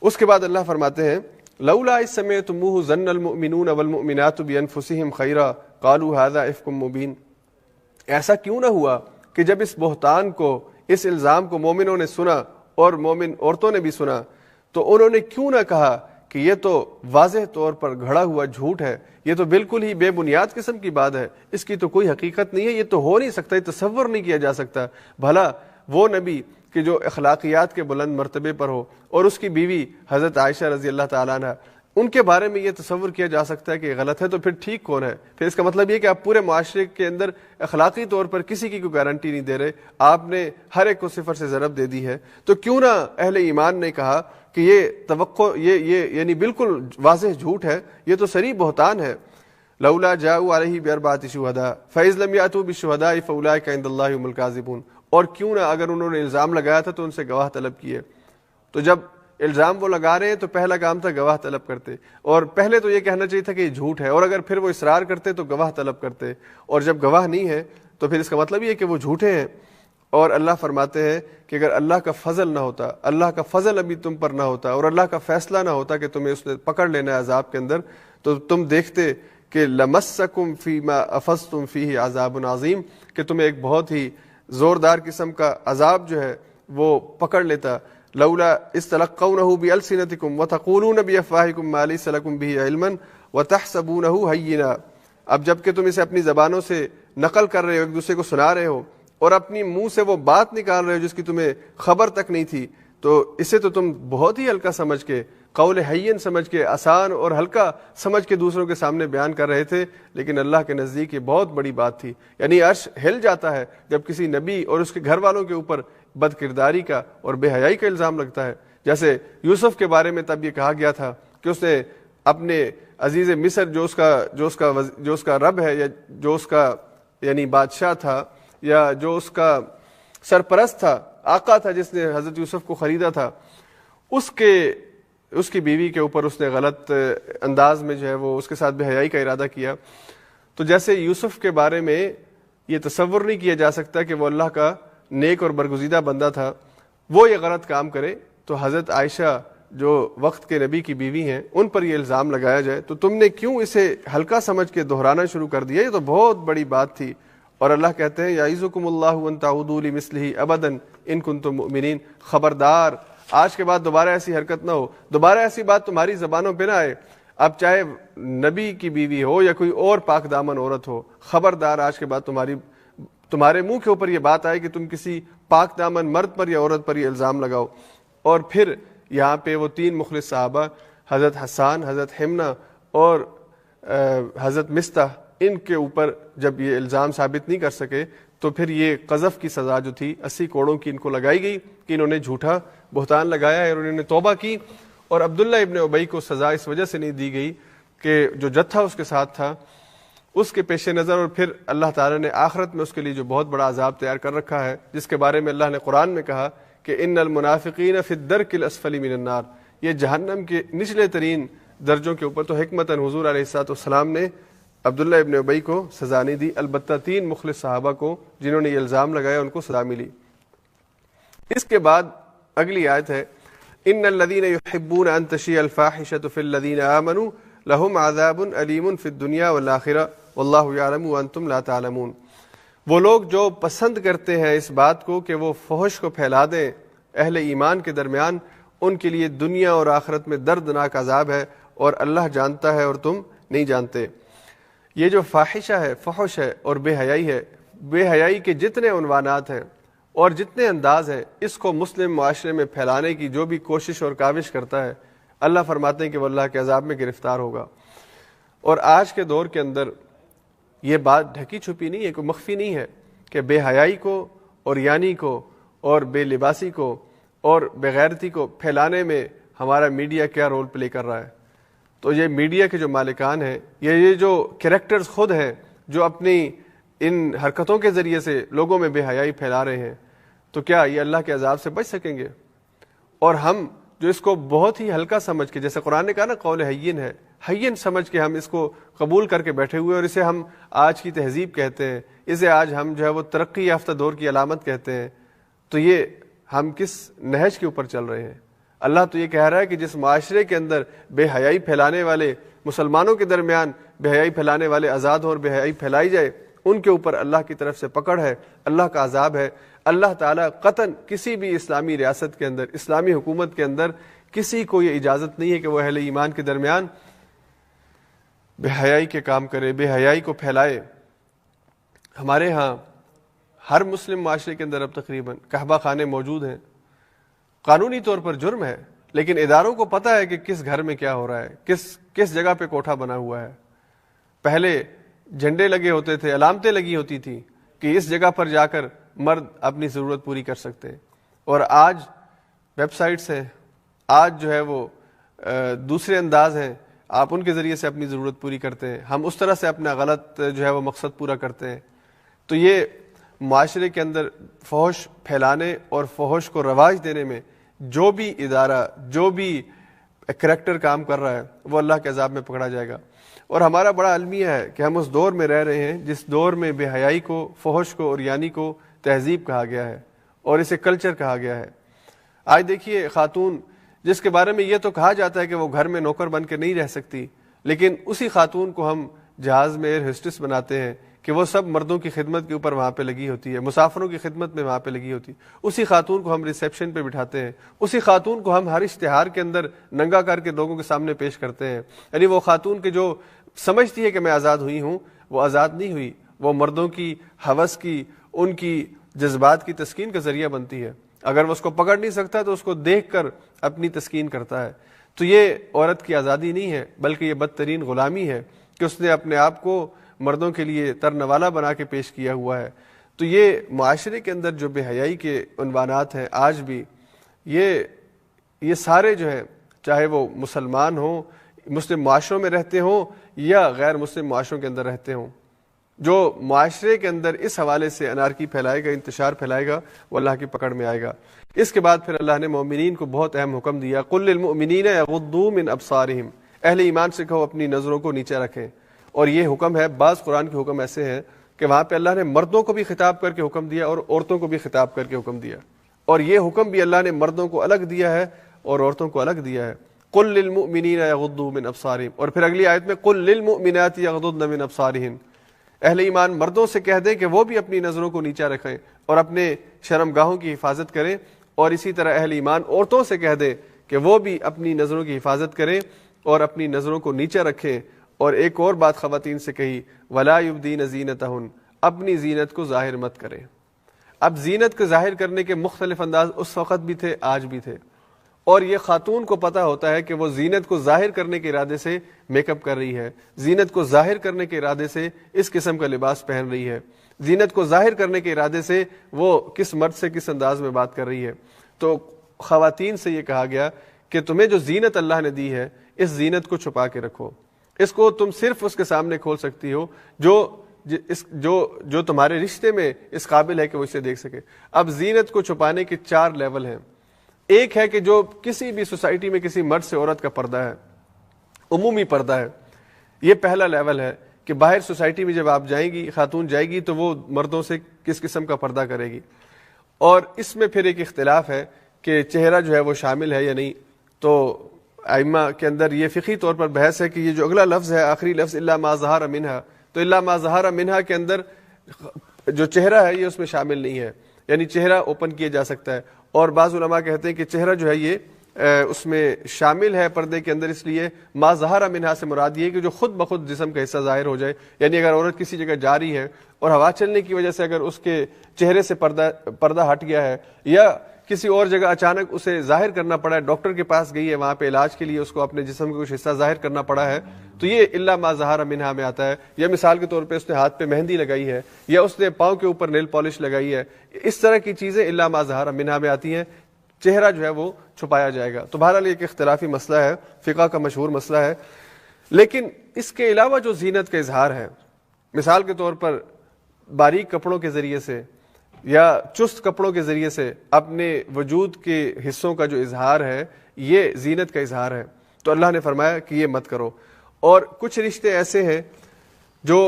اس کے بعد اللہ فرماتے ہیں لولا اذ سمعتموه ظن المؤمنون والمؤمنات بانفسهم خیرا قالوا هذا افک مبین، ایسا کیوں نہ ہوا کہ جب اس بہتان کو، اس الزام کو مومنوں نے سنا اور مومن عورتوں نے بھی سنا تو انہوں نے کیوں نہ کہا کہ یہ تو واضح طور پر گھڑا ہوا جھوٹ ہے، یہ تو بالکل ہی بے بنیاد قسم کی بات ہے، اس کی تو کوئی حقیقت نہیں ہے، یہ تو ہو نہیں سکتا، یہ تصور نہیں کیا جا سکتا. بھلا وہ نبی کہ جو اخلاقیات کے بلند مرتبے پر ہو اور اس کی بیوی حضرت عائشہ رضی اللہ تعالیٰ عنہ، ان کے بارے میں یہ تصور کیا جا سکتا ہے کہ یہ غلط ہے تو پھر ٹھیک کون ہے؟ پھر اس کا مطلب یہ کہ آپ پورے معاشرے کے اندر اخلاقی طور پر کسی کی کوئی گارنٹی نہیں دے رہے، آپ نے ہر ایک کو 0 سے ضرب دے دی ہے. تو کیوں نہ اہل ایمان نے کہا کہ یہ توقع یہ یعنی بالکل واضح جھوٹ ہے، یہ تو صریح بہتان ہے. لولا جاءوا علیہ باربعۃ شہداء فاذ لم یاتوا بالشہداء فاولئک عند اللہ هم الکاذبون، اور کیوں نہ اگر انہوں نے الزام لگایا تھا تو ان سے گواہ طلب کیے. تو جب الزام وہ لگا رہے ہیں تو پہلا کام تھا گواہ طلب کرتے، اور پہلے تو یہ کہنا چاہیے تھا کہ یہ جھوٹ ہے، اور اگر پھر وہ اصرار کرتے تو گواہ طلب کرتے، اور جب گواہ نہیں ہے تو پھر اس کا مطلب یہ ہے کہ وہ جھوٹے ہیں. اور اللہ فرماتے ہیں کہ اگر اللہ کا فضل نہ ہوتا، اللہ کا فضل ابھی تم پر نہ ہوتا اور اللہ کا فیصلہ نہ ہوتا کہ تمہیں اس نے پکڑ لینا ہے عذاب کے اندر، تو تم دیکھتے کہ لمسکم فیما افضتم فیہ عذاب عظیم، کہ تمہیں ایک بہت ہی زوردار قسم کا عذاب جو ہے وہ پکڑ لیتا. لولا استلقونه بالسنتکم وتقولون بافواهکم ما ليس لكم به علما وتحسبونه هینا، اب جب کہ تم اسے اپنی زبانوں سے نقل کر رہے ہو، ایک دوسرے کو سنا رہے ہو اور اپنی منہ سے وہ بات نکال رہے ہو جس کی تمہیں خبر تک نہیں تھی، تو اسے تو تم بہت ہی ہلکا سمجھ کے، قول ہین سمجھ کے، آسان اور ہلکا سمجھ کے دوسروں کے سامنے بیان کر رہے تھے، لیکن اللہ کے نزدیک یہ بہت بڑی بات تھی. یعنی عرش ہل جاتا ہے جب کسی نبی اور اس کے گھر والوں کے اوپر بد کرداری کا اور بے حیائی کا الزام لگتا ہے. جیسے یوسف کے بارے میں تب یہ کہا گیا تھا کہ اس نے اپنے عزیز مصر جو اس کا رب ہے، یا جو اس کا یعنی بادشاہ تھا، یا جو اس کا سرپرست تھا، آقا تھا جس نے حضرت یوسف کو خریدا تھا، اس کی بیوی کے اوپر اس نے غلط انداز میں جو ہے وہ اس کے ساتھ بے حیائی کا ارادہ کیا. تو جیسے یوسف کے بارے میں یہ تصور نہیں کیا جا سکتا کہ وہ اللہ کا نیک اور برگزیدہ بندہ تھا، وہ یہ غلط کام کرے، تو حضرت عائشہ جو وقت کے نبی کی بیوی ہیں ان پر یہ الزام لگایا جائے تو تم نے کیوں اسے ہلکا سمجھ کے دہرانا شروع کر دیا؟ یہ تو بہت بڑی بات تھی. اور اللہ کہتے ہیں یعظکم اللہ ان تعودوا لمثلہ ابدا ان کنتم مؤمنین، خبردار آج کے بعد دوبارہ ایسی حرکت نہ ہو، دوبارہ ایسی بات تمہاری زبانوں پہ نہ آئے. اب چاہے نبی کی بیوی ہو یا کوئی اور پاک دامن عورت ہو، خبردار آج کے بعد تمہارے منہ کے اوپر یہ بات آئے کہ تم کسی پاک دامن مرد پر یا عورت پر یہ الزام لگاؤ. اور پھر یہاں پہ وہ 3 مخلص صحابہ، حضرت حسان، حضرت حمنہ اور حضرت مستح، ان کے اوپر جب یہ الزام ثابت نہیں کر سکے تو پھر یہ قذف کی سزا جو تھی 80 کوڑوں کی ان کو لگائی گئی کہ انہوں نے جھوٹا بہتان لگایا ہے اور انہوں نے توبہ کی. اور عبداللہ ابن ابی کو سزا اس وجہ سے نہیں دی گئی کہ جو جتھا اس کے ساتھ تھا اس کے پیش نظر، اور پھر اللہ تعالیٰ نے آخرت میں اس کے لیے جو بہت بڑا عذاب تیار کر رکھا ہے، جس کے بارے میں اللہ نے قرآن میں کہا کہ ان المنافقین فی الدرک الاسفل من النار، یہ جہنم کے نچلے ترین درجوں کے اوپر. تو حکمتاً حضور علیہ الصلوۃ والسلام نے عبداللہ ابن ابی کو سزا نہیں دی، البتہ 3 مخلص صحابہ کو جنہوں نے یہ الزام لگایا ان کو سزا ملی. اس کے بعد اگلی آیت ہے ان الذين يحبون ان تشيع الفاحشة في الذين آمنوا لهم عذاب أليم في الدنيا والآخرة والله يعلم وانتم لا تعلمون. وہ لوگ جو پسند کرتے ہیں اس بات کو کہ وہ فحش کو پھیلا دیں اہل ایمان کے درمیان، ان کے لیے دنیا اور آخرت میں دردناک عذاب ہے، اور اللہ جانتا ہے اور تم نہیں جانتے. یہ جو فاحشہ ہے، فحش ہے اور بے حیائی ہے، بے حیائی کے جتنے عنوانات ہیں اور جتنے انداز ہیں، اس کو مسلم معاشرے میں پھیلانے کی جو بھی کوشش اور کاوش کرتا ہے، اللہ فرماتے ہیں کہ وہ اللہ کے عذاب میں گرفتار ہوگا. اور آج کے دور کے اندر یہ بات ڈھکی چھپی نہیں ہے، کوئی مخفی نہیں ہے کہ بے حیائی کو اور یعنی کو اور بے لباسی کو اور بے غیرتی کو پھیلانے میں ہمارا میڈیا کیا رول پلے کر رہا ہے. تو یہ میڈیا کے جو مالکان ہیں، یہ جو کریکٹرز خود ہیں جو اپنی ان حرکتوں کے ذریعے سے لوگوں میں بے حیائی پھیلا رہے ہیں، تو کیا یہ اللہ کے عذاب سے بچ سکیں گے؟ اور ہم جو اس کو بہت ہی ہلکا سمجھ کے، جیسے قرآن نے کہا نا قول ہین ہے، ہین سمجھ کے ہم اس کو قبول کر کے بیٹھے ہوئے، اور اسے ہم آج کی تہذیب کہتے ہیں، اسے آج ہم جو ہے وہ ترقی یافتہ دور کی علامت کہتے ہیں. تو یہ ہم کس نہج کے اوپر چل رہے ہیں؟ اللہ تو یہ کہہ رہا ہے کہ جس معاشرے کے اندر بے حیائی پھیلانے والے، مسلمانوں کے درمیان بے حیائی پھیلانے والے آزاد ہوں اور بے حیائی پھیلائی جائے، ان کے اوپر اللہ کی طرف سے پکڑ ہے، اللہ کا عذاب ہے. اللہ تعالیٰ قطعاً کسی بھی اسلامی ریاست کے اندر، اسلامی حکومت کے اندر کسی کو یہ اجازت نہیں ہے کہ وہ اہل ایمان کے درمیان بے حیائی کے کام کرے، بے حیائی کو پھیلائے. ہمارے ہاں ہر مسلم معاشرے کے اندر اب تقریباً قہوہ خانے موجود ہیں. قانونی طور پر جرم ہے، لیکن اداروں کو پتہ ہے کہ کس گھر میں کیا ہو رہا ہے، کس جگہ پہ کوٹھا بنا ہوا ہے. پہلے جھنڈے لگے ہوتے تھے، علامتیں لگی ہوتی تھیں کہ اس جگہ پر جا کر مرد اپنی ضرورت پوری کر سکتے ہیں. اور آج ویب سائٹس ہیں، آج جو ہے وہ دوسرے انداز ہیں، آپ ان کے ذریعے سے اپنی ضرورت پوری کرتے ہیں. ہم اس طرح سے اپنا غلط جو ہے وہ مقصد پورا کرتے ہیں. تو یہ معاشرے کے اندر فحش پھیلانے اور فحش کو رواج دینے میں جو بھی ادارہ، جو بھی کریکٹر کام کر رہا ہے، وہ اللہ کے عذاب میں پکڑا جائے گا. اور ہمارا بڑا المیہ ہے کہ ہم اس دور میں رہ رہے ہیں جس دور میں بے حیائی کو، فحش کو اور یعنی کو تہذیب کہا گیا ہے اور اسے کلچر کہا گیا ہے. آج دیکھیے خاتون جس کے بارے میں یہ تو کہا جاتا ہے کہ وہ گھر میں نوکر بن کے نہیں رہ سکتی، لیکن اسی خاتون کو ہم جہاز میں ایئر ہوسٹس بناتے ہیں کہ وہ سب مردوں کی خدمت کے اوپر وہاں پہ لگی ہوتی ہے، مسافروں کی خدمت میں وہاں پہ لگی ہوتی ہے. اسی خاتون کو ہم ریسیپشن پہ بٹھاتے ہیں، اسی خاتون کو ہم ہر اشتہار کے اندر ننگا کر کے لوگوں کے سامنے پیش کرتے ہیں. یعنی وہ خاتون کے جو سمجھتی ہے کہ میں آزاد ہوئی ہوں، وہ آزاد نہیں ہوئی، وہ مردوں کی ہوس کی، ان کی جذبات کی تسکین کا ذریعہ بنتی ہے. اگر وہ اس کو پکڑ نہیں سکتا تو اس کو دیکھ کر اپنی تسکین کرتا ہے. تو یہ عورت کی آزادی نہیں ہے بلکہ یہ بدترین غلامی ہے کہ اس نے اپنے آپ کو مردوں کے لیے ترنوالا بنا کے پیش کیا ہوا ہے. تو یہ معاشرے کے اندر جو بے حیائی کے عنوانات ہیں آج بھی یہ سارے جو ہیں، چاہے وہ مسلمان ہوں، مسلم معاشروں میں رہتے ہوں یا غیر مسلم معاشروں کے اندر رہتے ہوں، جو معاشرے کے اندر اس حوالے سے انارکی پھیلائے گا، انتشار پھیلائے گا، وہ اللہ کی پکڑ میں آئے گا. اس کے بعد پھر اللہ نے مومنین کو بہت اہم حکم دیا، قل للمؤمنین یغضوا من ابصارہم، اہل ایمان سے کہو اپنی نظروں کو نیچے رکھیں. اور یہ حکم ہے، بعض قرآن کے حکم ایسے ہیں کہ وہاں پہ اللہ نے مردوں کو بھی خطاب کر کے حکم دیا اور عورتوں کو بھی خطاب کر کے حکم دیا، اور یہ حکم بھی اللہ نے مردوں کو الگ دیا ہے اور عورتوں کو الگ دیا ہے. قل للمؤمنین یغضوا من ابصارہم، اور پھر اگلی آیت میں قل للمؤمنات یغضضن من ابصارہن، اہل ایمان مردوں سے کہہ دیں کہ وہ بھی اپنی نظروں کو نیچا رکھیں اور اپنے شرمگاہوں کی حفاظت کریں، اور اسی طرح اہل ایمان عورتوں سے کہہ دیں کہ وہ بھی اپنی نظروں کی حفاظت کریں اور اپنی نظروں کو نیچا رکھیں. اور ایک اور بات خواتین سے کہی، ولا یبدین زینتہن، اپنی زینت کو ظاہر مت کریں. اب زینت کو ظاہر کرنے کے مختلف انداز اس وقت بھی تھے، آج بھی تھے، اور یہ خاتون کو پتہ ہوتا ہے کہ وہ زینت کو ظاہر کرنے کے ارادے سے میک اپ کر رہی ہے، زینت کو ظاہر کرنے کے ارادے سے اس قسم کا لباس پہن رہی ہے، زینت کو ظاہر کرنے کے ارادے سے وہ کس مرد سے کس انداز میں بات کر رہی ہے. تو خواتین سے یہ کہا گیا کہ تمہیں جو زینت اللہ نے دی ہے اس زینت کو چھپا کے رکھو، اس کو تم صرف اس کے سامنے کھول سکتی ہو جو تمہارے رشتے میں اس قابل ہے کہ وہ اسے دیکھ سکے. اب زینت کو چھپانے کے 4 لیول ہیں. ایک ہے کہ جو کسی بھی سوسائٹی میں کسی مرد سے عورت کا پردہ ہے، عمومی پردہ ہے، یہ پہلا لیول ہے کہ باہر سوسائٹی میں جب آپ جائیں گی، خاتون جائے گی تو وہ مردوں سے کس قسم کا پردہ کرے گی. اور اس میں پھر ایک اختلاف ہے کہ چہرہ جو ہے وہ شامل ہے یا نہیں. تو ائمہ کے اندر یہ فقہی طور پر بحث ہے کہ یہ جو اگلا لفظ ہے، آخری لفظ الا ما ظہر منہا، تو الا ما ظہر منہا کے اندر جو چہرہ ہے یہ اس میں شامل نہیں ہے، یعنی چہرہ اوپن کیا جا سکتا ہے. اور بعض علماء کہتے ہیں کہ چہرہ جو ہے یہ اس میں شامل ہے پردے کے اندر، اس لیے ما ظہر منہا سے مراد یہ ہے کہ جو خود بخود جسم کا حصہ ظاہر ہو جائے. یعنی اگر عورت کسی جگہ جا رہی ہے اور ہوا چلنے کی وجہ سے اگر اس کے چہرے سے پردہ ہٹ گیا ہے، یا کسی اور جگہ اچانک اسے ظاہر کرنا پڑا ہے، ڈاکٹر کے پاس گئی ہے، وہاں پہ علاج کے لیے اس کو اپنے جسم کا کچھ حصہ ظاہر کرنا پڑا ہے، تو یہ الا ما ظہر منہا میں آتا ہے. یا مثال کے طور پہ اس نے ہاتھ پہ مہندی لگائی ہے، یا اس نے پاؤں کے اوپر نیل پالش لگائی ہے، اس طرح کی چیزیں الا ما ظہر منہا میں آتی ہیں. چہرہ جو ہے وہ چھپایا جائے گا. تو بہرحال ایک اختلافی مسئلہ ہے، فقہ کا مشہور مسئلہ ہے. لیکن اس کے علاوہ جو زینت کا اظہار ہے، مثال کے طور پر باریک کپڑوں کے ذریعے سے یا چست کپڑوں کے ذریعے سے اپنے وجود کے حصوں کا جو اظہار ہے، یہ زینت کا اظہار ہے. تو اللہ نے فرمایا کہ یہ مت کرو. اور کچھ رشتے ایسے ہیں جو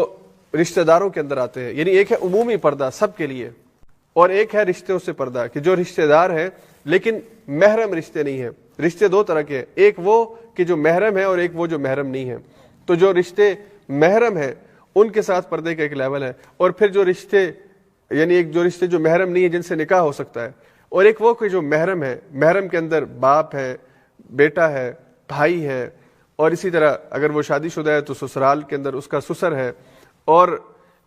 رشتہ داروں کے اندر آتے ہیں، یعنی ایک ہے عمومی پردہ سب کے لیے، اور ایک ہے رشتوں سے پردہ کہ جو رشتہ دار ہیں لیکن محرم رشتے نہیں ہیں. رشتے 2 طرح کے ہیں، ایک وہ کہ جو محرم ہے اور ایک وہ جو محرم نہیں ہے. تو جو رشتے محرم ہیں ان کے ساتھ پردے کا ایک لیول ہے، اور پھر جو رشتے یعنی ایک جو رشتے جو محرم نہیں ہے جن سے نکاح ہو سکتا ہے، اور ایک وہ کہ جو محرم ہے. محرم کے اندر باپ ہے، بیٹا ہے، بھائی ہے، اور اسی طرح اگر وہ شادی شدہ ہے تو سسرال کے اندر اس کا سسر ہے، اور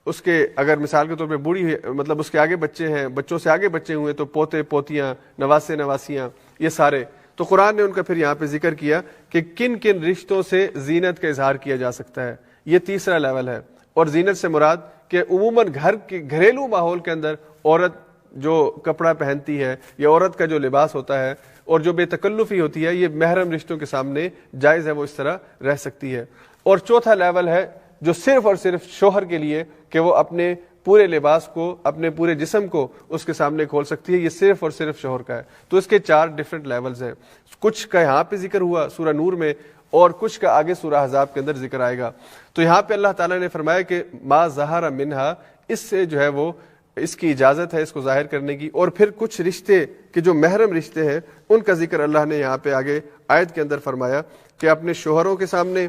اس کے اگر مثال کے طور پہ بوڑھی ہے، مطلب اس کے آگے بچے ہیں، بچوں سے آگے بچے ہوئے تو پوتے پوتیاں، نواسے نواسیاں، یہ سارے. تو قرآن نے ان کا پھر یہاں پہ ذکر کیا کہ کن کن رشتوں سے زینت کا اظہار کیا جا سکتا ہے. یہ تیسرا لیول ہے. اور زینت سے مراد کہ عموماً گھر کے گھریلو ماحول کے اندر عورت جو کپڑا پہنتی ہے یا عورت کا جو لباس ہوتا ہے اور جو بے تکلفی ہوتی ہے، یہ محرم رشتوں کے سامنے جائز ہے، وہ اس طرح رہ سکتی ہے. اور چوتھا لیول ہے جو صرف اور صرف شوہر کے لیے کہ وہ اپنے پورے لباس کو، اپنے پورے جسم کو اس کے سامنے کھول سکتی ہے. یہ صرف اور صرف شوہر کا ہے. تو اس کے 4 ڈیفرنٹ لیولز ہیں. کچھ کا یہاں پہ ذکر ہوا سورہ نور میں، اور کچھ کا آگے سورہ احزاب کے اندر ذکر آئے گا. تو یہاں پہ اللہ تعالیٰ نے فرمایا کہ ما ظہر منہا، اس سے جو ہے وہ اس کی اجازت ہے اس کو ظاہر کرنے کی. اور پھر کچھ رشتے کہ جو محرم رشتے ہیں ان کا ذکر اللہ نے یہاں پہ آگے آیت کے اندر فرمایا کہ اپنے شوہروں کے سامنے،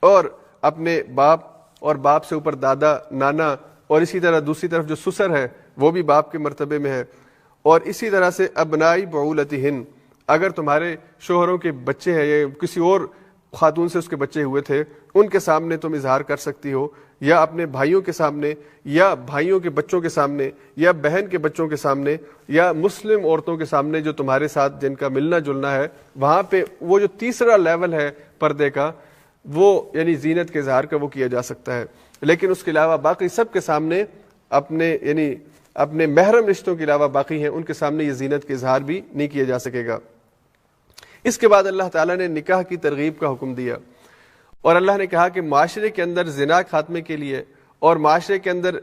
اور اپنے باپ، اور باپ سے اوپر دادا، نانا، اور اسی طرح دوسری طرف جو سسر ہے وہ بھی باپ کے مرتبے میں ہے. اور اسی طرح سے ابنائی بعولتہن، اگر تمہارے شوہروں کے بچے ہیں یا کسی اور خاتون سے اس کے بچے ہوئے تھے ان کے سامنے تم اظہار کر سکتی ہو، یا اپنے بھائیوں کے سامنے، یا بھائیوں کے بچوں کے سامنے، یا بہن کے بچوں کے سامنے، یا مسلم عورتوں کے سامنے جو تمہارے ساتھ جن کا ملنا جلنا ہے، وہاں پہ وہ جو تیسرا لیول ہے پردے کا، وہ یعنی زینت کے اظہار کا، وہ کیا جا سکتا ہے. لیکن اس کے علاوہ باقی سب کے سامنے اپنے یعنی اپنے محرم رشتوں کے علاوہ باقی ہیں ان کے سامنے یہ زینت کے اظہار بھی نہیں کیا جا سکے گا. اس کے بعد اللہ تعالیٰ نے نکاح کی ترغیب کا حکم دیا، اور اللہ نے کہا کہ معاشرے کے اندر زنا خاتمے کے لیے اور معاشرے کے اندر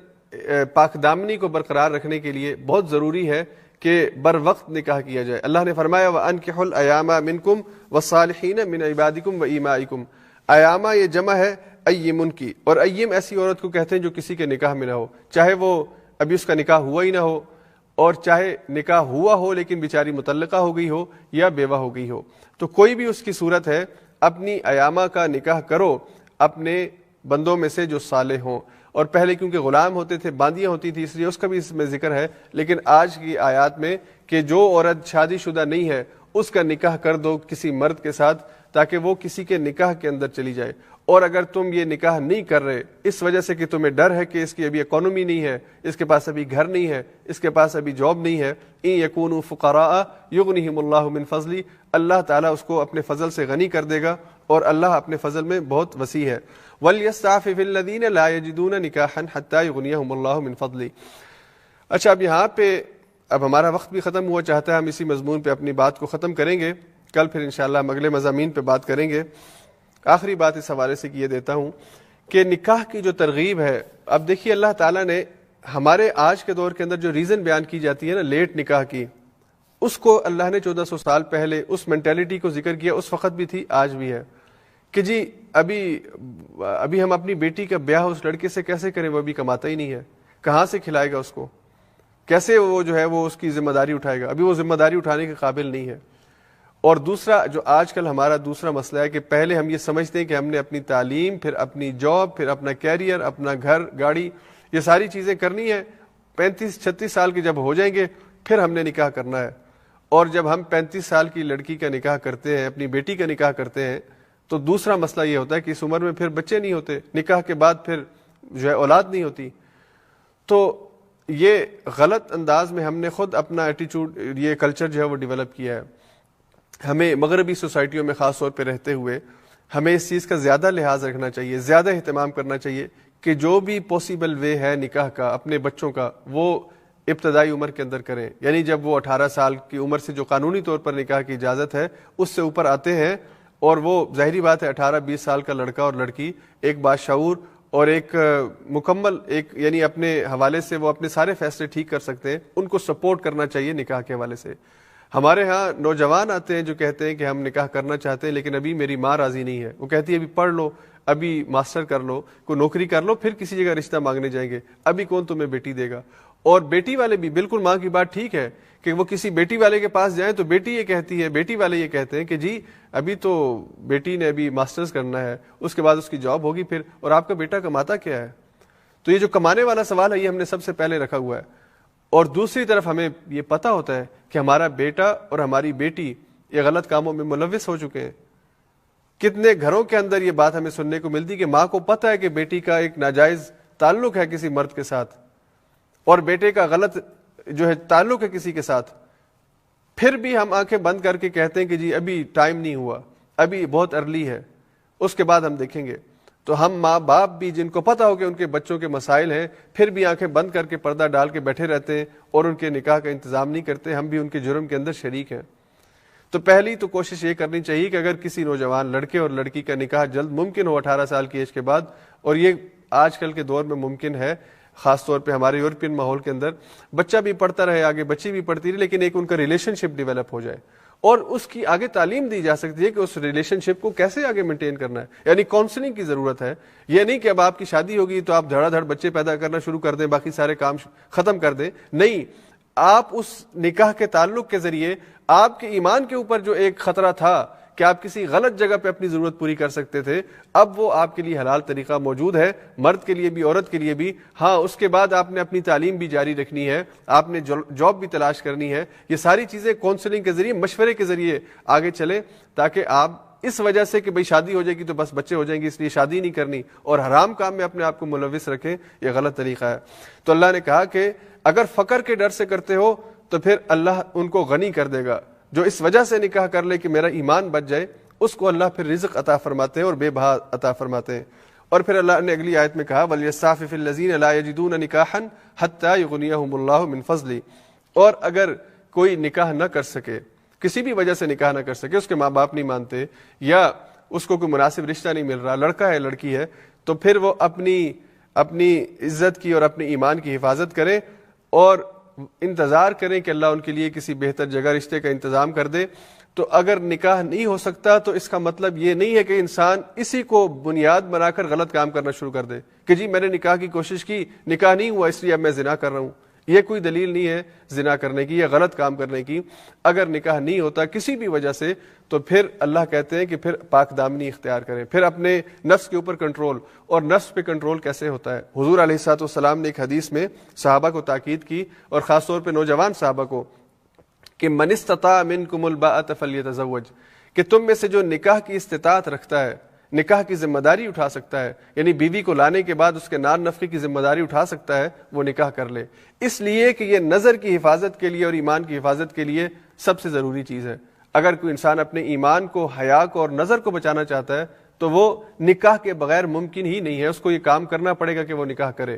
پاک دامنی کو برقرار رکھنے کے لیے بہت ضروری ہے کہ بر وقت نکاح کیا جائے. اللہ نے فرمایا وَأَنكِحُوا الْأَيَامَ مِنكُمْ وَالصَّالِحِينَ مِنْ عِبَادِكُمْ وَإِمَائِكُمْ. ایامہ یہ جمع ہے ایمن کی، اور ایم ایسی عورت کو کہتے ہیں جو کسی کے نکاح میں نہ ہو، چاہے وہ ابھی اس کا نکاح ہوا ہی نہ ہو، اور چاہے نکاح ہوا ہو لیکن بیچاری مطلقہ ہو گئی ہو یا بیوہ ہو گئی ہو. تو کوئی بھی اس کی صورت ہے اپنی ایامہ کا نکاح کرو اپنے بندوں میں سے جو صالح ہوں. اور پہلے کیونکہ غلام ہوتے تھے، باندیاں ہوتی تھی، اس لیے اس کا بھی اس میں ذکر ہے. لیکن آج کی آیات میں کہ جو عورت شادی شدہ نہیں ہے اس کا نکاح کر دو کسی مرد کے ساتھ تاکہ وہ کسی کے نکاح کے اندر چلی جائے. اور اگر تم یہ نکاح نہیں کر رہے اس وجہ سے کہ تمہیں ڈر ہے کہ اس کی ابھی اکانومی نہیں ہے، اس کے پاس ابھی گھر نہیں ہے، اس کے پاس ابھی جاب نہیں ہے، ان یکونوا فقراء یغنیہم اللہ من فضلی، اللہ تعالیٰ اس کو اپنے فضل سے غنی کر دے گا، اور اللہ اپنے فضل میں بہت وسیع ہے. وَلْيَسْتَعْفِفِ الَّذِينَ لَا يَجِدُونَ نِكَاحًا حَتَّى يُغْنِيَهُمُ اللَّهُ مِنْ فَضْلِهِ. اچھا اب یہاں پہ اب ہمارا وقت بھی ختم ہوا چاہتا ہے، ہم اسی مضمون پہ اپنی بات کو ختم کریں گے، کل پھر انشاءاللہ ہم اگلے مضامین پہ بات کریں گے. آخری بات اس حوالے سے کیے دیتا ہوں کہ نکاح کی جو ترغیب ہے، اب دیکھیے اللہ تعالیٰ نے ہمارے آج کے دور کے اندر جو ریزن بیان کی جاتی ہے نا لیٹ نکاح کی، اس کو اللہ نے 1400 سال پہلے اس مینٹیلٹی کو ذکر کیا، اس وقت بھی تھی آج بھی ہے کہ جی ابھی ہم اپنی بیٹی کا بیاہ اس لڑکے سے کیسے کریں، وہ ابھی کماتا ہی نہیں ہے، کہاں سے کھلائے گا اس کو، کیسے وہ جو ہے وہ اس کی ذمہ داری اٹھائے گا، ابھی وہ ذمہ داری اٹھانے کے قابل نہیں ہے. اور دوسرا جو آج کل ہمارا دوسرا مسئلہ ہے کہ پہلے ہم یہ سمجھتے ہیں کہ ہم نے اپنی تعلیم، پھر اپنی جاب، پھر اپنا کیریئر، اپنا گھر گاڑی، یہ ساری چیزیں کرنی ہے، 35-36 سال کے جب ہو جائیں گے پھر ہم نے نکاح کرنا ہے. اور جب ہم 35 سال کی لڑکی کا نکاح کرتے ہیں، اپنی بیٹی کا نکاح کرتے ہیں، تو دوسرا مسئلہ یہ ہوتا ہے کہ اس عمر میں پھر بچے نہیں ہوتے، نکاح کے بعد پھر جو ہے اولاد نہیں ہوتی. تو یہ غلط انداز میں ہم نے خود اپنا ایٹیچیوڈ، یہ کلچر جو ہے وہ ڈیولپ کیا ہے. ہمیں مغربی سوسائٹیوں میں خاص طور پہ رہتے ہوئے ہمیں اس چیز کا زیادہ لحاظ رکھنا چاہیے، زیادہ اہتمام کرنا چاہیے کہ جو بھی پاسبل وے ہے نکاح کا اپنے بچوں کا، وہ ابتدائی عمر کے اندر کریں. یعنی جب وہ 18 سال کی عمر سے جو قانونی طور پر نکاح کی اجازت ہے اس سے اوپر آتے ہیں، اور وہ ظاہری بات ہے 18-20 سال کا لڑکا اور لڑکی ایک باشعور اور ایک مکمل ایک یعنی اپنے حوالے سے وہ اپنے سارے فیصلے ٹھیک کر سکتے ہیں، ان کو سپورٹ کرنا چاہیے نکاح کے حوالے سے. ہمارے ہاں نوجوان آتے ہیں جو کہتے ہیں کہ ہم نکاح کرنا چاہتے ہیں لیکن ابھی میری ماں راضی نہیں ہے، وہ کہتی ہے ابھی پڑھ لو، ابھی ماسٹر کر لو، کوئی نوکری کر لو، پھر کسی جگہ رشتہ مانگنے جائیں گے، ابھی کون تمہیں بیٹی دے گا. اور بیٹی والے بھی بالکل ماں کی بات ٹھیک ہے کہ وہ کسی بیٹی والے کے پاس جائیں تو بیٹی یہ کہتی ہے، بیٹی والے یہ کہتے ہیں کہ جی ابھی تو بیٹی نے ابھی ماسٹرز کرنا ہے، اس کے بعد اس کی جاب ہوگی پھر، اور آپ کا بیٹا کماتا کیا ہے. تو یہ جو کمانے والا سوال ہے یہ ہم نے سب سے پہلے رکھا ہوا ہے. اور دوسری طرف ہمیں یہ پتہ ہوتا ہے کہ ہمارا بیٹا اور ہماری بیٹی یہ غلط کاموں میں ملوث ہو چکے ہیں. کتنے گھروں کے اندر یہ بات ہمیں سننے کو ملتی کہ ماں کو پتہ ہے کہ بیٹی کا ایک ناجائز تعلق ہے کسی مرد کے ساتھ، اور بیٹے کا غلط جو ہے تعلق ہے کسی کے ساتھ، پھر بھی ہم آنکھیں بند کر کے کہتے ہیں کہ جی ابھی ٹائم نہیں ہوا، ابھی بہت ارلی ہے، اس کے بعد ہم دیکھیں گے. تو ہم ماں باپ بھی جن کو پتہ ہو کہ ان کے بچوں کے مسائل ہیں، پھر بھی آنکھیں بند کر کے پردہ ڈال کے بیٹھے رہتے ہیں اور ان کے نکاح کا انتظام نہیں کرتے، ہم بھی ان کے جرم کے اندر شریک ہیں. تو پہلی تو کوشش یہ کرنی چاہیے کہ اگر کسی نوجوان لڑکے اور لڑکی کا نکاح جلد ممکن ہو 18 سال کی ایج کے بعد، اور یہ آج کل کے دور میں ممکن ہے، خاص طور پہ ہمارے یورپین ماحول کے اندر، بچہ بھی پڑھتا رہے، آگے بچی بھی پڑھتی رہے، لیکن ایک ان کا ریلیشن شپ ڈیولپ ہو جائے اور اس کی آگے تعلیم دی جا سکتی ہے کہ اس ریلیشن شپ کو کیسے آگے مینٹین کرنا ہے. یعنی کاؤنسلنگ کی ضرورت ہے. یہ نہیں کہ اب آپ کی شادی ہوگی تو آپ دھڑا دھڑ بچے پیدا کرنا شروع کر دیں، باقی سارے کام ختم کر دیں. نہیں، آپ اس نکاح کے تعلق کے ذریعے آپ کے ایمان کے اوپر جو ایک خطرہ تھا کہ آپ کسی غلط جگہ پہ اپنی ضرورت پوری کر سکتے تھے، اب وہ آپ کے لیے حلال طریقہ موجود ہے، مرد کے لیے بھی عورت کے لیے بھی. ہاں، اس کے بعد آپ نے اپنی تعلیم بھی جاری رکھنی ہے، آپ نے جاب بھی تلاش کرنی ہے. یہ ساری چیزیں کاؤنسلنگ کے ذریعے، مشورے کے ذریعے آگے چلیں تاکہ آپ اس وجہ سے کہ بھئی شادی ہو جائے گی تو بس بچے ہو جائیں گے اس لیے شادی نہیں کرنی اور حرام کام میں اپنے آپ کو ملوث رکھیں، یہ غلط طریقہ ہے۔ تو اللہ نے کہا کہ اگر فقر کے ڈر سے کرتے ہو تو پھر اللہ ان کو غنی کر دے گا۔ جو اس وجہ سے نکاح کر لے کہ میرا ایمان بچ جائے، اس کو اللہ پھر رزق عطا فرماتے ہیں اور بے بہا عطا فرماتے ہیں۔ اور پھر اللہ نے اگلی آیت میں کہا وَلْيَسْتَعْفِفِ الَّذِينَ لَا يَجِدُونَ نِكَاحًا حَتَّى يُغْنِيَهُمُ اللَّهُ مِنْ فَضْلِهِ، اور اگر کوئی نکاح نہ کر سکے، کسی بھی وجہ سے نکاح نہ کر سکے، اس کے ماں باپ نہیں مانتے یا اس کو کوئی مناسب رشتہ نہیں مل رہا، لڑکا ہے لڑکی ہے، تو پھر وہ اپنی عزت کی اور اپنے ایمان کی حفاظت کرے اور انتظار کریں کہ اللہ ان کے لیے کسی بہتر جگہ رشتے کا انتظام کر دے۔ تو اگر نکاح نہیں ہو سکتا تو اس کا مطلب یہ نہیں ہے کہ انسان اسی کو بنیاد بنا کر غلط کام کرنا شروع کر دے کہ جی میں نے نکاح کی کوشش کی، نکاح نہیں ہوا اس لیے اب میں زنا کر رہا ہوں۔ یہ کوئی دلیل نہیں ہے زنا کرنے کی یا غلط کام کرنے کی۔ اگر نکاح نہیں ہوتا کسی بھی وجہ سے تو پھر اللہ کہتے ہیں کہ پھر پاک دامنی اختیار کریں، پھر اپنے نفس کے اوپر کنٹرول۔ اور نفس پہ کنٹرول کیسے ہوتا ہے؟ حضور علیہ الصلوۃ والسلام نے ایک حدیث میں صحابہ کو تاکید کی اور خاص طور پہ نوجوان صحابہ کو کہ من استطاع منکم الباءۃ فلیتزوج، کہ تم میں سے جو نکاح کی استطاعت رکھتا ہے، نکاح کی ذمہ داری اٹھا سکتا ہے، یعنی بیوی کو لانے کے بعد اس کے نان نفقے کی ذمہ داری اٹھا سکتا ہے، وہ نکاح کر لے، اس لیے کہ یہ نظر کی حفاظت کے لیے اور ایمان کی حفاظت کے لیے سب سے ضروری چیز ہے۔ اگر کوئی انسان اپنے ایمان کو، حیا کو اور نظر کو بچانا چاہتا ہے تو وہ نکاح کے بغیر ممکن ہی نہیں ہے، اس کو یہ کام کرنا پڑے گا کہ وہ نکاح کرے۔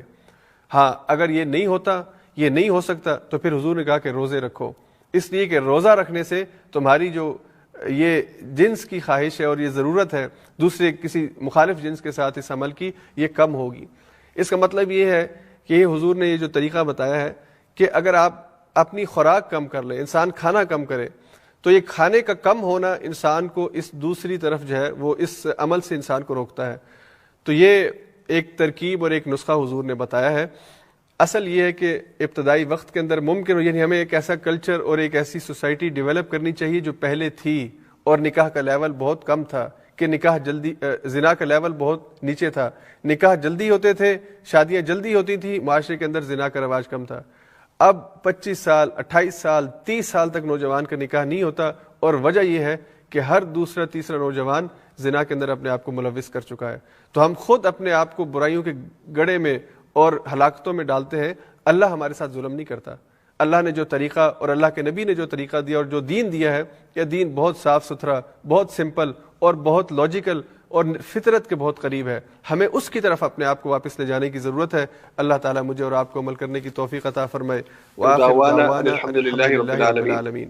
ہاں اگر یہ نہیں ہوتا، یہ نہیں ہو سکتا، تو پھر حضور نے کہا کہ روزے رکھو، اس لیے کہ روزہ رکھنے سے تمہاری جو یہ جنس کی خواہش ہے اور یہ ضرورت ہے دوسرے کسی مخالف جنس کے ساتھ اس عمل کی، یہ کم ہوگی۔ اس کا مطلب یہ ہے کہ یہ حضور نے یہ جو طریقہ بتایا ہے کہ اگر آپ اپنی خوراک کم کر لیں، انسان کھانا کم کرے، تو یہ کھانے کا کم ہونا انسان کو اس دوسری طرف جو ہے وہ اس عمل سے انسان کو روکتا ہے۔ تو یہ ایک ترکیب اور ایک نسخہ حضور نے بتایا ہے۔ اصل یہ ہے کہ ابتدائی وقت کے اندر ممکن ہو، یعنی ہمیں ایک ایسا کلچر اور ایک ایسی سوسائٹی ڈیولپ کرنی چاہیے جو پہلے تھی اور نکاح کا لیول بہت کم تھا، کہ نکاح جلدی، زنا کا لیول بہت نیچے تھا، نکاح جلدی ہوتے تھے، شادیاں جلدی ہوتی تھی، معاشرے کے اندر زنا کا رواج کم تھا۔ اب 25 سال، 28 سال، 30 سال تک نوجوان کا نکاح نہیں ہوتا، اور وجہ یہ ہے کہ ہر دوسرا تیسرا نوجوان زنا کے اندر اپنے آپ کو ملوث کر چکا ہے۔ تو ہم خود اپنے آپ کو برائیوں کے گڑھے میں اور ہلاکتوں میں ڈالتے ہیں۔ اللہ ہمارے ساتھ ظلم نہیں کرتا۔ اللہ نے جو طریقہ اور اللہ کے نبی نے جو طریقہ دیا اور جو دین دیا ہے، یہ دین بہت صاف ستھرا، بہت سمپل اور بہت لاجیکل اور فطرت کے بہت قریب ہے۔ ہمیں اس کی طرف اپنے آپ کو واپس لے جانے کی ضرورت ہے۔ اللہ تعالیٰ مجھے اور آپ کو عمل کرنے کی توفیق عطا فرمائے۔ وآخر دعوانا الحمدللہ رب العالمین۔